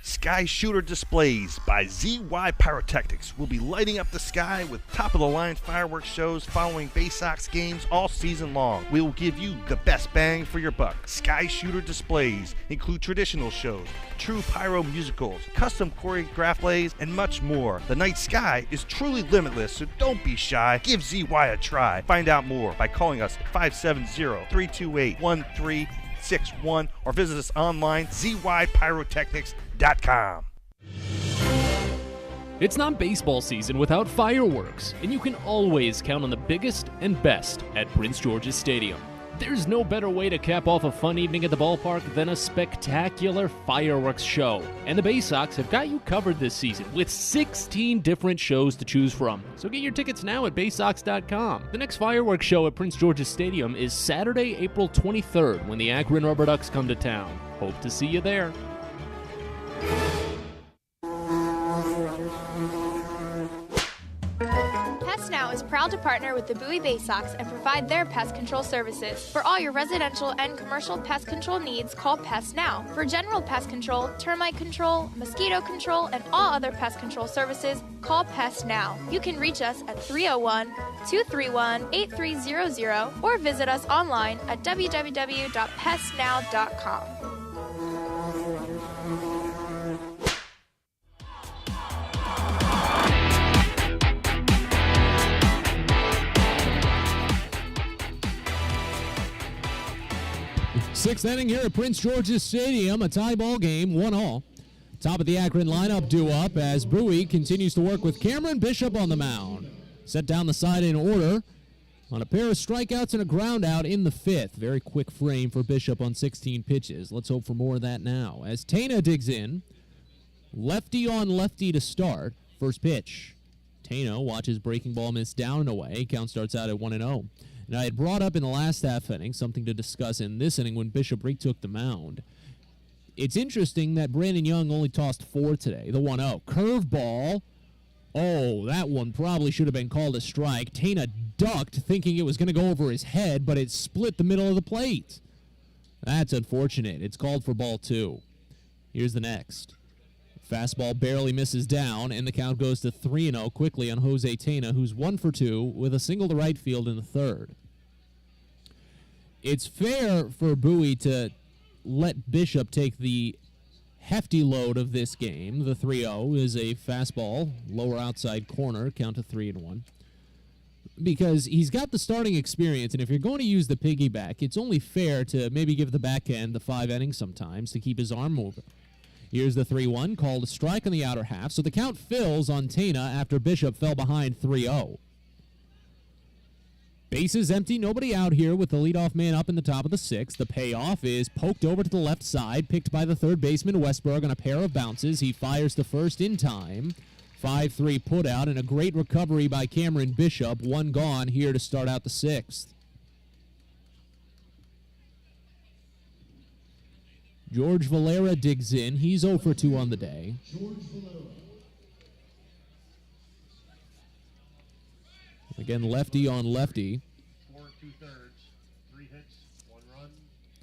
Sky Shooter Displays by ZY Pyrotechnics will be lighting up the sky with top-of-the-line fireworks shows following Baysox games all season long. We will give you the best bang for your buck. Sky Shooter Displays include traditional shows, true pyro musicals, custom choreographed plays, and much more. The night sky is truly limitless, so don't be shy. Give ZY a try. Find out more by calling us at 570-328-1361 or visit us online, zypyrotechnics.com. It's not baseball season without fireworks, and you can always count on the biggest and best at Prince George's Stadium. There's no better way to cap off a fun evening at the ballpark than a spectacular fireworks show. And the Baysox have got you covered this season with 16 different shows to choose from. So get your tickets now at Baysox.com. The next fireworks show at Prince George's Stadium is Saturday, April 23rd when the Akron Rubber Ducks come to town. Hope to see you there. Pest Now is proud to partner with the Bowie Baysox and provide their pest control services. For all your residential and commercial pest control needs, call Pest Now. For general pest control, termite control, mosquito control, and all other pest control services, call Pest Now. You can reach us at 301-231-8300 or visit us online at www.pestnow.com. Sixth inning here at Prince George's Stadium, a tie ball game, 1-1. Top of the Akron lineup due up as Bowie continues to work with Cameron Bishop on the mound. Set down the side in order. on a pair of strikeouts and a ground out in the 5th. Very quick frame for Bishop on 16 pitches. Let's hope for more of that now. As Tana digs in, lefty on lefty to start. First pitch. Tana watches breaking ball miss down and away. Count starts out at 1-0. And I had brought up in the last half inning something to discuss in this inning when Bishop retook the mound. It's interesting that Brandon Young only tossed 4 today. The 1-0. Curveball. Oh, that one probably should have been called a strike. Tana ducked, thinking it was going to go over his head, but it split the middle of the plate. That's unfortunate. It's called for ball 2. Here's the next. Fastball barely misses down, and the count goes to 3-0 quickly on Jose Tana, who's 1 for 2 with a single to right field in the 3rd. It's fair for Bowie to let Bishop take the hefty load of this game. The 3-0 is a fastball, lower outside corner, count to 3-1. Because he's got the starting experience, and if you're going to use the piggyback, it's only fair to maybe give the back end the 5 innings sometimes to keep his arm moving. Here's the 3-1, called a strike on the outer half, so the count fills on Tana after Bishop fell behind 3-0. Bases empty, nobody out here with the leadoff man up in the top of the 6th. The payoff is poked over to the left side, picked by the third baseman Westberg on a pair of bounces. He fires to first in time. 5-3 putout and a great recovery by Cameron Bishop. 1 gone here to start out the 6th. George Valera digs in. He's 0 for 2 on the day. Again, lefty on lefty. 4 2/3, 3 hits, 1 run,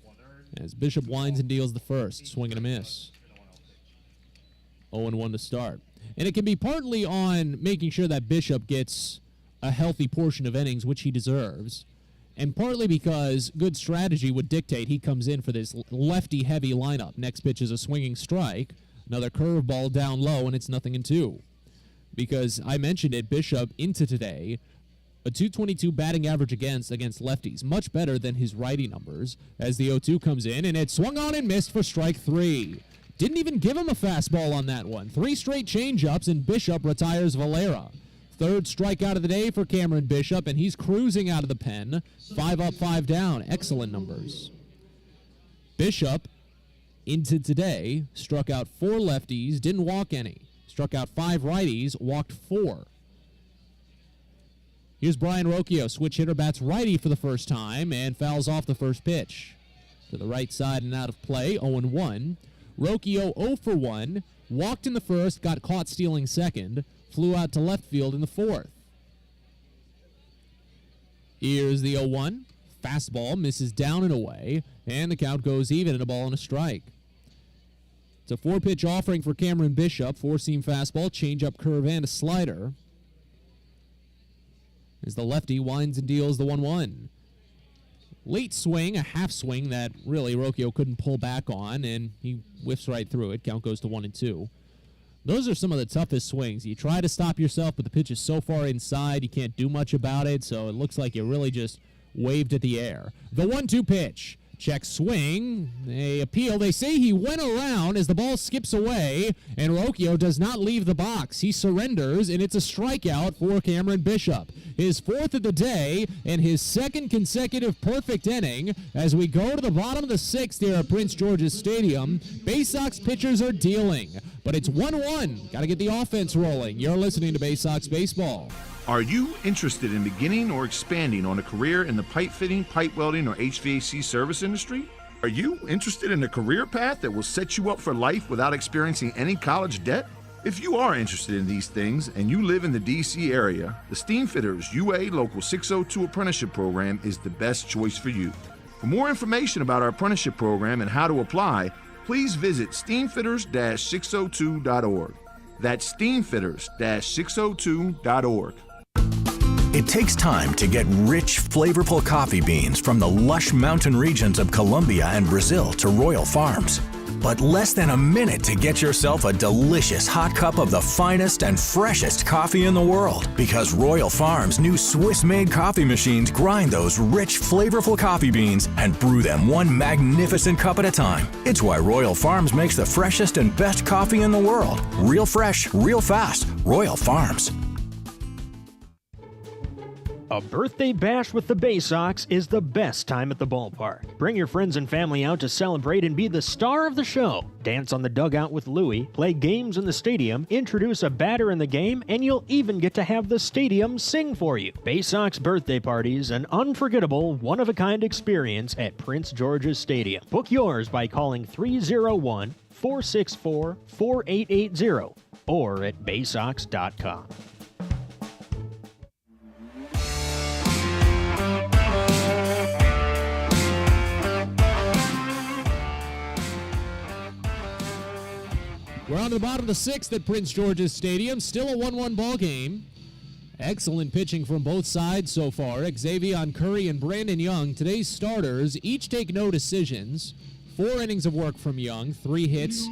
1 earned. As Bishop winds and deals the first. Swing and a miss. 0-1 to start. And it can be partly on making sure that Bishop gets a healthy portion of innings, which he deserves. And partly because good strategy would dictate he comes in for this lefty-heavy lineup. Next pitch is a swinging strike. Another curveball down low, and it's 0-2. Because I mentioned it, Bishop into today, a .222 batting average against lefties. Much better than his righty numbers. As the 0-2 comes in, and it swung on and missed for strike 3. Didn't even give him a fastball on that one. 3 straight changeups, and Bishop retires Valera. 3rd strikeout of the day for Cameron Bishop, and he's cruising out of the pen. 5 up, 5 down. Excellent numbers. Bishop, into today, struck out 4 lefties, didn't walk any. Struck out 5 righties, walked 4. Here's Brian Rocchio, switch hitter, bats righty for the first time, and fouls off the first pitch. To the right side and out of play, 0-1. Rocchio 0 for 1, walked in the first, got caught stealing second, flew out to left field in the 4th. Here's the 0-1. Fastball misses down and away, and the count goes even and a ball and a strike. It's a 4-pitch offering for Cameron Bishop. 4-seam fastball, changeup, curve, and a slider. As the lefty winds and deals the 1-1. Late swing, a half swing that really Rocchio couldn't pull back on, and he whiffs right through it. Count goes to 1-2. Those are some of the toughest swings. You try to stop yourself, but the pitch is so far inside, you can't do much about it, so it looks like you really just waved at the air. The 1-2 pitch. Check swing. They appeal. They say he went around as the ball skips away, and Rocchio does not leave the box. He surrenders, and it's a strikeout for Cameron Bishop. His 4th of the day and his 2nd consecutive perfect inning. As we go to the bottom of the 6th here at Prince George's Stadium, Baysox pitchers are dealing, but it's 1-1. Got to get the offense rolling. You're listening to Baysox Baseball. Are you interested in beginning or expanding on a career in the pipe fitting, pipe welding, or HVAC service industry? Are you interested in a career path that will set you up for life without experiencing any college debt? If you are interested in these things and you live in the D.C. area, the Steamfitters UA Local 602 Apprenticeship Program is the best choice for you. For more information about our apprenticeship program and how to apply, please visit steamfitters-602.org. That's steamfitters-602.org. It takes time to get rich, flavorful coffee beans from the lush mountain regions of Colombia and Brazil to Royal Farms. But less than a minute to get yourself a delicious hot cup of the finest and freshest coffee in the world. Because Royal Farms' new Swiss-made coffee machines grind those rich, flavorful coffee beans and brew them one magnificent cup at a time. It's why Royal Farms makes the freshest and best coffee in the world. Real fresh, real fast. Royal Farms. A birthday bash with the Baysox is the best time at the ballpark. Bring your friends and family out to celebrate and be the star of the show. Dance on the dugout with Louie, play games in the stadium, introduce a batter in the game, and you'll even get to have the stadium sing for you. Baysox birthday parties, an unforgettable, one-of-a-kind experience at Prince George's Stadium. Book yours by calling 301-464-4880 or at baysox.com. We're on to the bottom of the sixth at Prince George's Stadium. Still a 1-1 ball game. Excellent pitching from both sides so far. Xavier Curry and Brandon Young, today's starters, each take no decisions. 4 innings of work from Young, 3 hits,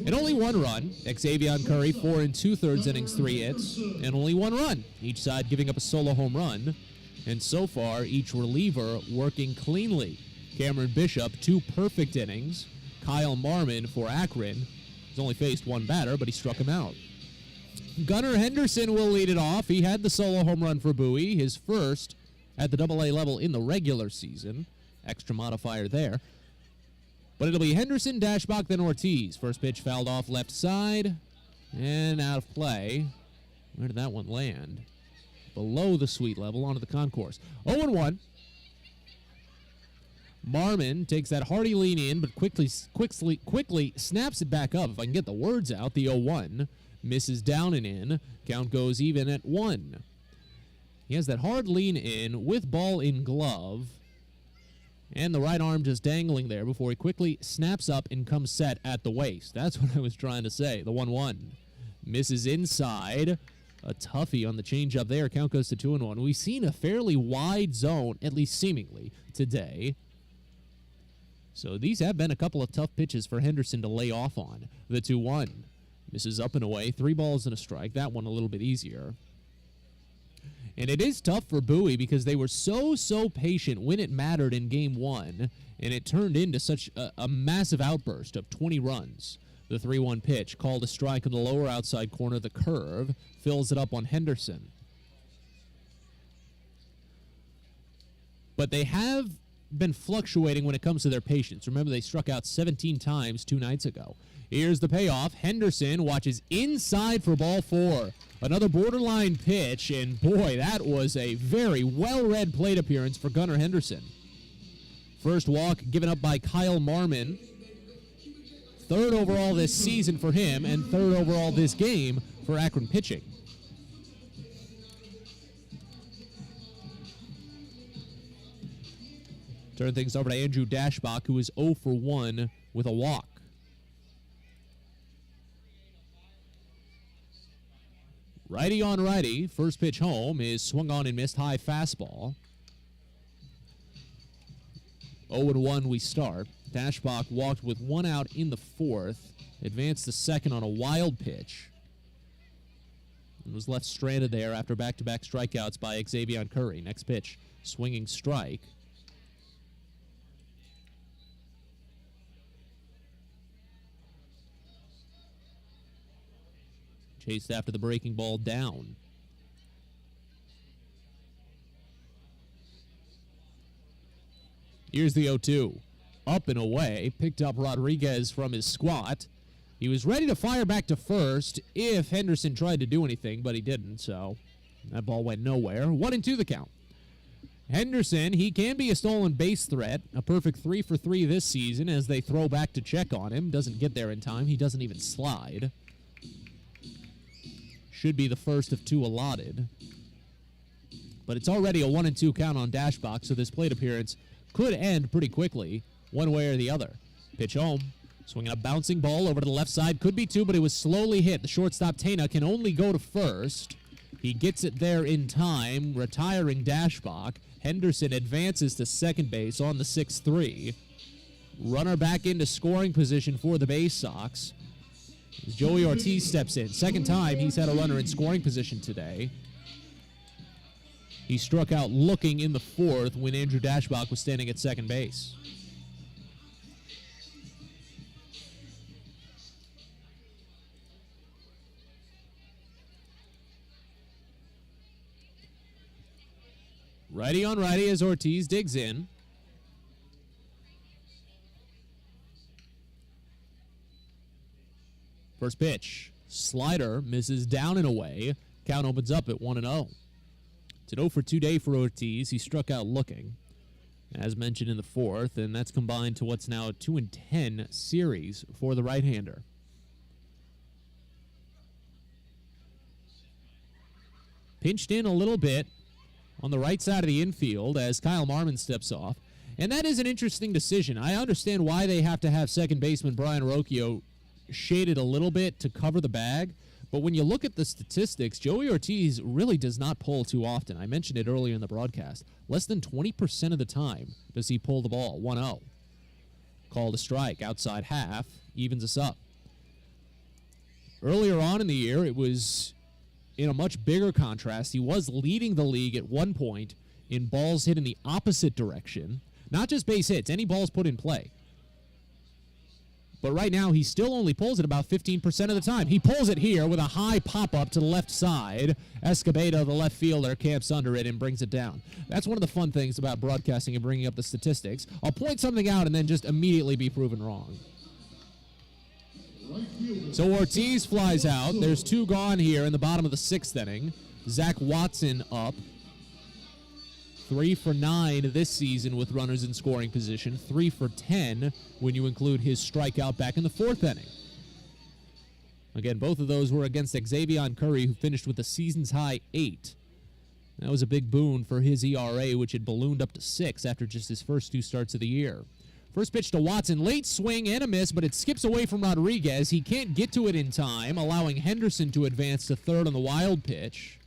and only 1 run. Xavier Curry, 4 2/3 innings, 3 hits, and only 1 run. Each side giving up a solo home run. And so far, each reliever working cleanly. Cameron Bishop, 2 perfect innings. Kyle Marmon for Akron. He's only faced 1 batter, but he struck him out. Gunnar Henderson will lead it off. He had the solo home run for Bowie, his first at the AA level in the regular season. Extra modifier there. But it'll be Henderson, Dashbach, then Ortiz. First pitch fouled off left side and out of play. Where did that one land? Below the suite level onto the concourse. 0-1. Marmon takes that hearty lean in, but quickly snaps it back up. If I can get the words out, the 0-1 misses down and in. Count goes even at 1. He has that hard lean in with ball in glove, and the right arm just dangling there before he quickly snaps up and comes set at the waist. That's what I was trying to say. The 1-1 misses inside. A toughie on the changeup there. Count goes to 2-1. We've seen a fairly wide zone, at least seemingly, today. So these have been a couple of tough pitches for Henderson to lay off on. The 2-1 misses up and away. 3 balls and a strike. That one a little bit easier. And it is tough for Bowie because they were so patient when it mattered in Game 1, and it turned into such a massive outburst of 20 runs. The 3-1 pitch called a strike in the lower outside corner. The curve fills it up on Henderson. But they have been fluctuating when it comes to their patience. Remember, they struck out 17 times 2 nights ago. Here's the payoff. Henderson watches inside for ball 4. Another borderline pitch, and boy, that was a very well-read plate appearance for Gunnar Henderson. First walk given up by Kyle Marmon. 3rd overall this season for him, and 3rd overall this game for Akron pitching. Turn things over to Andrew Dashbach, who is 0 for 1 with a walk. Righty on righty. First pitch home is swung on and missed. High fastball. 0-1 we start. Dashbach walked with 1 out in the 4th. Advanced to second on a wild pitch. And was left stranded there after back-to-back strikeouts by Xavier Curry. Next pitch, swinging strike. Chased after the breaking ball down. Here's the 0-2. Up and away. Picked up Rodriguez from his squat. He was ready to fire back to first if Henderson tried to do anything, but he didn't, so that ball went nowhere. 1-2 the count. Henderson, he can be a stolen base threat. A perfect 3 for 3 this season as they throw back to check on him. Doesn't get there in time. He doesn't even slide. Should be the first of 2 allotted. But it's already a 1-2 count on Dashbach, so this plate appearance could end pretty quickly, one way or the other. Pitch home. Swinging a bouncing ball over to the left side. Could be 2, but it was slowly hit. The shortstop, Tana, can only go to first. He gets it there in time, retiring Dashbach. Henderson advances to second base on the 6-3. Runner back into scoring position for the Baysox. Joey Ortiz steps in. Second time he's had a runner in scoring position today. He struck out looking in the 4th when Andrew Dashbach was standing at second base. Righty on righty as Ortiz digs in. First pitch. Slider misses down and away. Count opens up at 1-0. It's an 0-for-2 day for Ortiz. He struck out looking, as mentioned in the fourth, and that's combined to what's now a 2-10 series for the right-hander. Pinched in a little bit on the right side of the infield as Kyle Marmon steps off. And that is an interesting decision. I understand why they have to have second baseman Brian Rocchio shaded a little bit to cover the bag. But when you look at the statistics, Joey Ortiz really does not pull too often. I mentioned it earlier in the broadcast. Less than 20% of the time does he pull the ball. 1-0. Called a strike. Outside half. Evens us up. Earlier on in the year, it was in a much bigger contrast. He was leading the league at one point in balls hit in the opposite direction. Not just base hits, any balls put in play. But right now, he still only pulls it about 15% of the time. He pulls it here with a high pop-up to the left side. Escobedo, the left fielder, camps under it and brings it down. That's one of the fun things about broadcasting and bringing up the statistics. I'll point something out and then just immediately be proven wrong. So Ortiz flies out. There's 2 gone here in the bottom of the 6th inning. Zach Watson up. 3 for 9 this season with runners in scoring position. 3 for 10 when you include his strikeout back in the 4th inning. Again, both of those were against Xavion Curry, who finished with a season's high 8. That was a big boon for his ERA, which had ballooned up to 6 after just his first 2 starts of the year. First pitch to Watson, late swing and a miss, but it skips away from Rodriguez. He can't get to it in time, allowing Henderson to advance to third on the wild pitch.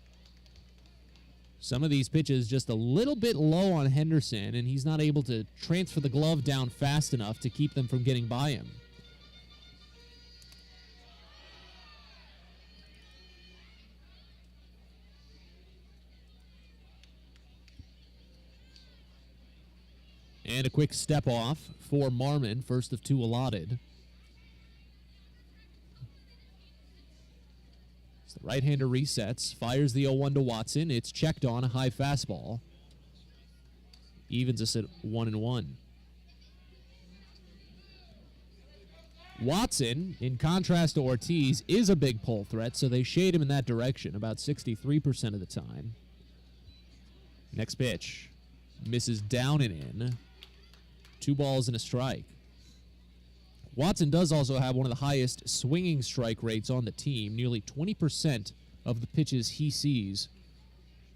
Some of these pitches just a little bit low on Henderson, and he's not able to transfer the glove down fast enough to keep them from getting by him. And a quick step off for Marmon, first of 2 allotted. The right-hander resets, fires the 0-1 to Watson. It's checked on, a high fastball. Evens us at 1-1. Watson, in contrast to Ortiz, is a big pull threat, so they shade him in that direction about 63% of the time. Next pitch. Misses down and in. 2 balls and a strike. Watson does also have one of the highest swinging strike rates on the team. Nearly 20% of the pitches he sees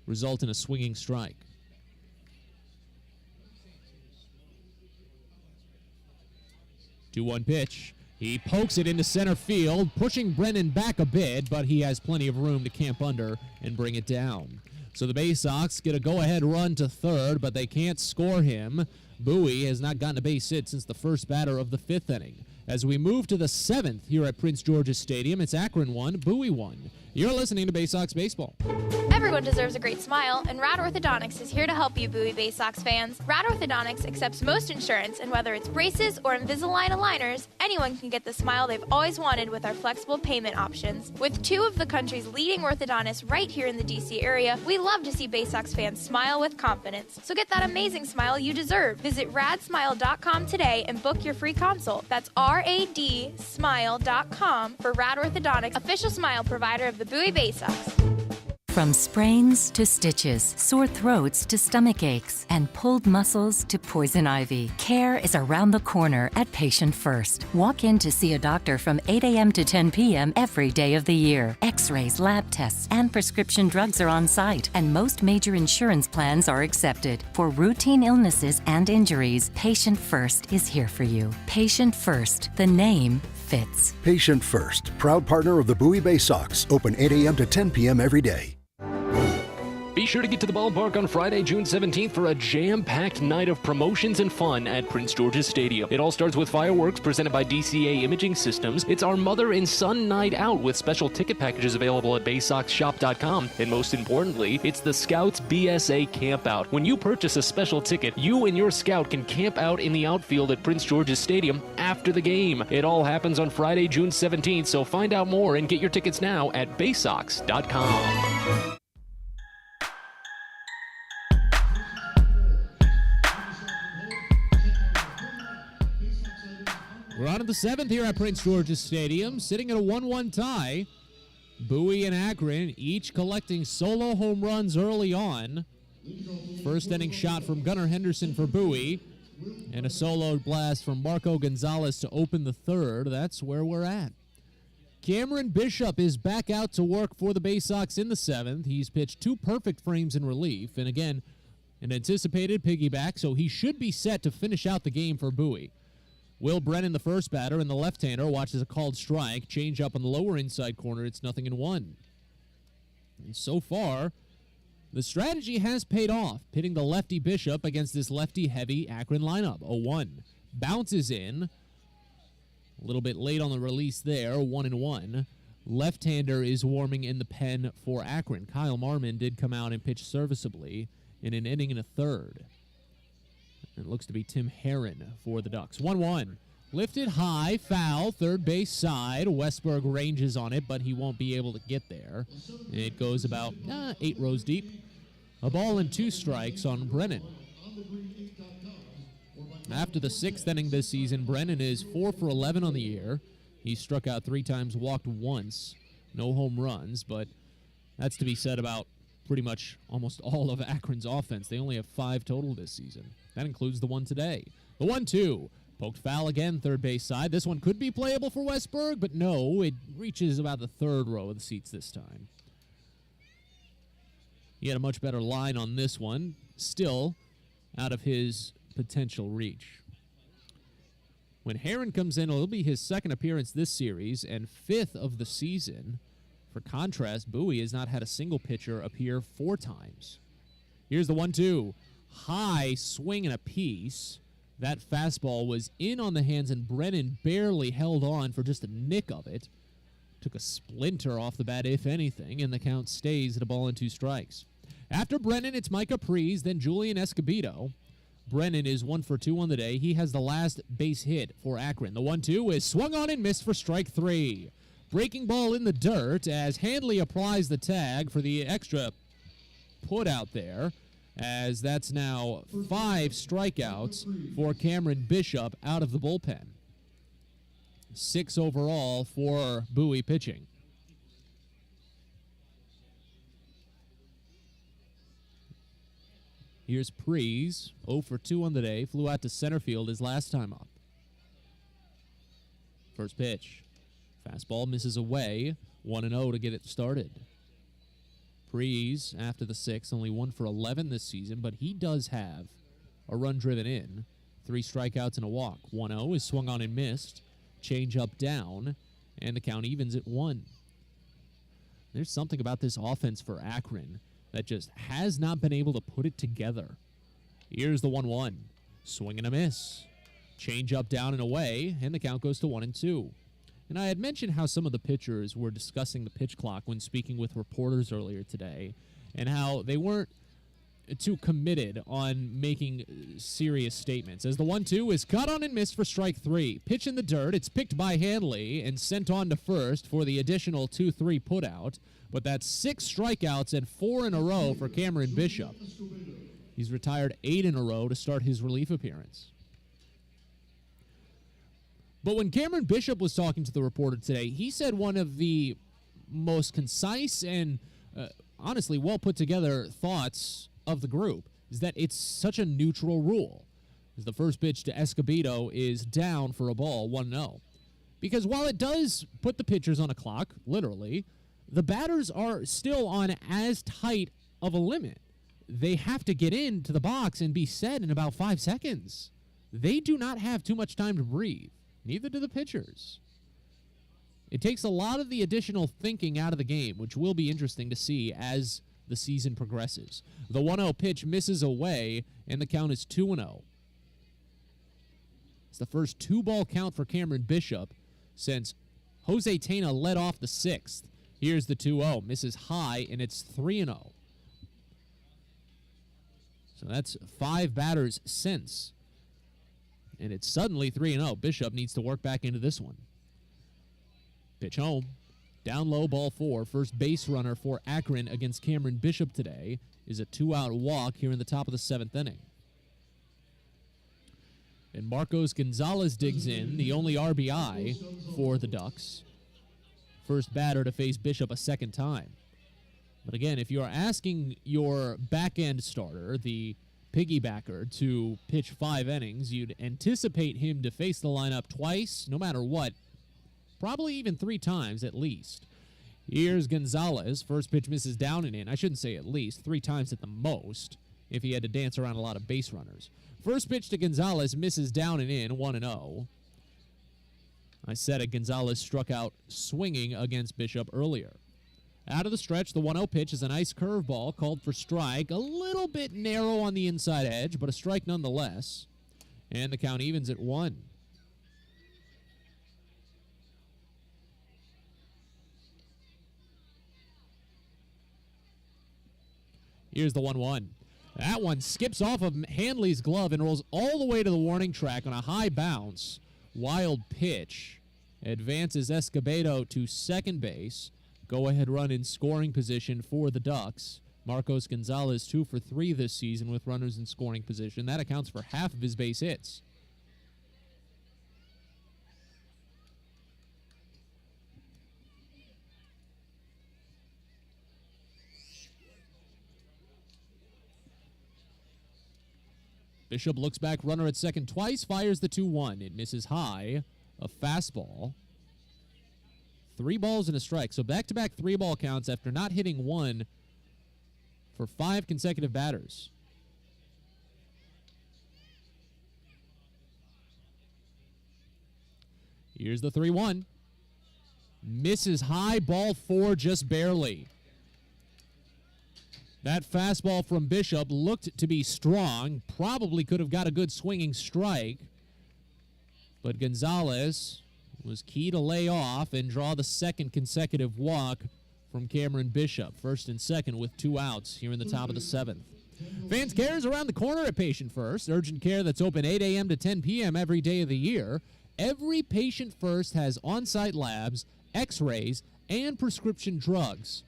result in a swinging strike. Two 2-1 pitch. He pokes it into center field, pushing Brennan back a bit, but he has plenty of room to camp under and bring it down. So the Baysox get a go-ahead run to third, but they can't score him. Bowie has not gotten a base hit since the first batter of the 5th inning. As we move to the 7th here at Prince George's Stadium, it's Akron 1, Bowie 1. You're listening to Baysox Baseball. Everyone deserves a great smile, and Rad Orthodontics is here to help you, Bowie Baysox fans. Rad Orthodontics accepts most insurance, and whether it's braces or Invisalign aligners, anyone can get the smile they've always wanted with our flexible payment options. With 2 of the country's leading orthodontists right here in the D.C. area, we love to see Baysox fans smile with confidence. So get that amazing smile you deserve. Visit radsmile.com today and book your free consult. That's radsmile.com for Rad Orthodontics, official smile provider of the Bowie Baysox. From sprains to stitches, sore throats to stomach aches, and pulled muscles to poison ivy, care is around the corner at Patient First. Walk in to see a doctor from 8 a.m. to 10 p.m. every day of the year. X-rays, lab tests, and prescription drugs are on site, and most major insurance plans are accepted. For routine illnesses and injuries, Patient First is here for you. Patient First, the name fits. Patient First, proud partner of the Bowie Baysox, open 8 a.m. to 10 p.m. every day. Be sure to get to the ballpark on Friday, June 17th for a jam-packed night of promotions and fun at Prince George's Stadium. It all starts with fireworks presented by DCA Imaging Systems. It's our mother and son night out with special ticket packages available at BaysoxShop.com. And most importantly, it's the Scouts BSA Campout. When you purchase a special ticket, you and your scout can camp out in the outfield at Prince George's Stadium after the game. It all happens on Friday, June 17th, so find out more and get your tickets now at Baysox.com. We're on to the 7th here at Prince George's Stadium, sitting at a 1-1 tie. Bowie and Akron each collecting solo home runs early on. First inning shot from Gunnar Henderson for Bowie, and a solo blast from Marco Gonzalez to open the third. That's where we're at. Cameron Bishop is back out to work for the Baysox in the 7th. He's pitched 2 perfect frames in relief, and again, an anticipated piggyback, so he should be set to finish out the game for Bowie. Will Brennan, the first batter, and the left-hander, watches a called strike. Change up on the lower inside corner. It's 0-1. And so far, the strategy has paid off, pitting the lefty Bishop against this lefty-heavy Akron lineup. 0-1. Bounces in. A little bit late on the release there. 1-1. Left-hander is warming in the pen for Akron. Kyle Marmon did come out and pitch serviceably in an inning and a third. It looks to be Tim Herron for the Ducks. 1-1. Lifted high, foul, third base side. Westberg ranges on it, but he won't be able to get there. And it goes about 8 rows deep. A ball and 2 strikes on Brennan. After the 6th inning this season, Brennan is 4 for 11 on the year. He struck out 3 times, walked once. No home runs, but that's to be said about pretty much almost all of Akron's offense. They only have 5 total this season. That includes the one today. The 1-2. Poked foul again, third base side. This one could be playable for Westberg, but no, it reaches about the 3rd row of the seats this time. He had a much better line on this one. Still out of his potential reach. When Herron comes in, it'll be his 2nd appearance this series and 5th of the season. For contrast, Bowie has not had a single pitcher appear 4 times. Here's the 1-2. High swing and a piece. That fastball was in on the hands, and Brennan barely held on for just a nick of it. Took a splinter off the bat, if anything, and the count stays at a ball and 2 strikes. After Brennan, it's Micah Prees, then Julian Escobedo. Brennan is 1 for 2 on the day. He has the last base hit for Akron. The 1-2 is swung on and missed for strike 3. Breaking ball in the dirt as Handley applies the tag for the extra put out there, as that's now 5 strikeouts for Cameron Bishop out of the bullpen. 6 overall for Bowie pitching. Here's Prees, 0 for 2 on the day, flew out to center field his last time up. First pitch. Fastball misses away, 1-0 to get it started. Prees, after the 6th, only 1 for 11 this season, but he does have a run driven in. 3 strikeouts and a walk. 1-0 is swung on and missed. Change up down, and the count evens at 1. There's something about this offense for Akron that just has not been able to put it together. Here's the 1-1. Swing and a miss. Change up down and away, and the count goes to 1-2. And I had mentioned how some of the pitchers were discussing the pitch clock when speaking with reporters earlier today, and how they weren't too committed on making serious statements. As the 1-2 is cut on and missed for strike 3. Pitch in the dirt. It's picked by Handley and sent on to first for the additional 2-3 putout. But that's 6 strikeouts and 4 in a row for Cameron Bishop. He's retired 8 in a row to start his relief appearance. But when Cameron Bishop was talking to the reporter today, he said one of the most concise and honestly well put together thoughts of the group is that it's such a neutral rule. As the first pitch to Escobedo is down for a ball, 1-0. Because while it does put the pitchers on a clock, literally, the batters are still on as tight of a limit. They have to get into the box and be set in about 5 seconds. They do not have too much time to breathe. Neither do the pitchers. It takes a lot of the additional thinking out of the game, which will be interesting to see as the season progresses. The 1-0 pitch misses away, and the count is 2-0. It's the first 2-ball count for Cameron Bishop since Jose Tena led off the 6th. Here's the 2-0. Misses high, and it's 3-0. So that's 5 batters since. And it's suddenly 3-0. Bishop needs to work back into this one. Pitch home. Down low, ball 4. First base runner for Akron against Cameron Bishop today is a 2-out walk here in the top of the 7th inning. And Marcos Gonzalez digs in, the only RBI for the Ducks. First batter to face Bishop a second time. But again, if you're asking your back-end starter, the piggybacker, to pitch 5 innings, you'd anticipate him to face the lineup twice, no matter what, probably even 3 times at least. Here's Gonzalez. First pitch misses down and in. I shouldn't say at least, 3 times at the most, if he had to dance around a lot of base runners. First pitch to Gonzalez misses down and in, 1-0. I said it, Gonzalez struck out swinging against Bishop earlier. Out of the stretch, the 1-0 pitch is a nice curveball called for strike. A little bit narrow on the inside edge, but a strike nonetheless. And the count evens at 1. Here's the 1-1. That one skips off of Hanley's glove and rolls all the way to the warning track on a high bounce. Wild pitch. Advances Escobedo to second base. Go-ahead run in scoring position for the Ducks. Marcos Gonzalez 2 for 3 this season with runners in scoring position. That accounts for half of his base hits. Bishop looks back, runner at second twice, fires the 2-1. It misses high, a fastball. 3 balls and a strike. So back-to-back 3-ball counts after not hitting 1 for 5 consecutive batters. Here's the 3-1. Misses high, ball 4 just barely. That fastball from Bishop looked to be strong. Probably could have got a good swinging strike. But Gonzalez was key to lay off and draw the second consecutive walk from Cameron Bishop. First and second with 2 outs here in the top of the 7th. Fans Care is around the corner at Patient First. Urgent care that's open 8 a.m. to 10 p.m. every day of the year. Every Patient First has on-site labs, x-rays, and prescription drugs.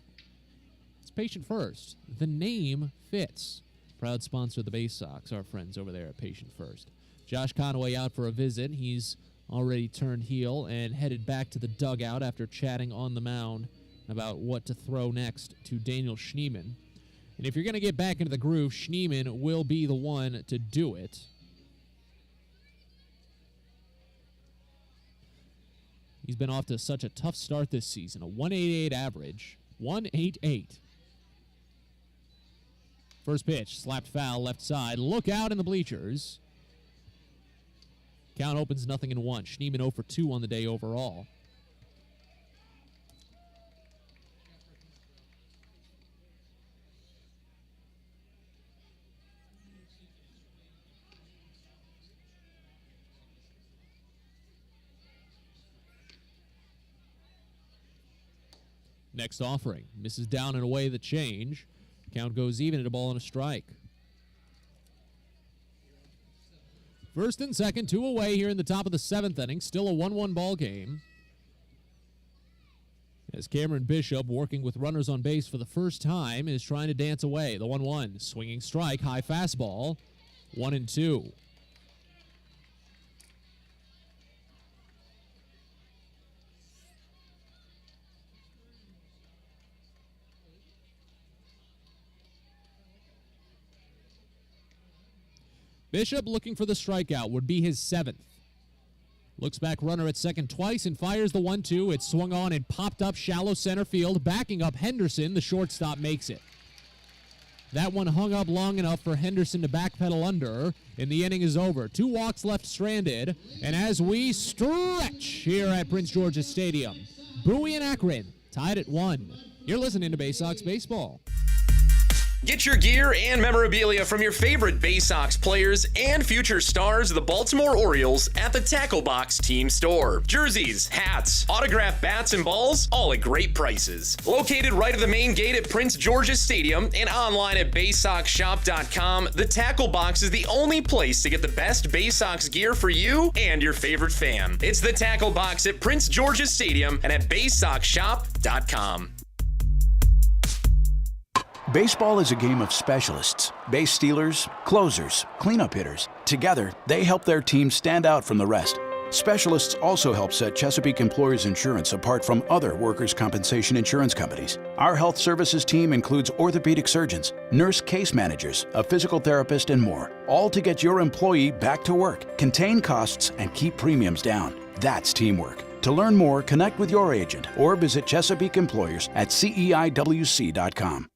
It's Patient First. The name fits. Proud sponsor of the Baysox, our friends over there at Patient First. Josh Conway out for a visit. He's already turned heel and headed back to the dugout after chatting on the mound about what to throw next to Daniel Schneemann. And if you're going to get back into the groove, Schneemann will be the one to do it. He's been off to such a tough start this season. A 188 average. 188. First pitch, slapped foul, left side. Look out in the bleachers. Count opens 0-1. Schneemann 0 for 2 on the day overall. Next offering. Misses down and away the change. Count goes even at a ball and a strike. First and second, 2 away here in the top of the 7th inning. Still a 1-1 ball game. As Cameron Bishop, working with runners on base for the first time, is trying to dance away. The 1-1. Swinging strike, high fastball. 1-2. Bishop looking for the strikeout, would be his 7th. Looks back, runner at second twice and fires the 1-2. It's swung on and popped up shallow center field. Backing up Henderson, the shortstop makes it. That one hung up long enough for Henderson to backpedal under, and the inning is over. 2 walks left stranded, and as we stretch here at Prince George's Stadium, Bowie and Akron tied at 1. You're listening to Baysox Baseball. Get your gear and memorabilia from your favorite Baysox players and future stars of the Baltimore Orioles at the Tackle Box Team Store. Jerseys, hats, autographed bats and balls, all at great prices. Located right at the main gate at Prince George's Stadium and online at BaysoxShop.com, the Tackle Box is the only place to get the best Baysox gear for you and your favorite fan. It's the Tackle Box at Prince George's Stadium and at BaysoxShop.com. Baseball is a game of specialists. Base stealers, closers, cleanup hitters. Together, they help their team stand out from the rest. Specialists also help set Chesapeake Employers Insurance apart from other workers' compensation insurance companies. Our health services team includes orthopedic surgeons, nurse case managers, a physical therapist, and more, all to get your employee back to work, contain costs, and keep premiums down. That's teamwork. To learn more, connect with your agent or visit Chesapeake Employers at CEIWC.com.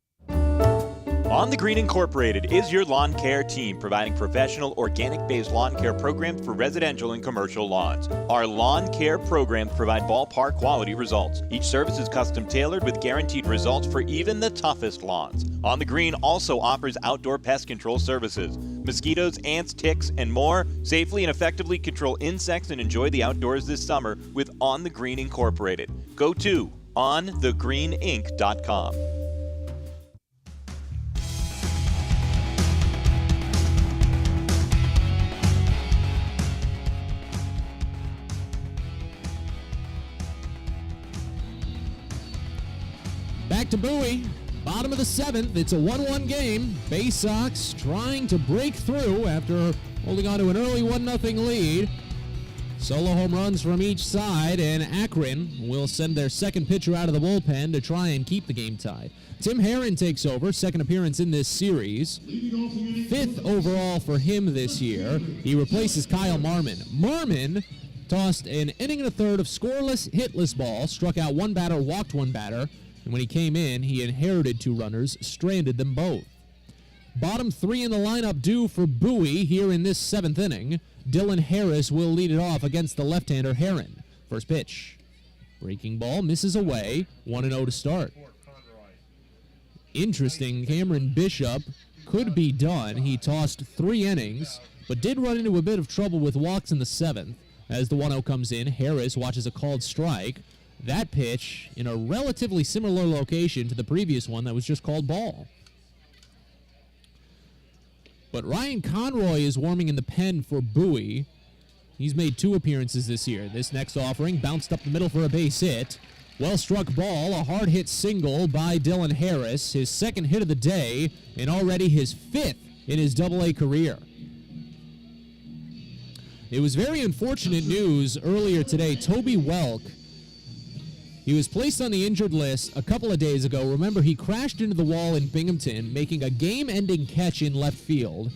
On the Green Incorporated is your lawn care team, providing professional, organic-based lawn care programs for residential and commercial lawns. Our lawn care programs provide ballpark quality results. Each service is custom tailored with guaranteed results for even the toughest lawns. On the Green also offers outdoor pest control services. Mosquitoes, ants, ticks, and more. Safely and effectively control insects and enjoy the outdoors this summer with On the Green Incorporated. Go to onthegreeninc.com. Back to Bowie, bottom of the 7th. It's a 1-1 game. Baysox trying to break through after holding on to an early 1-0 lead. Solo home runs from each side, and Akron will send their second pitcher out of the bullpen to try and keep the game tied. Tim Herron takes over, second appearance in this series. 5th overall for him this year. He replaces Kyle Marmon. Marmon tossed an inning and a third of scoreless, hitless ball, struck out one batter, walked one batter, and when he came in, he inherited 2 runners, stranded them both. Bottom 3 in the lineup due for Bowie here in this 7th inning. Dylan Harris will lead it off against the left-hander Herron. First pitch. Breaking ball, misses away. 1-0 to start. Interesting, Cameron Bishop could be done. He tossed 3 innings, but did run into a bit of trouble with walks in the 7th. As the 1-0 comes in, Harris watches a called strike. That pitch in a relatively similar location to the previous one that was just called ball. But Ryan Conroy is warming in the pen for Bowie. He's made 2 appearances this year. This next offering bounced up the middle for a base hit. Well-struck ball, a hard-hit single by Dylan Harris, his 2nd hit of the day, and already his 5th in his Double-A career. It was very unfortunate news earlier today. Toby Welk, he was placed on the injured list a couple of days ago. Remember, he crashed into the wall in Binghamton, making a game-ending catch in left field.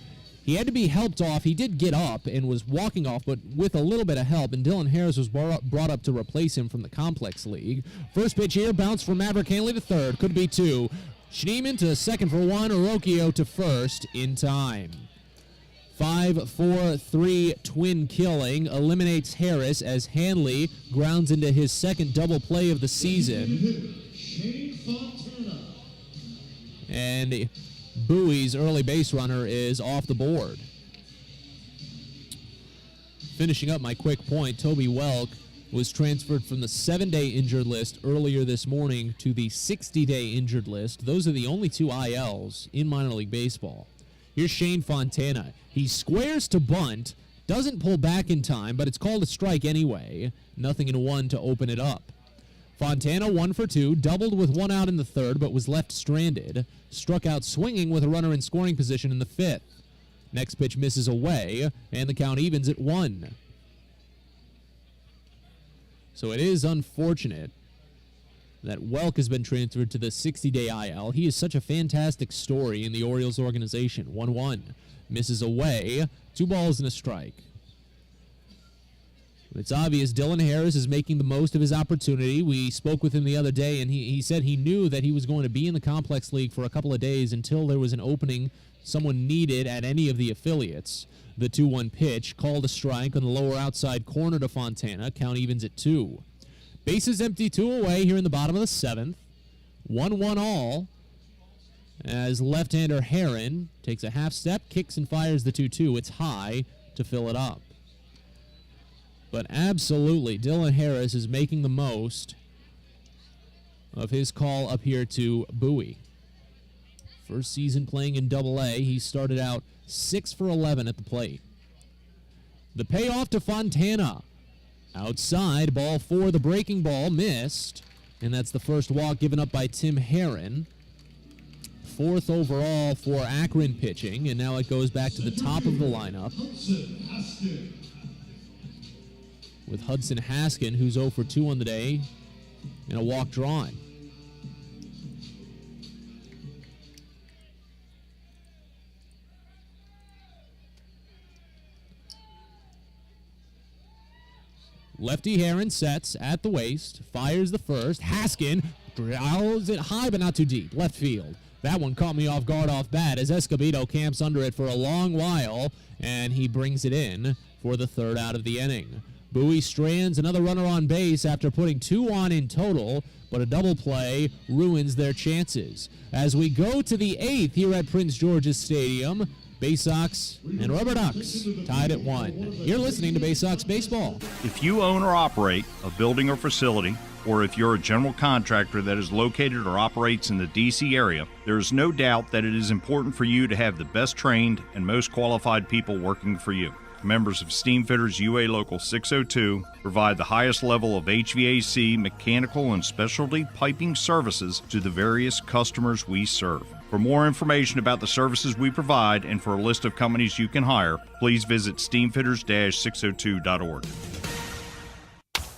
He had to be helped off. He did get up and was walking off, but with a little bit of help, and Dylan Harris was brought up to replace him from the Complex League. First pitch here, bounce from Maverick Hanley to third. Could be 2. Schneeman to second for 1. Orocchio to first in time. 5-4-3 twin killing eliminates Harris as Hanley grounds into his 2nd double play of the season. And Bowie's early base runner is off the board. Finishing up my quick point, Toby Welk was transferred from the 7-day injured list earlier this morning to the 60-day injured list. Those are the only 2 ILs in minor league baseball. Here's Shane Fontana. He squares to bunt, doesn't pull back in time, but it's called a strike anyway. Nothing in 1 to open it up. Fontana 1 for 2, doubled with 1 out in the 3rd, but was left stranded. Struck out swinging with a runner in scoring position in the 5th. Next pitch misses away, and the count evens at 1. So it is unfortunate that Welk has been transferred to the 60-day IL. He is such a fantastic story in the Orioles organization. 1-1. Misses away. 2 balls and a strike. It's obvious Dylan Harris is making the most of his opportunity. We spoke with him the other day, and he said he knew that he was going to be in the Complex League for a couple of days until there was an opening someone needed at any of the affiliates. The 2-1 pitch, called a strike on the lower outside corner to Fontana. Count evens at 2. Bases empty, 2 away here in the bottom of the 7th. 1-1 all as left-hander Herron takes a half step, kicks and fires the 2-2. It's high to fill it up. But absolutely, Dylan Harris is making the most of his call up here to Bowie. First season playing in Double-A, he started out 6 for 11 at the plate. The payoff to Fontana. Outside, ball 4, the breaking ball, missed. And that's the first walk given up by Tim Herron. 4th overall for Akron pitching, and now it goes back to the top of the lineup with Hudson Haskin, who's 0 for 2 on the day, and a walk drawn. Lefty Heron sets at the waist, fires the first. Haskin drills it high but not too deep. Left field. That one caught me off guard off bat as Escobedo camps under it for a long while, and he brings it in for the 3rd out of the inning. Bowie strands another runner on base after putting 2 on in total, but a double play ruins their chances. As we go to the 8th here at Prince George's Stadium, Baysox and Rubber Ducks tied at 1. You're listening to Baysox Baseball. If you own or operate a building or facility, or if you're a general contractor that is located or operates in the D.C. area, there is no doubt that it is important for you to have the best trained and most qualified people working for you. Members of Steamfitters UA Local 602 provide the highest level of HVAC, mechanical, and specialty piping services to the various customers we serve. For more information about the services we provide and for a list of companies you can hire, please visit steamfitters-602.org.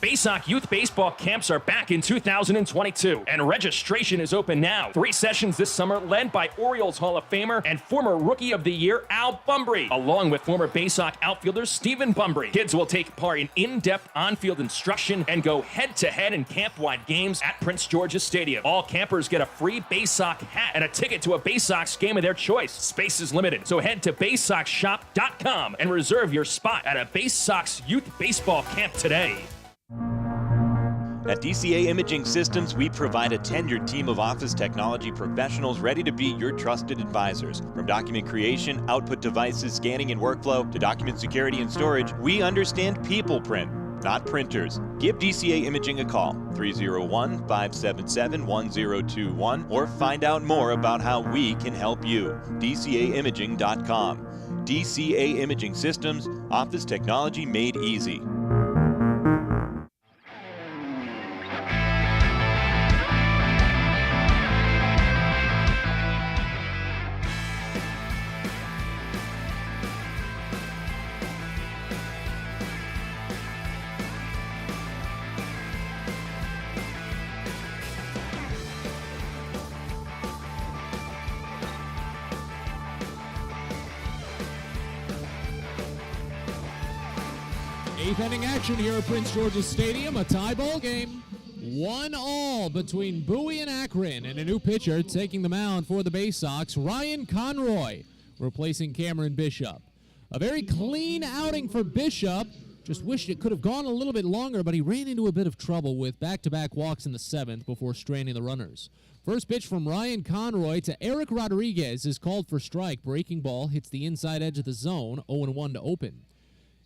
Baysox Youth Baseball Camps are back in 2022, and registration is open now. 3 sessions this summer led by Orioles Hall of Famer and former Rookie of the Year Al Bumbry, along with former Baysox outfielder Stephen Bumbry. Kids will take part in in-depth on-field instruction and go head-to-head in camp-wide games at Prince George's Stadium. All campers get a free Baysox hat and a ticket to a Baysox game of their choice. Space is limited, so head to BaysoxShop.com and reserve your spot at a Baysox Youth Baseball Camp today. At DCA Imaging Systems, we provide a tenured team of office technology professionals ready to be your trusted advisors. From document creation, output devices, scanning and workflow, to document security and storage, we understand people print, not printers. Give DCA Imaging a call, 301-577-1021, or find out more about how we can help you. DCAimaging.com. DCA Imaging Systems, office technology made easy. Eighth inning action here at Prince George's Stadium, a tie ball game. 1-1 between Bowie and Akron, and a new pitcher taking the mound for the Baysox, Ryan Conroy, replacing Cameron Bishop. A very clean outing for Bishop. Just wished it could have gone a little bit longer, but he ran into a bit of trouble with back-to-back walks in the 7th before stranding the runners. First pitch from Ryan Conroy to Eric Rodriguez is called for strike. Breaking ball hits the inside edge of the zone, 0-1 to open.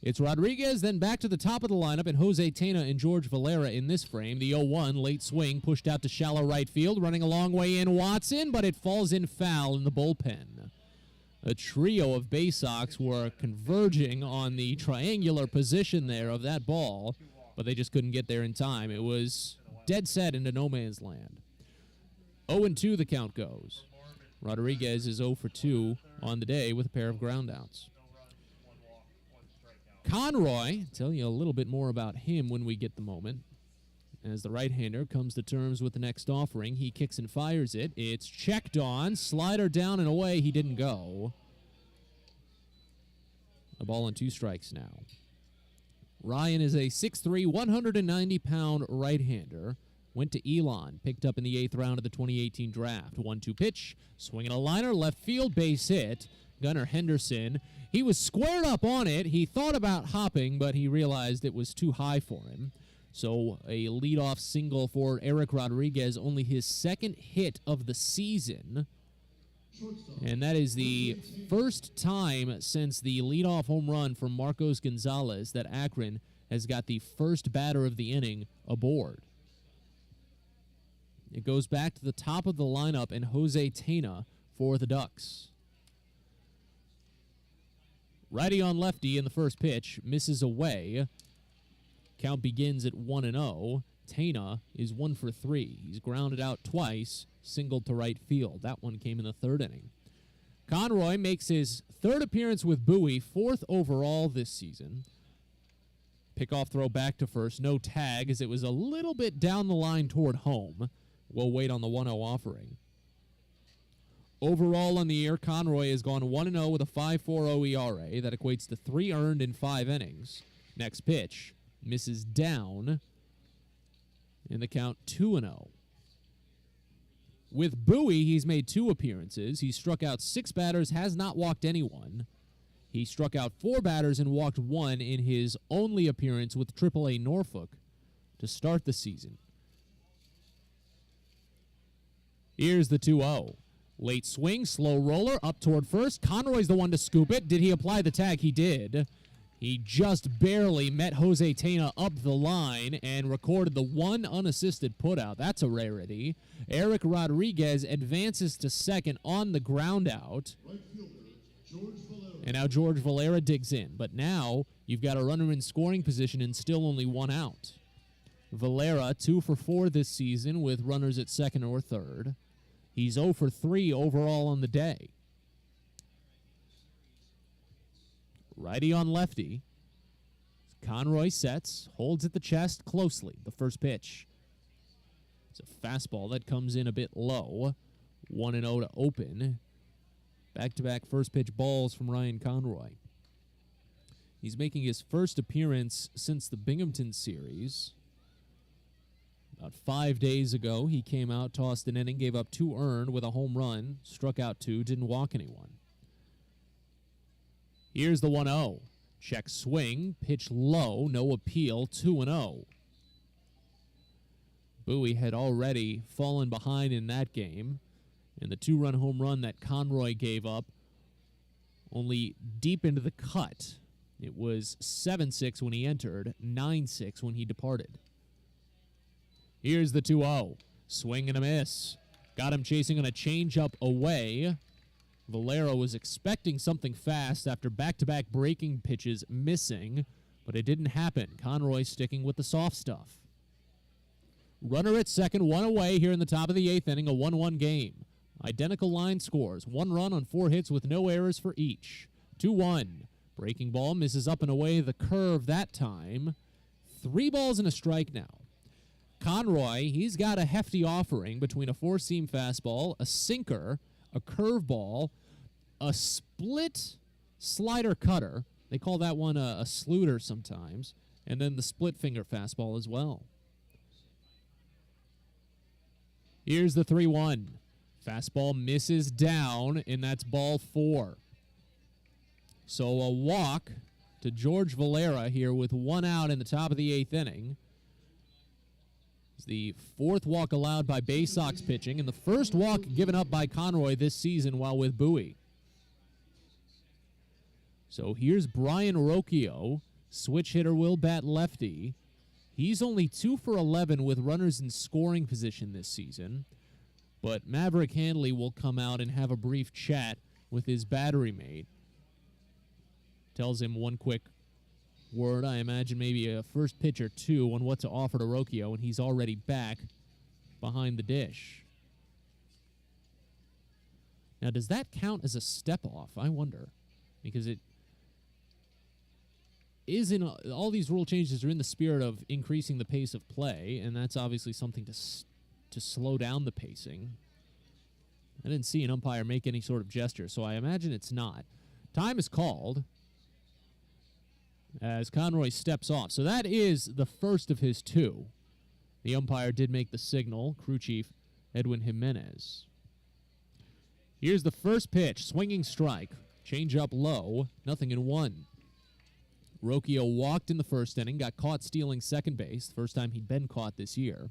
It's Rodriguez, then back to the top of the lineup, and Jose Tena and George Valera in this frame. The 0-1 late swing pushed out to shallow right field, running a long way in Watson, but it falls in foul in the bullpen. A trio of Baysox were converging on the triangular position there of that ball, but they just couldn't get there in time. It was dead set into no man's land. 0-2 the count goes. Rodriguez is 0 for 2 on the day with a pair of groundouts. Conroy, tell you a little bit more about him when we get the moment. As the right-hander comes to terms with the next offering, he kicks and fires it. It's checked on, slider down and away, he didn't go. A ball and 2 strikes now. Ryan is a 6'3", 190-pound right-hander. Went to Elon, picked up in the 8th round of the 2018 draft. 1-2 pitch, swinging a liner, left field, base hit. Gunnar Henderson, he was squared up on it. He thought about hopping, but he realized it was too high for him. So a leadoff single for Eric Rodriguez, only his 2nd hit of the season. And that is the first time since the leadoff home run from Marcos Gonzalez that Akron has got the first batter of the inning aboard. It goes back to the top of the lineup and Jose Tena for the Ducks. Righty on lefty in the first pitch, misses away. Count begins at 1-0. Tana is 1 for 3. He's grounded out twice, singled to right field. That one came in the 3rd inning. Conroy makes his 3rd appearance with Bowie, 4th overall this season. Pickoff throw back to first, no tag as it was a little bit down the line toward home. We'll wait on the 1-0 offering. Overall on the year, Conroy has gone 1-0 with a 5.40 ERA. That equates to 3 earned in 5 innings. Next pitch misses down in the count 2-0. With Bowie, he's made 2 appearances. He struck out 6 batters, has not walked anyone. He struck out 4 batters and walked 1 in his only appearance with AAA Norfolk to start the season. Here's the 2-0. Late swing, slow roller, up toward first. Conroy's the one to scoop it. Did he apply the tag? He did. He just barely met Jose Tena up the line and recorded the 1 unassisted putout. That's a rarity. Eric Rodriguez advances to second on the ground out. And now George Valera digs in. But now you've got a runner in scoring position and still only 1 out. Valera, 2 for 4 this season with runners at second or third. He's 0 for 3 overall on the day. Righty on lefty. Conroy sets, holds at the chest closely. The first pitch. It's a fastball that comes in a bit low. 1-0 to open. Back-to-back first pitch balls from Ryan Conroy. He's making his first appearance since the Binghamton series. About 5 days ago, he came out, tossed an inning, gave up 2 earned with a home run, struck out 2, didn't walk anyone. Here's the 1-0. Check swing, pitch low, no appeal, 2-0. Bowie had already fallen behind in that game, and the 2-run home run that Conroy gave up only deep into the cut. It was 7-6 when he entered, 9-6 when he departed. Here's the 2-0. Swing and a miss. Got him chasing on a changeup away. Valera was expecting something fast after back-to-back breaking pitches missing, but it didn't happen. Conroy sticking with the soft stuff. Runner at second, 1 away here in the top of the 8th inning, a 1-1 game. Identical line scores. 1 run on 4 hits with no errors for each. 2-1. Breaking ball misses up and away the curve that time. 3 balls and a strike now. Conroy, he's got a hefty offering between a 4-seam fastball, a sinker, a curveball, a split slider cutter. They call that one a sluter sometimes. And then the split finger fastball as well. Here's the 3-1. Fastball misses down, and that's ball 4. So a walk to George Valera here with 1 out in the top of the 8th inning. It's the 4th walk allowed by Baysox pitching, and the first walk given up by Conroy this season while with Bowie. So here's Brian Rocchio. Switch hitter will bat lefty. He's only 2 for 11 with runners in scoring position this season. But Maverick Handley will come out and have a brief chat with his battery mate. Tells him one quick word, I imagine maybe a first pitch or 2 on what to offer to Rocchio, and he's already back behind the dish. Now, does that count as a step-off? I wonder. Because it is in all these rule changes are in the spirit of increasing the pace of play, and that's obviously something to slow down the pacing. I didn't see an umpire make any sort of gesture, so I imagine it's not. Time is called as Conroy steps off. So that is the first of his 2. The umpire did make the signal, crew chief Edwin Jimenez. Here's the first pitch, swinging strike, change up low, 0-1. Rocchio walked in the first inning, got caught stealing second base, first time he'd been caught this year.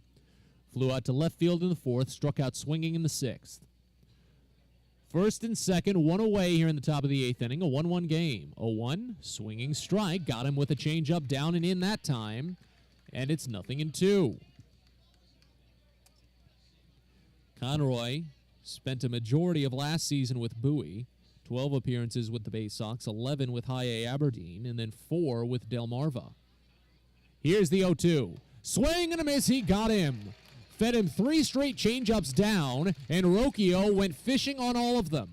Flew out to left field in the 4th, struck out swinging in the 6th. First and second, 1 away here in the top of the 8th inning, a 1-1 game. 0-1, swinging strike, got him with a changeup down and in that time, and it's 0-2. Conroy spent a majority of last season with Bowie, 12 appearances with the Baysox, 11 with High A Aberdeen, and then 4 with Delmarva. Here's the 0-2. Swing and a miss, he got him. Fed him 3 straight changeups down, and Rocchio went fishing on all of them.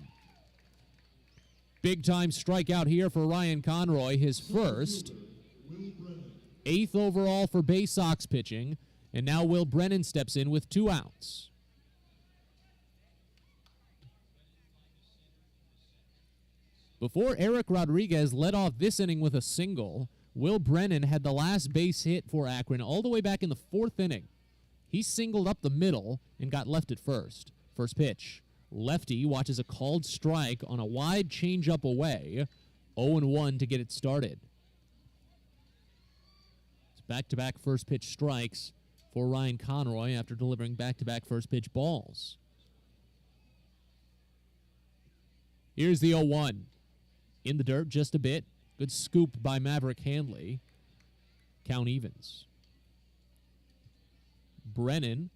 Big-time strikeout here for Ryan Conroy, his first. 8th overall for Baysox pitching, and now Will Brennan steps in with 2 outs. Before Eric Rodriguez led off this inning with a single, Will Brennan had the last base hit for Akron all the way back in the 4th inning. He singled up the middle and got left at first. First pitch. Lefty watches a called strike on a wide changeup away. 0-1 to get it started. It's back-to-back first pitch strikes for Ryan Conroy after delivering back-to-back first pitch balls. Here's the 0-1. In the dirt just a bit. Good scoop by Maverick Handley. Count evens. Brennan,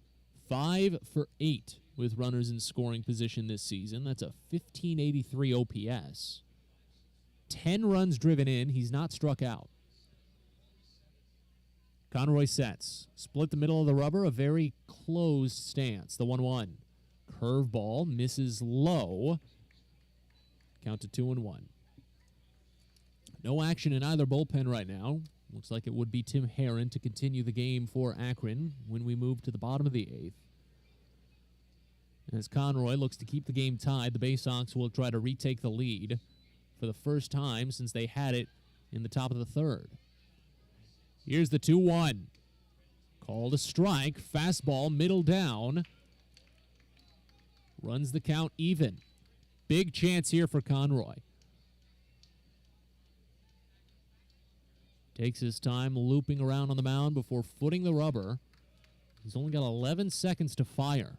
5 for 8 with runners in scoring position this season. That's a 1583 OPS. 10 runs driven in. He's not struck out. Conroy sets. Split the middle of the rubber. A very closed stance. The 1-1. Curveball misses low. Count to 2-1. No action in either bullpen right now. Looks like it would be Tim Herron to continue the game for Akron when we move to the bottom of the 8th. As Conroy looks to keep the game tied, the Baysox will try to retake the lead for the first time since they had it in the top of the 3rd. Here's the 2-1. Called a strike. Fastball, middle down. Runs the count even. Big chance here for Conroy. Takes his time looping around on the mound before footing the rubber. He's only got 11 seconds to fire.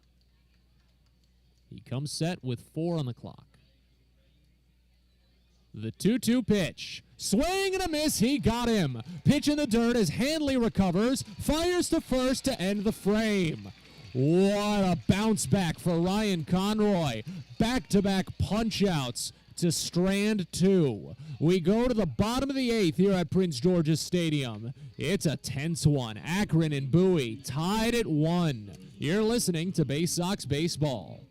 He comes set with 4 on the clock. The 2-2 pitch. Swing and a miss. He got him. Pitch in the dirt as Handley recovers. Fires to first to end the frame. What a bounce back for Ryan Conroy. Back-to-back punch-outs to strand 2. We go to the bottom of the 8th here at Prince George's Stadium. It's a tense one. Akron and Bowie tied at 1. You're listening to Baysox Baseball.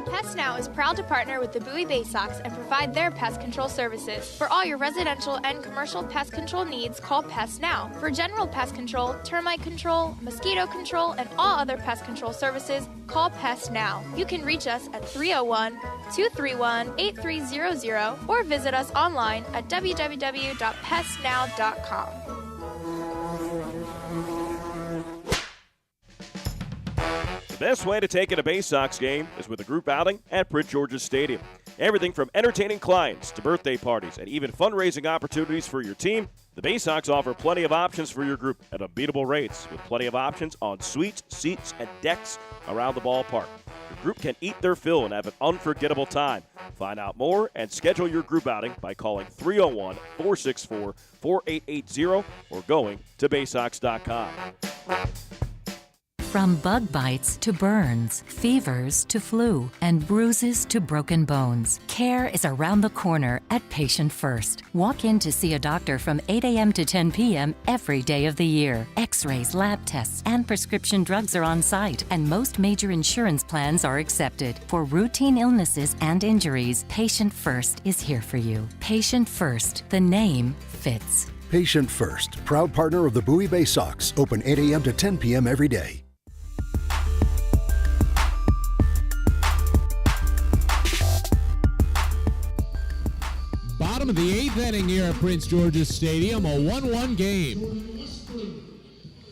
Pest Now is proud to partner with the Bowie Baysox and provide their pest control services. For all your residential and commercial pest control needs, call Pest Now. For general pest control, termite control, mosquito control, and all other pest control services, call Pest Now. You can reach us at 301-231-8300 or visit us online at www.pestnow.com. The best way to take in a Baysox game is with a group outing at Prince George's Stadium. Everything from entertaining clients to birthday parties and even fundraising opportunities for your team, the Baysox offer plenty of options for your group at unbeatable rates with plenty of options on suites, seats, and decks around the ballpark. Your group can eat their fill and have an unforgettable time. Find out more and schedule your group outing by calling 301-464-4880 or going to Baysox.com. From bug bites to burns, fevers to flu, and bruises to broken bones, care is around the corner at Patient First. Walk in to see a doctor from 8 a.m. to 10 p.m. every day of the year. X-rays, lab tests, and prescription drugs are on site, and most major insurance plans are accepted. For routine illnesses and injuries, Patient First is here for you. Patient First, the name fits. Patient First, proud partner of the Bowie Baysox, open 8 a.m. to 10 p.m. every day. Bottom of the 8th inning here at Prince George's Stadium, a 1-1 game.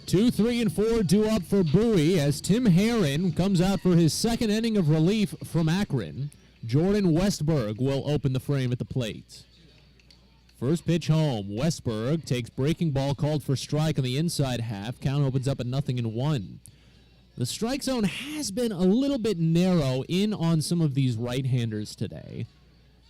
2, 3, and 4 due up for Bowie as Tim Herron comes out for his second inning of relief from Akron. Jordan Westberg will open the frame at the plate. First pitch home. Westberg takes breaking ball called for strike on the inside half. Count opens up at 0-1. The strike zone has been a little bit narrow in on some of these right-handers today.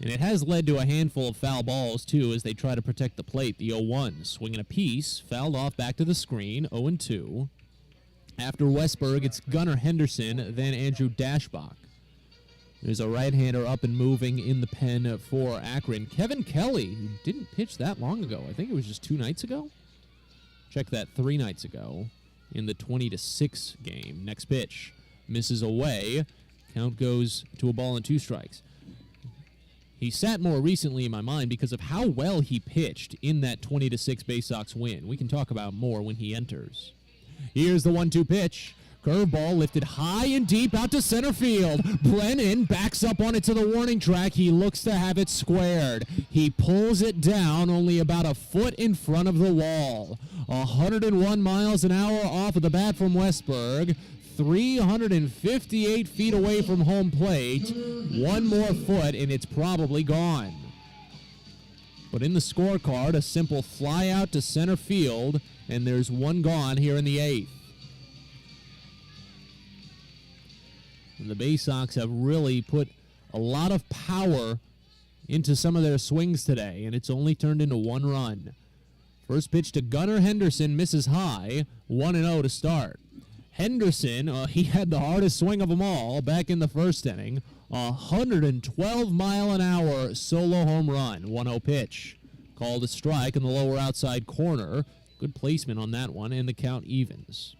And it has led to a handful of foul balls, too, as they try to protect the plate. The 0-1, swinging a piece, fouled off back to the screen, 0-2. After Westberg, it's Gunnar Henderson, then Andrew Dashbach. There's a right-hander up and moving in the pen for Akron. Kevin Kelly, who didn't pitch that long ago. I think it was just 2 nights ago. Check that, 3 nights ago in the 20-6 game. Next pitch misses away. Count goes to a ball and 2 strikes. He sat more recently in my mind because of how well he pitched in that 20-6 Baysox win. We can talk about more when he enters. Here's the 1-2 pitch. Curveball lifted high and deep out to center field. Brennan backs up on it to the warning track. He looks to have it squared. He pulls it down only about a foot in front of the wall. 101 miles an hour off of the bat from Westberg. 358 feet away from home plate. 1 more foot and it's probably gone. But in the scorecard, a simple fly out to center field, and there's 1 gone here in the 8th. And the Baysox have really put a lot of power into some of their swings today, and it's only turned into 1 run. First pitch to Gunnar Henderson, misses high, 1-0 to start. Henderson, he had the hardest swing of them all back in the first inning. 112-mile-an-hour solo home run, 1-0 pitch. Called a strike in the lower outside corner. Good placement on that one, and the count evens.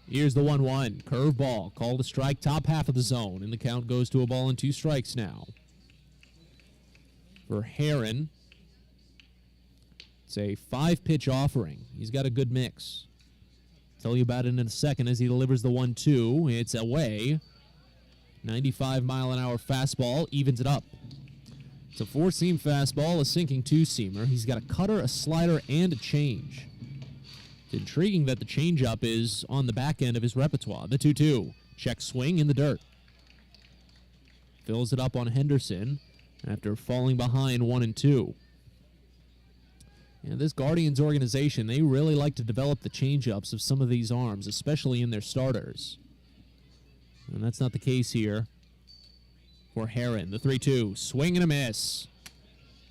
Here's the 1-1. Curveball. Called a strike, top half of the zone. And the count goes to a ball and 2 strikes now. For Heron, it's a 5-pitch offering. He's got a good mix. Tell you about it in a second as he delivers the 1-2. It's away. 95-mile-an-hour fastball evens it up. It's a 4-seam fastball, a sinking 2-seamer. He's got a cutter, a slider, and a change. It's intriguing that the changeup is on the back end of his repertoire. The 2-2. Check swing in the dirt. Fills it up on Henderson after falling behind 1-2. This Guardians organization, they really like to develop the changeups of some of these arms, especially in their starters. And that's not the case here for Heron. The 3-2. Swing and a miss.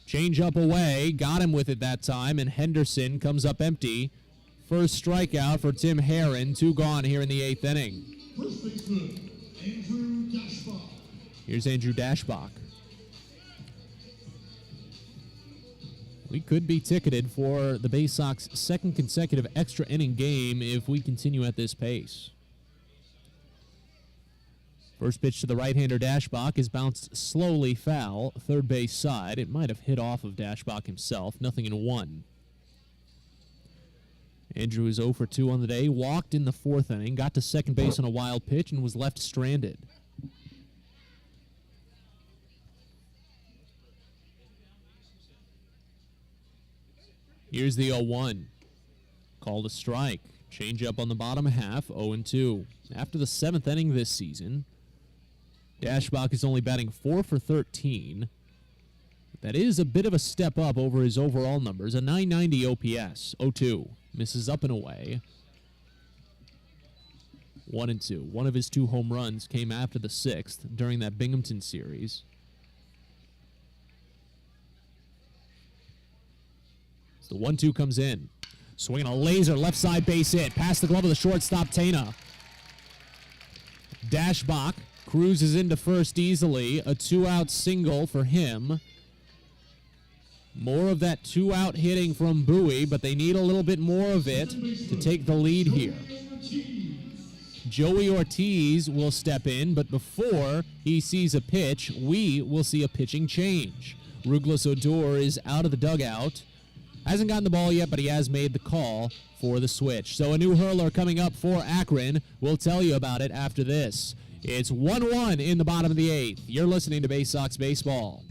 Changeup away. Got him with it that time, and Henderson comes up empty. First strikeout for Tim Heron. 2 gone here in the 8th inning. First baseman, Andrew Dashbach. Here's Andrew Dashbach. We could be ticketed for the Baysox 2nd consecutive extra inning game if we continue at this pace. First pitch to the right-hander Dashbach is bounced slowly foul, third base side. It might have hit off of Dashbach himself. 0-1. Andrew is 0 for 2 on the day. Walked in the 4th inning, got to second base on a wild pitch, and was left stranded. Here's the 0-1. Called a strike. Change up on the bottom half, 0-2. After the 7th inning this season, Dashbach is only batting 4 for 13. That is a bit of a step up over his overall numbers. A 990 OPS, 0-2. Misses up and away. 1-2. One of his 2 home runs came after the 6th during that Binghamton series. The 1-2 comes in. Swinging a laser left side base hit. Past the glove of the shortstop, Tana. Dashbach cruises into first easily. A 2-out single for him. More of that 2-out hitting from Bowie, but they need a little bit more of it to take the lead here. Joey Ortiz will step in, but before he sees a pitch, we will see a pitching change. Ruglis Odor is out of the dugout. Hasn't gotten the ball yet, but he has made the call for the switch. So a new hurler coming up for Akron. We'll tell you about it after this. It's 1-1 in the bottom of the 8th. You're listening to Baysox Baseball.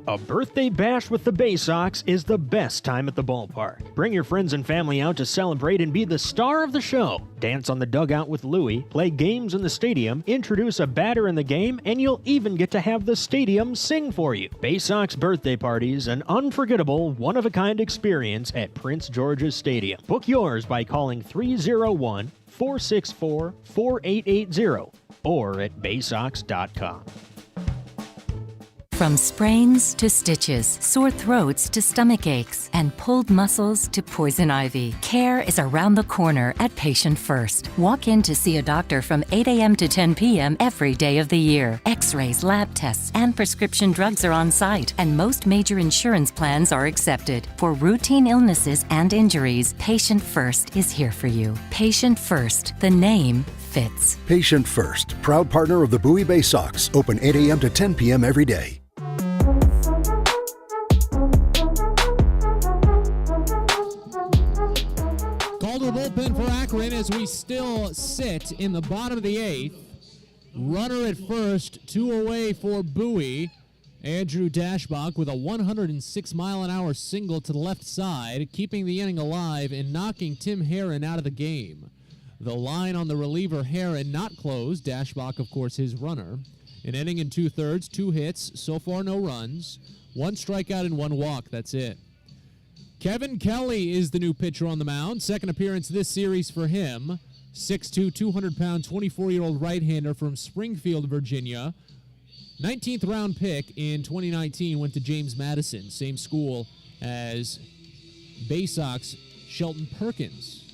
A birthday bash with the Baysox is the best time at the ballpark. Bring your friends and family out to celebrate and be the star of the show. Dance on the dugout with Louie, play games in the stadium, introduce a batter in the game, and you'll even get to have the stadium sing for you. Baysox birthday parties, an unforgettable, one-of-a-kind experience at Prince George's Stadium. Book yours by calling 301-464-4880 or at baysox.com. From sprains to stitches, sore throats to stomach aches, and pulled muscles to poison ivy, care is around the corner at Patient First. Walk in to see a doctor from 8 a.m. to 10 p.m. every day of the year. X-rays, lab tests, and prescription drugs are on site, and most major insurance plans are accepted. For routine illnesses and injuries, Patient First is here for you. Patient First, the name fits. Patient First, proud partner of the Bowie Baysox. Open 8 a.m. to 10 p.m. every day. Calder bullpen for Akron as we still sit in the bottom of the 8th. Runner at first, 2 away for Bowie. Andrew Dashbach with a 106-mile-an-hour single to the left side, keeping the inning alive and knocking Tim Herron out of the game. The line on the reliever Herron not closed. Dashbach, of course, his runner. An inning and 2/3, 2 hits, so far no runs. 1 strikeout and 1 walk, that's it. Kevin Kelly is the new pitcher on the mound. Second appearance this series for him. 6'2", 200-pound, 24-year-old right-hander from Springfield, Virginia. 19th round pick in 2019, went to James Madison, same school as Baysox Shelton Perkins.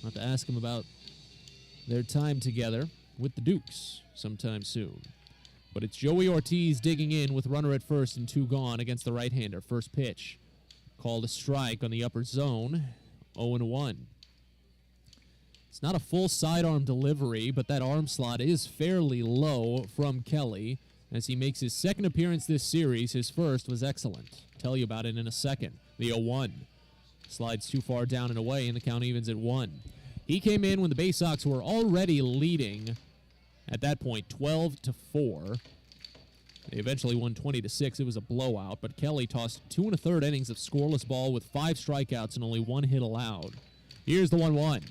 I'll have to ask him about their time together with the Dukes sometime soon. But it's Joey Ortiz digging in with runner at first and 2 gone against the right-hander. First pitch. Called a strike on the upper zone, 0-1. It's not a full sidearm delivery, but that arm slot is fairly low from Kelly as he makes his second appearance this series. His first was excellent. Tell you about it in a second. The 0-1. Slides too far down and away, and the count evens at 1. He came in when the Baysox were already leading, at that point, 12-4. They eventually won 20-6. It was a blowout, but Kelly tossed 2 1/3 innings of scoreless ball with 5 strikeouts and only 1 hit allowed. Here's the 1-1.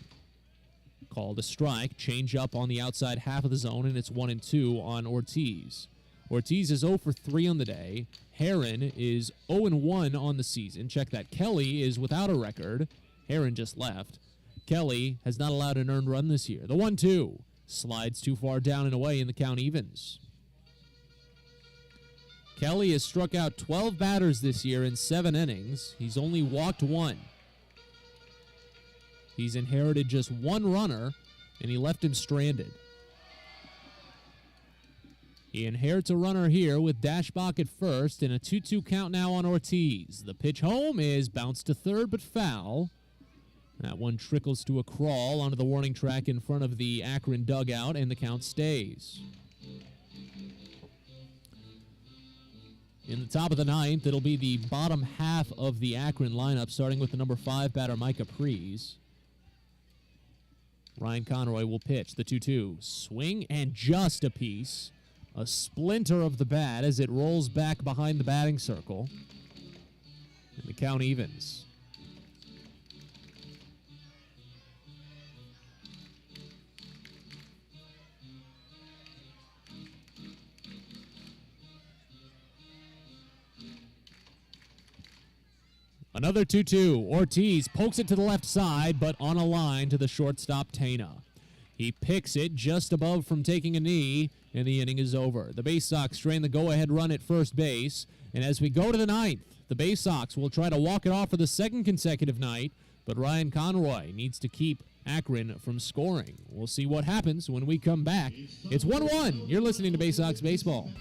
Called a strike. Change up on the outside half of the zone, and it's 1-2 on Ortiz. Ortiz is 0 for 3 on the day. Herron is 0-1 on the season. Check that. Kelly is without a record. Herron just left. Kelly has not allowed an earned run this year. The 1-2 slides too far down and away, and the count evens. Kelly has struck out 12 batters this year in 7 innings. He's only walked 1. He's inherited just 1 runner, and he left him stranded. He inherits a runner here with Dashbach at first, and a 2-2 count now on Ortiz. The pitch home is bounced to third, but foul. That one trickles to a crawl onto the warning track in front of the Akron dugout, and the count stays. In the top of the 9th, it'll be the bottom half of the Akron lineup, starting with the number 5 batter, Micah Prees. Ryan Conroy will pitch the 2-2. Swing and just a piece. A splinter of the bat as it rolls back behind the batting circle. And the count evens. Another 2-2. Ortiz pokes it to the left side, but on a line to the shortstop, Tana. He picks it just above from taking a knee, and the inning is over. The Baysox strain the go-ahead run at first base, and as we go to the 9th, the Baysox will try to walk it off for the second consecutive night, but Ryan Conroy needs to keep Akron from scoring. We'll see what happens when we come back. It's 1-1. You're listening to Baysox Baseball.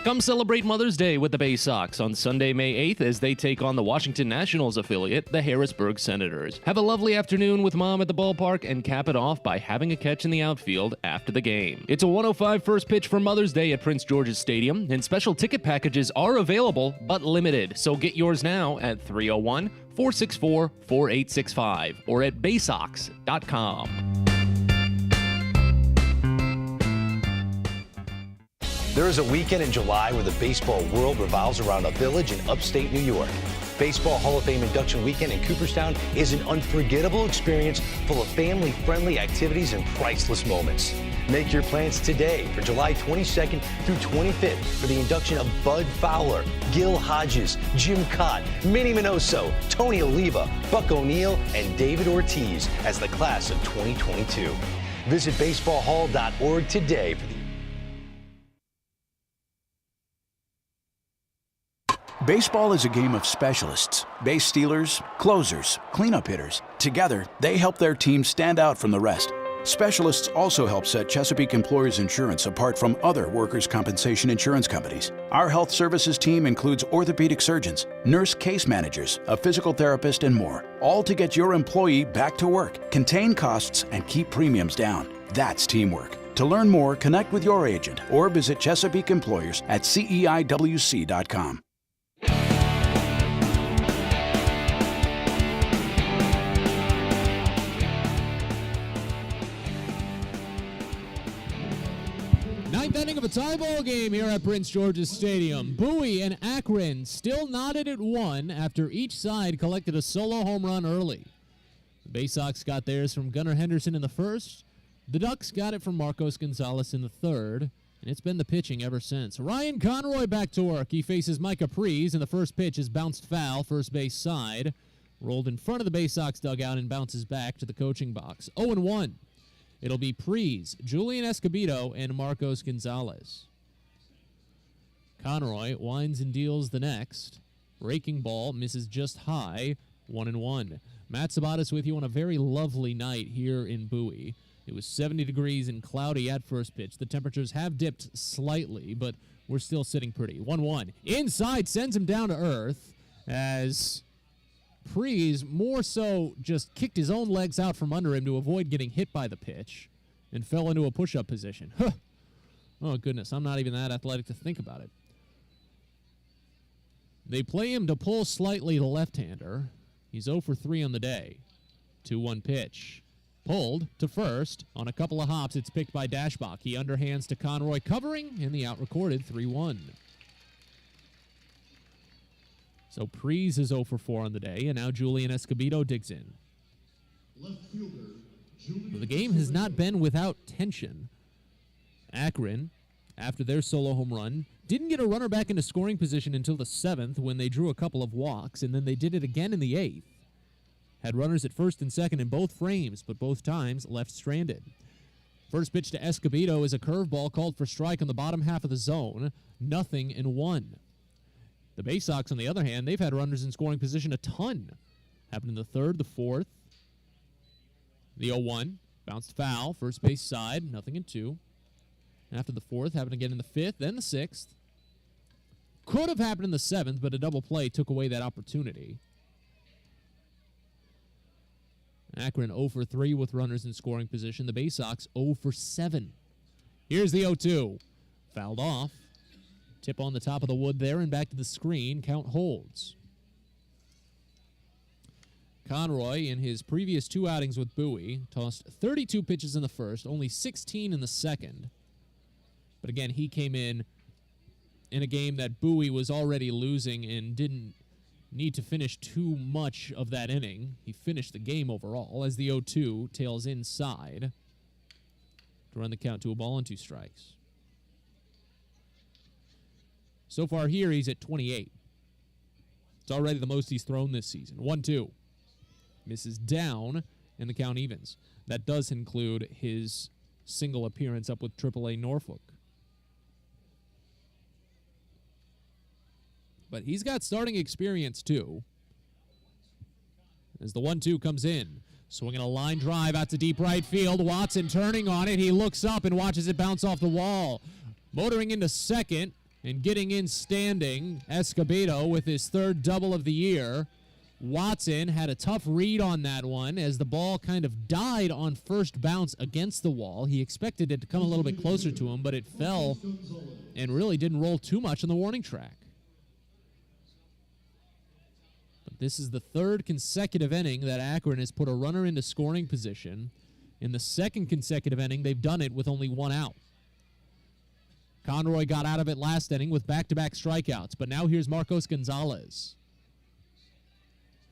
Come celebrate Mother's Day with the Baysox on Sunday, May 8th as they take on the Washington Nationals affiliate, the Harrisburg Senators. Have a lovely afternoon with Mom at the ballpark and cap it off by having a catch in the outfield after the game. It's a 1:05 first pitch for Mother's Day at Prince George's Stadium, and special ticket packages are available but limited, so get yours now at 301-464-4865 or at baysox.com. There is a weekend in July where the baseball world revolves around a village in upstate New York. Baseball Hall of Fame induction weekend in Cooperstown is an unforgettable experience full of family-friendly activities and priceless moments. Make your plans today for July 22nd through 25th for the induction of Bud Fowler, Gil Hodges, Jim Cott, Minnie Minoso, Tony Oliva, Buck O'Neill, and David Ortiz as the class of 2022. Visit baseballhall.org today for the Baseball is a game of specialists. Base stealers, closers, cleanup hitters. Together, they help their team stand out from the rest. Specialists also help set Chesapeake Employers Insurance apart from other workers' compensation insurance companies. Our health services team includes orthopedic surgeons, nurse case managers, a physical therapist, and more, all to get your employee back to work, contain costs, and keep premiums down. That's teamwork. To learn more, connect with your agent or visit Chesapeake Employers at CEIWC.com. Ninth inning of a tie ball game here at Prince George's Stadium. Bowie and Akron still knotted at 1 after each side collected a solo home run early. The Baysox got theirs from Gunnar Henderson in the first. The Ducks got it from Marcos Gonzalez in the third, and it's been the pitching ever since. Ryan Conroy back to work. He faces Micah Prees, and the first pitch is bounced foul, first base side. Rolled in front of the Baysox dugout and bounces back to the coaching box. 0-1. It'll be Prees, Julian Escobedo, and Marcos Gonzalez. Conroy winds and deals the next. Raking ball misses just high. 1-1. Matt Sabatis with you on a very lovely night here in Bowie. It was 70 degrees and cloudy at first pitch. The temperatures have dipped slightly, but we're still sitting pretty. 1-1. Inside sends him down to earth as Prees more so just kicked his own legs out from under him to avoid getting hit by the pitch and fell into a push-up position. Huh. Oh, goodness. I'm not even that athletic to think about it. They play him to pull slightly the left-hander. He's 0 for 3 on the day. 2-1 pitch. Pulled to first. On a couple of hops, it's picked by Dashbach. He underhands to Conroy, covering, and the out recorded 3-1. So Prees is 0 for 4 on the day, and now Julian Escobedo digs in. Well, the game has not been without tension. Akron, after their solo home run, didn't get a runner back into scoring position until the 7th when they drew a couple of walks, and then they did it again in the 8th. Had runners at first and second in both frames, but both times left stranded. First pitch to Escobedo is a curveball called for strike on the bottom half of the zone. 0-1. The Baysox, on the other hand, they've had runners in scoring position a ton. Happened in the 3rd, the 4th. The 0-1. Bounced foul. First base side. 0-2. After the 4th, happened again in the 5th, then the 6th. Could have happened in the 7th, but a double play took away that opportunity. Akron 0 for 3 with runners in scoring position. The Baysox 0 for 7. Here's the 0-2. Fouled off. Tip on the top of the wood there and back to the screen. Count holds. Conroy, in his previous 2 outings with Bowie, tossed 32 pitches in the first, only 16 in the second. But again, he came in a game that Bowie was already losing and didn't need to finish too much of that inning. He finished the game overall as the 0-2 tails inside to run the count to a ball and 2 strikes. So far here, he's at 28. It's already the most he's thrown this season. 1-2. Misses down, and the count evens. That does include his single appearance up with AAA Norfolk. But he's got starting experience, too. As the 1-2 comes in. Swinging a line drive out to deep right field. Watson turning on it. He looks up and watches it bounce off the wall. Motoring into second and getting in standing, Escobedo with his 3rd double of the year. Watson had a tough read on that one as the ball kind of died on first bounce against the wall. He expected it to come a little bit closer to him, but it fell and really didn't roll too much on the warning track. This is the 3rd consecutive inning that Akron has put a runner into scoring position. In the 2nd consecutive inning, they've done it with only 1 out. Conroy got out of it last inning with back-to-back strikeouts, but now here's Marcos Gonzalez.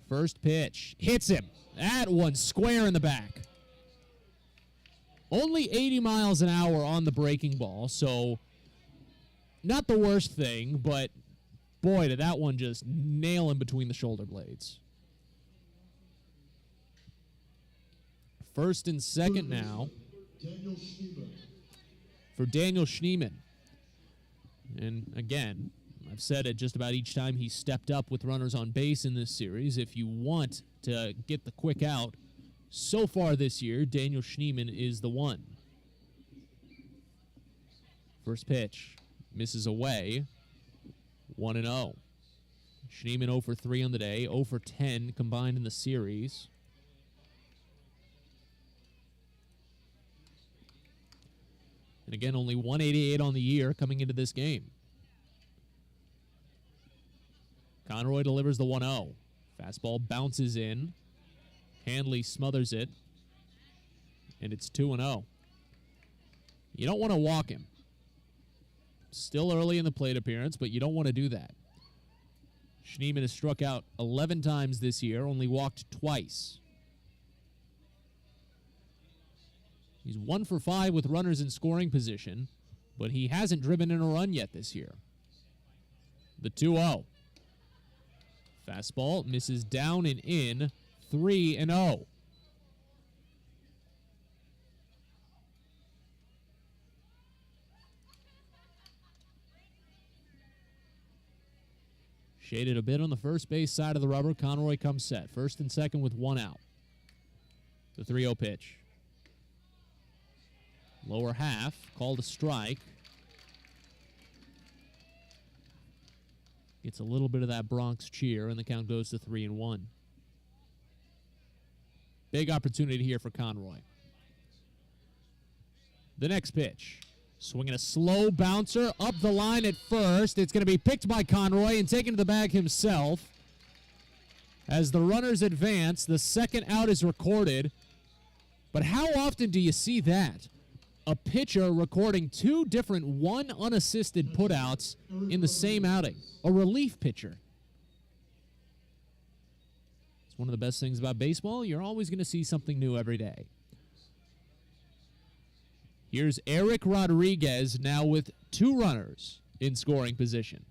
First pitch. Hits him. That one square in the back. Only 80 miles an hour on the breaking ball, so not the worst thing, but boy, did that one just nail him between the shoulder blades. First and second now for Daniel Schneemann. And again, I've said it just about each time he stepped up with runners on base in this series. If you want to get the quick out, so far this year, Daniel Schneemann is the one. First pitch, misses away, 1-0. Schneemann 0 for 3 on the day, 0 for 10 combined in the series. And again, only 188 on the year coming into this game. Conroy delivers the 1-0. Fastball bounces in. Handley smothers it. And it's 2-0. You don't want to walk him. Still early in the plate appearance, but you don't want to do that. Schneemann has struck out 11 times this year, only walked twice. He's 1 for 5 with runners in scoring position, but he hasn't driven in a run yet this year. The 2-0. Fastball misses down and in, 3-0. Shaded a bit on the first base side of the rubber. Conroy comes set. First and second with 1 out. The 3-0 pitch. Lower half, called a strike. Gets a little bit of that Bronx cheer, and the count goes to 3-1. Big opportunity here for Conroy. The next pitch. Swinging a slow bouncer up the line at first. It's going to be picked by Conroy and taken to the bag himself. As the runners advance, the second out is recorded. But how often do you see that? A pitcher recording 2 different one unassisted putouts in the same outing. A relief pitcher. It's one of the best things about baseball. You're always going to see something new every day. Here's Eric Rodriguez now with 2 runners in scoring position.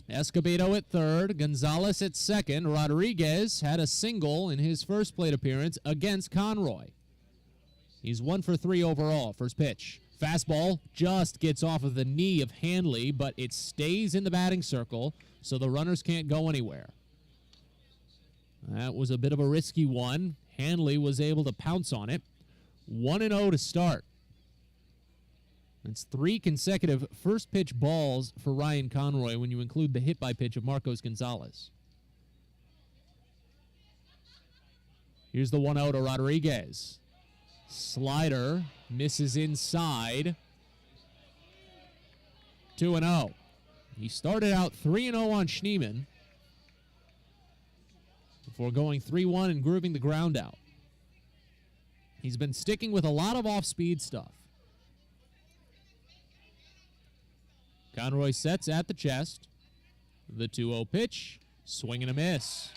Escobedo at third, Gonzalez at second. Rodriguez had a single in his first plate appearance against Conroy. He's 1 for 3 overall. First pitch. Fastball just gets off of the knee of Handley, but it stays in the batting circle, so the runners can't go anywhere. That was a bit of a risky one. Handley was able to pounce on it. 1-0 to start. That's 3 consecutive first pitch balls for Ryan Conroy when you include the hit by pitch of Marcos Gonzalez. Here's the 1-0 to Rodriguez. Slider misses inside. 2-0. He started out 3-0 on Schneemann before going 3-1 and grooving the ground out. He's been sticking with a lot of off-speed stuff. Conroy sets at the chest. The 2-0 pitch. Swing and a miss.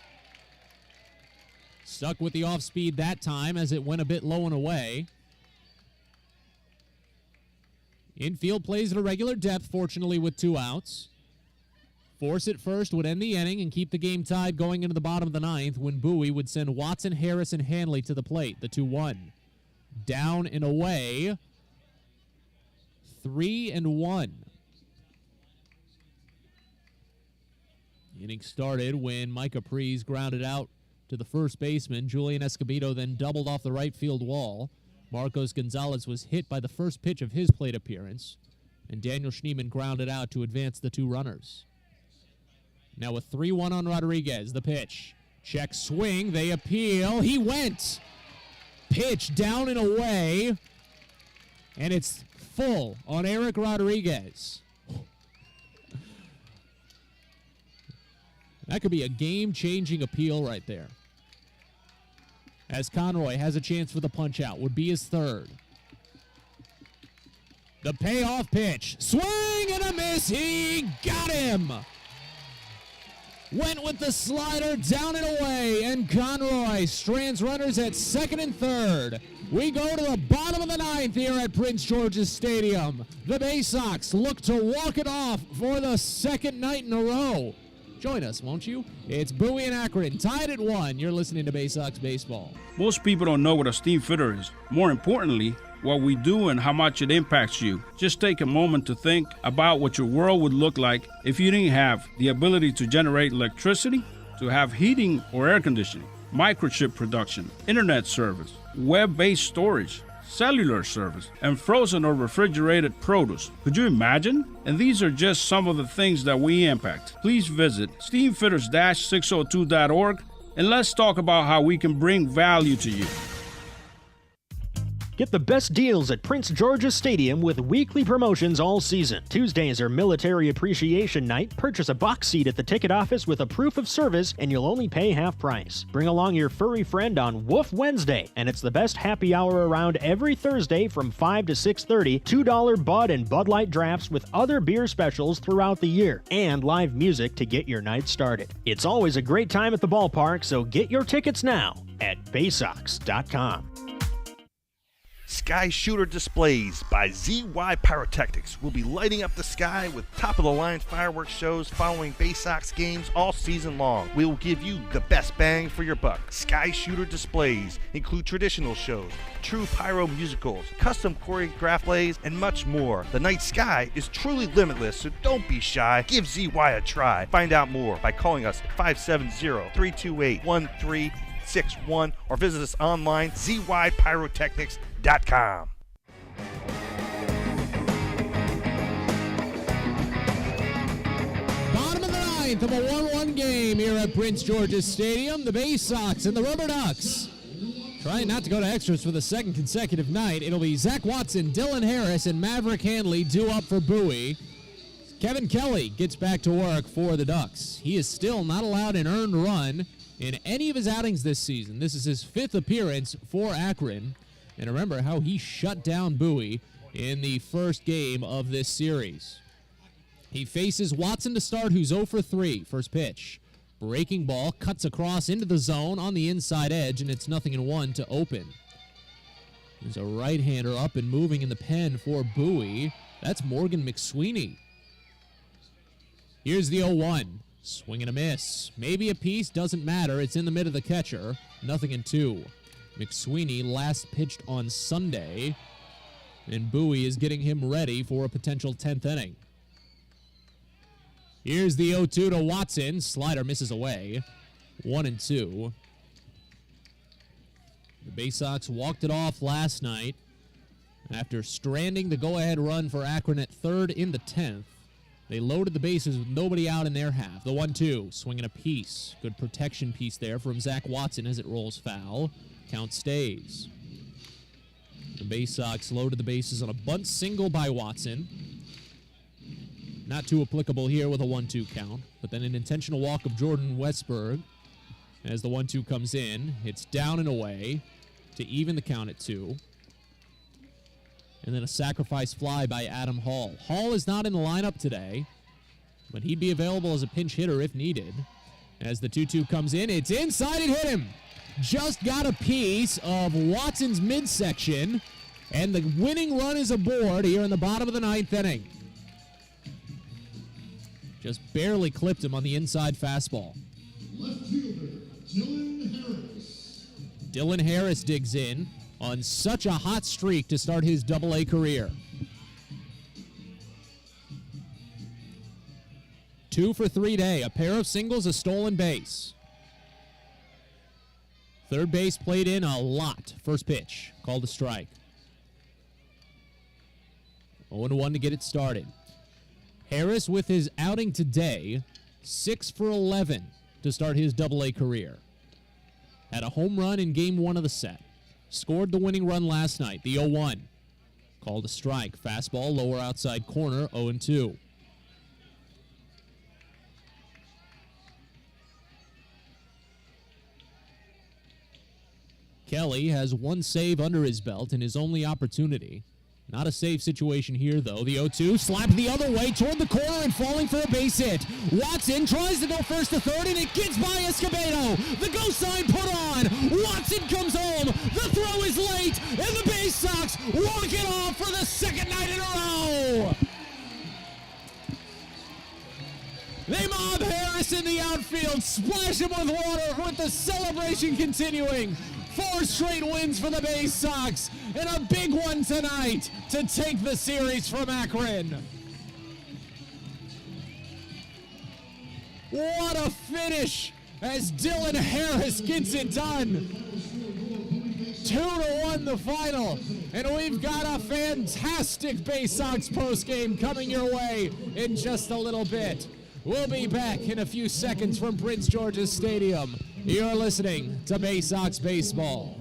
Stuck with the off-speed that time as it went a bit low and away. Infield plays at a regular depth, fortunately, with 2 outs. Force at first would end the inning and keep the game tied going into the bottom of the 9th when Bowie would send Watson, Harris, and Handley to the plate. The 2-1. Down and away. 3-1. Inning started when Micah Prees grounded out to the first baseman. Julian Escobedo then doubled off the right field wall. Marcos Gonzalez was hit by the first pitch of his plate appearance, and Daniel Schneemann grounded out to advance the 2 runners. Now a 3-1 on Rodriguez. The pitch. Check swing. They appeal. He went. Pitch down and away, and it's full on Eric Rodriguez. That could be a game-changing appeal right there. As Conroy has a chance for the punch-out. Would be his 3rd. The payoff pitch. Swing and a miss. He got him. Went with the slider down and away, and Conroy strands runners at 2nd and 3rd. We go to the bottom of the 9th here at Prince George's Stadium. The Baysox look to walk it off for the 2nd night in a row. Join us, won't you? It's Bowie and Akron, tied at 1. You're listening to Baysox Baseball. Most people don't know what a steam fitter is. More importantly, what we do and how much it impacts you. Just take a moment to think about what your world would look like if you didn't have the ability to generate electricity, to have heating or air conditioning, microchip production, internet service, web-based storage, cellular service, and frozen or refrigerated produce. Could you imagine? And these are just some of the things that we impact. Please visit steamfitters-602.org and let's talk about how we can bring value to you. Get the best deals at Prince George's Stadium with weekly promotions all season. Tuesdays are Military Appreciation Night. Purchase a box seat at the ticket office with a proof of service and you'll only pay half price. Bring along your furry friend on Woof Wednesday, and it's the best happy hour around every Thursday from 5 to 6:30. $2 Bud and Bud Light drafts with other beer specials throughout the year, and live music to get your night started. It's always a great time at the ballpark, so get your tickets now at Baysox.com. Sky Shooter Displays by ZY Pyrotechnics will be lighting up the sky with top-of-the-line fireworks shows following Baysox games all season long. We will give you the best bang for your buck. Sky Shooter Displays include traditional shows, true pyro musicals, custom choreographed plays, and much more. The night sky is truly limitless, so don't be shy. Give ZY a try. Find out more by calling us at 570-328-1361 or visit us online, zypyrotechnics.com. Bottom of the ninth of a 1-1 game here at Prince George's Stadium. The Baysox and the Rubber Ducks trying not to go to extras for the second consecutive night. It'll be Zach Watson, Dylan Harris, and Maverick Hanley due up for Bowie. Kevin Kelly gets back to work for the Ducks. He is still not allowed an earned run in any of his outings this season. This is his 5th appearance for Akron. And remember how he shut down Bowie in the first game of this series. He faces Watson to start, who's 0 for 3. First pitch. Breaking ball, cuts across into the zone on the inside edge, and it's 0-1 to open. There's a right-hander up and moving in the pen for Bowie. That's Morgan McSweeney. Here's the 0-1. Swing and a miss. Maybe a piece, doesn't matter. It's in the mid of the catcher. 0-2. McSweeney last pitched on Sunday, and Bowie is getting him ready for a potential 10th inning. Here's the 0-2 to Watson. Slider misses away. 1-2. The Baysox walked it off last night after stranding the go-ahead run for Akron at third in the 10th. They loaded the bases with nobody out in their half. The 1-2, swinging a piece. Good protection piece there from Zach Watson as it rolls foul. Count stays. The Baysox loaded the bases on a bunt single by Watson. Not too applicable here with a 1-2 count, but then an intentional walk of Jordan Westberg as the 1-2 comes in. It's down and away to even the count at 2. And then a sacrifice fly by Adam Hall. Hall is not in the lineup today, but he'd be available as a pinch hitter if needed. As the 2-2 comes in, it's inside and hit him. Just got a piece of Watson's midsection, and the winning run is aboard here in the bottom of the 9th inning. Just barely clipped him on the inside fastball. Left fielder, Dylan Harris. Dylan Harris digs in on such a hot streak to start his Double-A career. 2 for 3 day, a pair of singles, a stolen base. Third base played in a lot. First pitch, called a strike. 0-1 to get it started. Harris with his outing today, 6 for 11 to start his Double-A career. Had a home run in game 1 of the set. Scored the winning run last night, the 0-1. Called a strike. Fastball, lower outside corner, 0-2. Kelly has 1 save under his belt in his only opportunity. Not a safe situation here, though. The 0-2 slapped the other way toward the corner and falling for a base hit. Watson tries to go first to third, and it gets by Escobedo. The go sign put on. Watson comes home. The throw is late, and the Baysox walk it off for the second night in a row. They mob Harris in the outfield, splash him with water with the celebration continuing. 4 straight wins for the Baysox, and a big one tonight to take the series from Akron. What a finish as Dylan Harris gets it done. 2-1 the final, and we've got a fantastic Baysox postgame coming your way in just a little bit. We'll be back in a few seconds from Prince George's Stadium. You're listening to Baysox Baseball.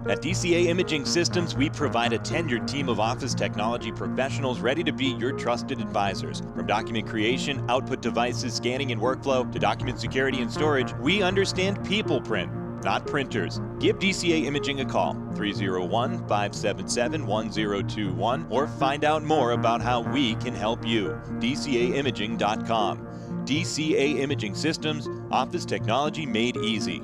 At DCA Imaging Systems, we provide a tenured team of office technology professionals ready to be your trusted advisors. From document creation, output devices, scanning and workflow, to document security and storage, we understand people print, not printers. Give DCA Imaging a call, 301-577-1021, or find out more about how we can help you. DCAimaging.com. DCA Imaging Systems, office technology made easy.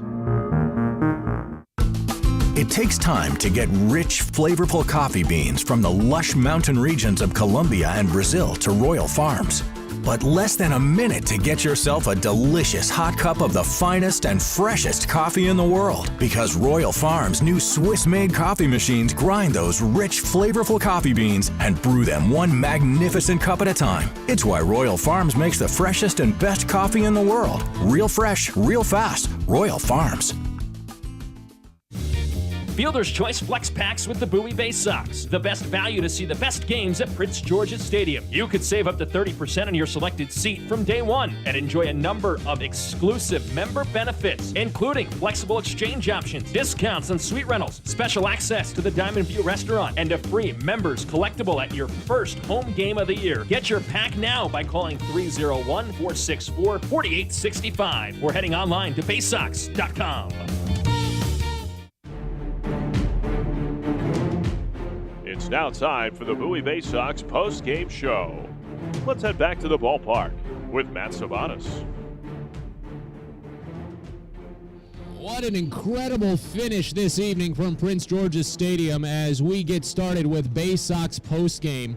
It takes time to get rich, flavorful coffee beans from the lush mountain regions of Colombia and Brazil to Royal Farms. But less than a minute to get yourself a delicious hot cup of the finest and freshest coffee in the world. Because Royal Farms' new Swiss-made coffee machines grind those rich, flavorful coffee beans and brew them one magnificent cup at a time. It's why Royal Farms makes the freshest and best coffee in the world. Real fresh, real fast. Royal Farms. Fielder's Choice Flex Packs with the Bowie Baysox. The best value to see the best games at Prince George's Stadium. You could save up to 30% on your selected seat from day one and enjoy a number of exclusive member benefits, including flexible exchange options, discounts on suite rentals, special access to the Diamond View restaurant, and a free members collectible at your first home game of the year. Get your pack now by calling 301-464-4865 or heading online to baysox.com. It's now time for the Bowie Baysox post-game show. Let's head back to the ballpark with Matt Sabanas. What an incredible finish this evening from Prince George's Stadium as we get started with Baysox postgame.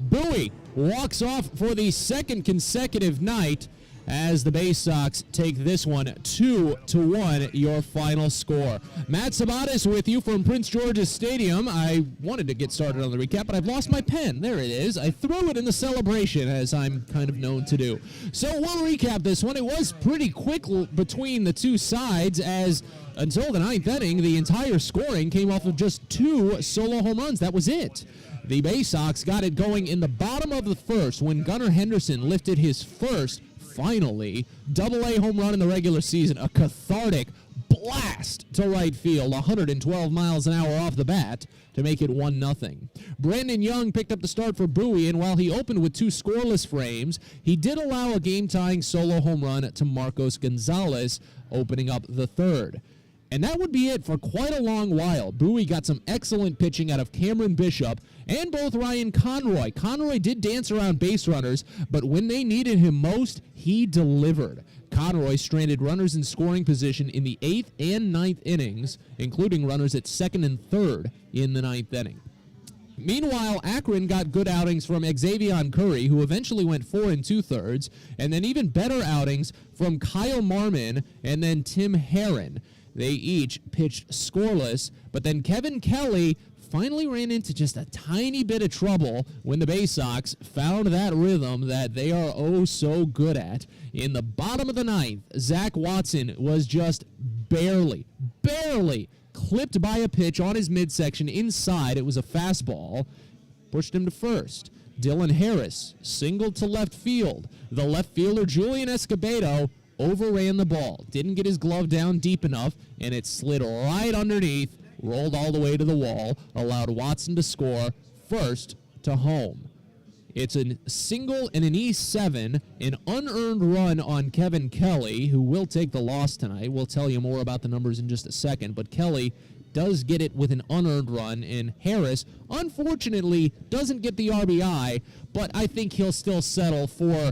Bowie walks off for the second consecutive night as the Baysox take this one 2-1, your final score. Matt Sabatas with you from Prince George's Stadium. I wanted to get started on the recap, but I've lost my pen. There it is. I threw it in the celebration, as I'm kind of known to do. So we'll recap this one. It was pretty quick between the two sides, as until the ninth inning, the entire scoring came off of just 2 solo home runs. That was it. The Baysox got it going in the bottom of the first when Gunnar Henderson lifted his first, finally, double-A home run in the regular season, a cathartic blast to right field, 112 miles an hour off the bat to make it 1-0. Brandon Young picked up the start for Bowie, and while he opened with 2 scoreless frames, he did allow a game-tying solo home run to Marcos Gonzalez, opening up the third. And that would be it for quite a long while. Bowie got some excellent pitching out of Cameron Bishop and both Ryan Conroy. Conroy did dance around base runners, but when they needed him most, he delivered. Conroy stranded runners in scoring position in the 8th and 9th innings, including runners at 2nd and 3rd in the 9th inning. Meanwhile, Akron got good outings from Xavion Curry, who eventually went 4 2/3, and then even better outings from Kyle Marmon and then Tim Herron. They each pitched scoreless, but then Kevin Kelly finally ran into just a tiny bit of trouble when the Baysox found that rhythm that they are oh so good at. In the bottom of the 9th, Zach Watson was just barely clipped by a pitch on his midsection inside. It was a fastball. Pushed him to first. Dylan Harris singled to left field. The left fielder, Julian Escobedo, overran the ball, didn't get his glove down deep enough, and it slid right underneath, rolled all the way to the wall, allowed Watson to score first to home. It's a single and an E7, an unearned run on Kevin Kelly, who will take the loss tonight. We'll tell you more about the numbers in just a second, but Kelly does get it with an unearned run, and Harris, unfortunately, doesn't get the RBI, but I think he'll still settle for,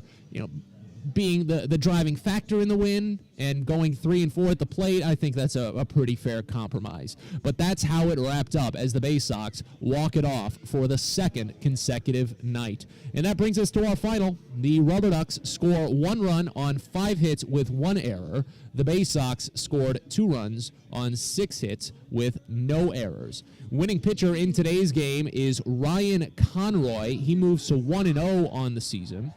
being the driving factor in the win and going 3-4 at the plate, I think that's a pretty fair compromise. But that's how it wrapped up as the Baysox walk it off for the second consecutive night. And that brings us to our final. The Rubber Ducks score 1 run on 5 hits with 1 error. The Baysox scored 2 runs on 6 hits with no errors. Winning pitcher in today's game is Ryan Conroy. He moves to 1-0 on the season.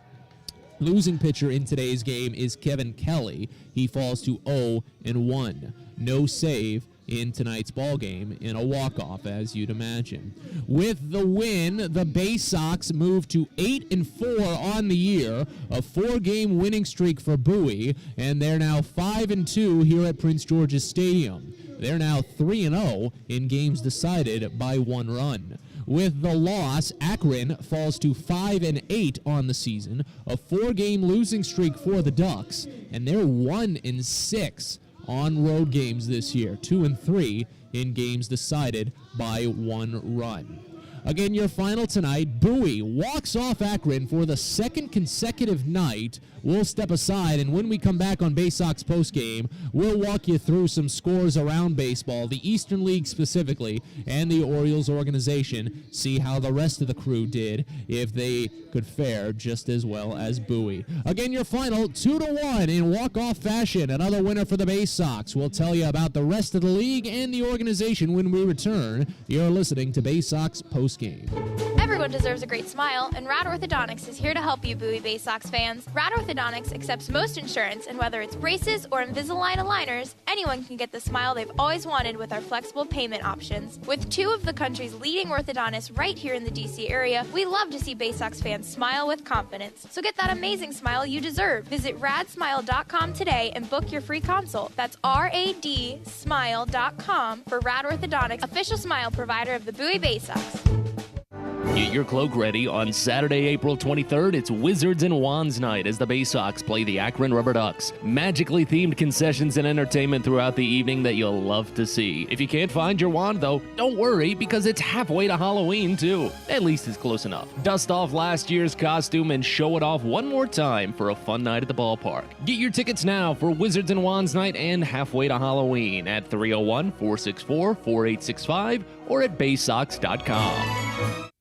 Losing pitcher in today's game is Kevin Kelly. He falls to 0-1. No save in tonight's ball game in a walk-off, as you'd imagine. With the win, the Baysox move to 8-4 on the year, a 4-game winning streak for Bowie, and they're now 5-2 here at Prince George's Stadium. They're now 3-0 in games decided by 1 run. With the loss, Akron falls to 5-8 on the season, a 4-game losing streak for the Ducks, and they're 1-6 on road games this year, 2-3 in games decided by 1 run. Again, your final tonight, Bowie walks off Akron for the second consecutive night. We'll step aside, and when we come back on Baysox postgame, we'll walk you through some scores around baseball, the Eastern League specifically, and the Orioles organization, see how the rest of the crew did, if they could fare just as well as Bowie. Again, your final, 2-1 in walk-off fashion. Another winner for the Baysox. We'll tell you about the rest of the league and the organization when we return. You're listening to Baysox postgame. Everyone deserves a great smile, and Rad Orthodontics is here to help you, Bowie Baysox fans. Rad Orthodontics accepts most insurance, and whether it's braces or Invisalign aligners, anyone can get the smile they've always wanted with our flexible payment options. With 2 of the country's leading orthodontists right here in the D.C. area, we love to see Baysox fans smile with confidence. So get that amazing smile you deserve. Visit radsmile.com today and book your free consult. That's radsmile.com for Rad Orthodontics, official smile provider of the Bowie Baysox. Get your cloak ready on Saturday, April 23rd. It's Wizards and Wands night as the Baysox play the Akron Rubber Ducks. Magically themed concessions and entertainment throughout the evening that you'll love to see. If you can't find your wand, though, don't worry, because it's halfway to Halloween, too. At least it's close enough. Dust off last year's costume and show it off one more time for a fun night at the ballpark. Get your tickets now for Wizards and Wands night and halfway to Halloween at 301-464-4865 or at baysox.com.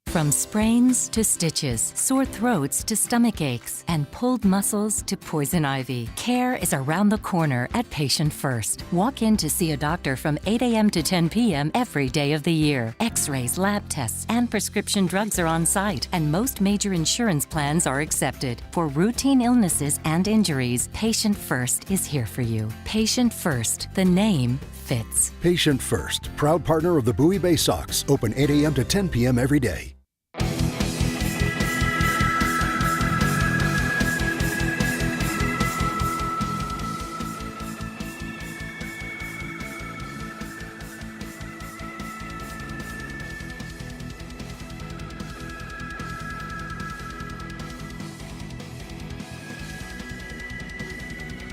From sprains to stitches, sore throats to stomach aches, and pulled muscles to poison ivy, care is around the corner at Patient First. Walk in to see a doctor from 8 a.m. to 10 p.m. every day of the year. X-rays, lab tests, and prescription drugs are on site, and most major insurance plans are accepted. For routine illnesses and injuries, Patient First is here for you. Patient First, the name fits. Patient First, proud partner of the Bowie Baysox, open 8 a.m. to 10 p.m. every day.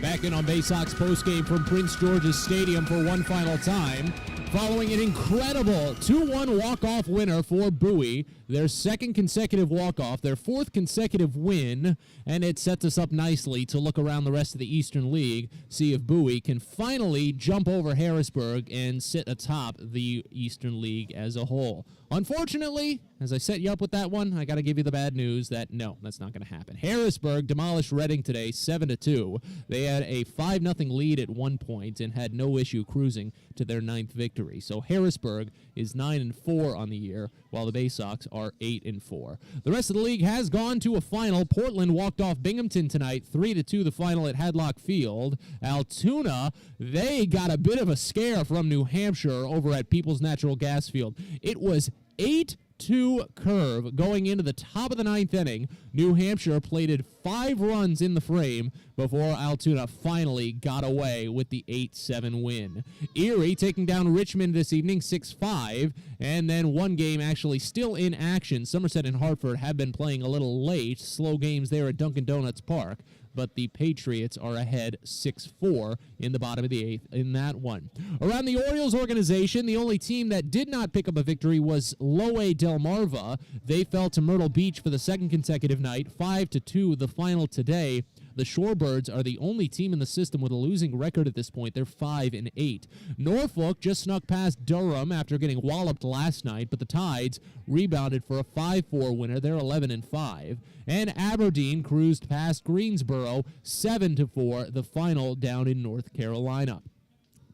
Back in on Baysox postgame from Prince George's Stadium for one final time. Following an incredible 2-1 walk-off winner for Bowie, their second consecutive walk-off, their 4th consecutive win, and it sets us up nicely to look around the rest of the Eastern League, see if Bowie can finally jump over Harrisburg and sit atop the Eastern League as a whole. Unfortunately, as I set you up with that one, I got to give you the bad news that no, that's not going to happen. Harrisburg demolished Reading today 7-2. They had a 5-0 lead at one point and had no issue cruising to their 9th victory. So Harrisburg is 9-4 on the year, while the Baysox are 8-4. The rest of the league has gone to a final. Portland walked off Binghamton tonight, 3-2 the final at Hadlock Field. Altoona, they got a bit of a scare from New Hampshire over at People's Natural Gas Field. It was 8-2 curve going into the top of the 9th inning. New Hampshire plated 5 runs in the frame before Altoona finally got away with the 8-7 win. Erie taking down Richmond this evening 6-5, and then one game actually still in action. Somerset and Hartford have been playing a little late. Slow games there at Dunkin' Donuts Park, but the Patriots are ahead 6-4 in the bottom of the 8th in that one. Around the Orioles organization, the only team that did not pick up a victory was Lowe Delmarva. They fell to Myrtle Beach for the second consecutive night, 5-2 the final today. The Shorebirds are the only team in the system with a losing record at this point. They're 5-8. Norfolk just snuck past Durham after getting walloped last night, but the Tides rebounded for a 5-4 winner. They're 11-5. And Aberdeen cruised past Greensboro 7-4, the final down in North Carolina.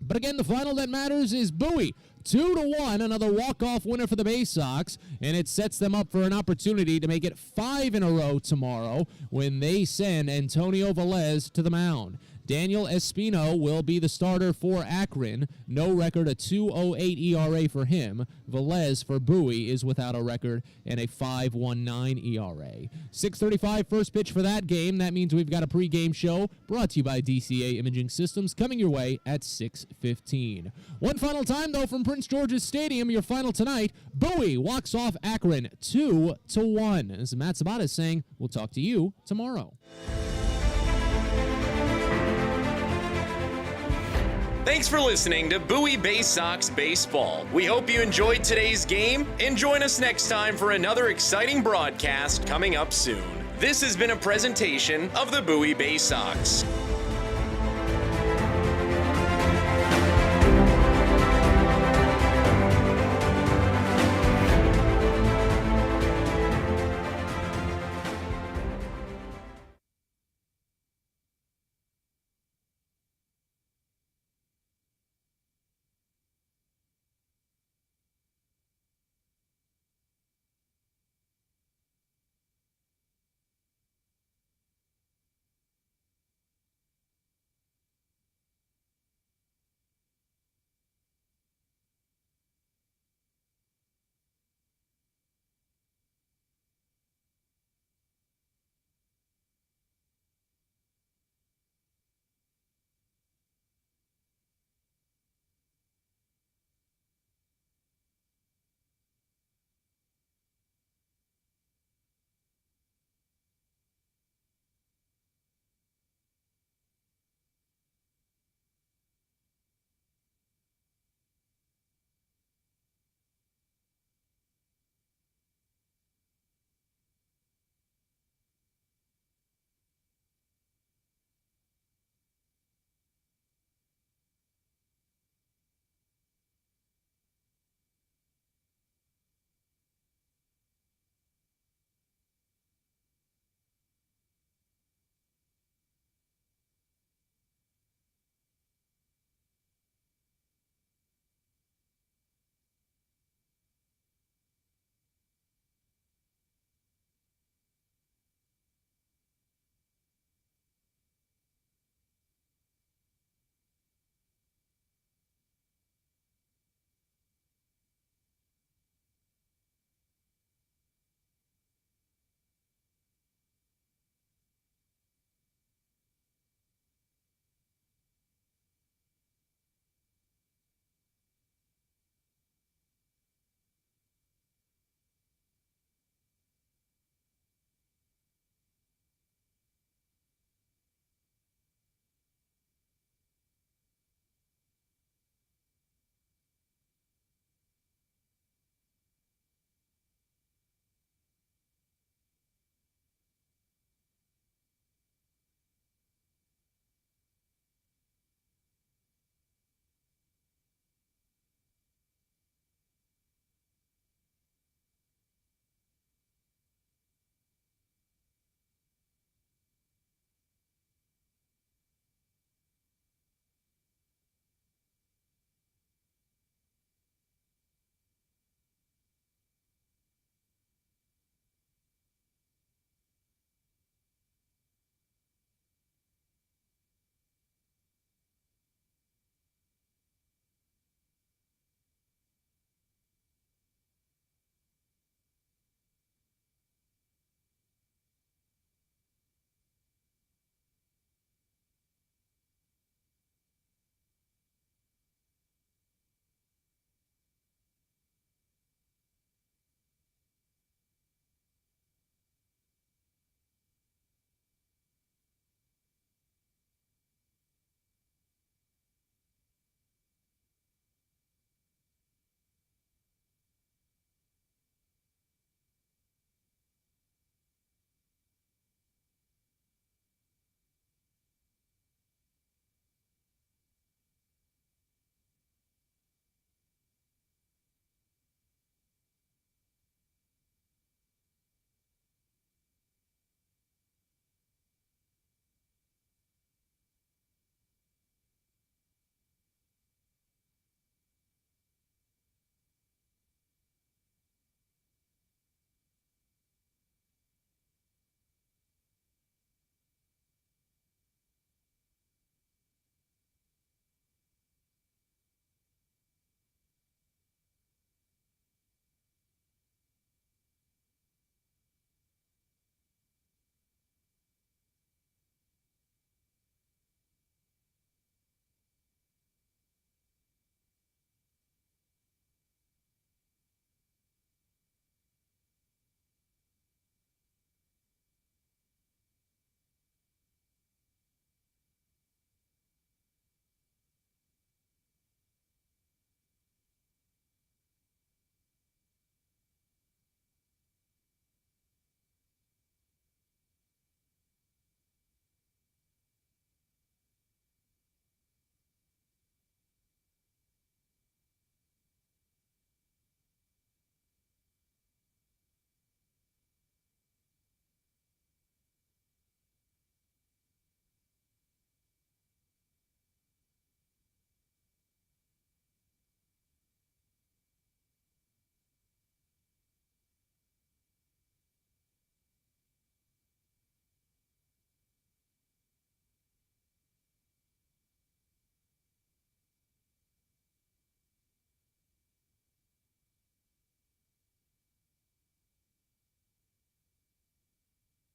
But again, the final that matters is Bowie. 2-1, another walk-off winner for the Baysox, and it sets them up for an opportunity to make it 5 in a row tomorrow when they send Antonio Velez to the mound. Daniel Espino will be the starter for Akron. No record, a 2.08 ERA for him. Velez for Bowie is without a record and a 5.19 ERA. 6:35 first pitch for that game. That means we've got a pregame show brought to you by DCA Imaging Systems coming your way at 6:15. One final time, though, from Prince George's Stadium, your final tonight. Bowie walks off Akron 2-1. As Matt Sabat is saying, we'll talk to you tomorrow. Thanks for listening to Bowie Baysox Baseball. We hope you enjoyed today's game and join us next time for another exciting broadcast coming up soon. This has been a presentation of the Bowie Baysox.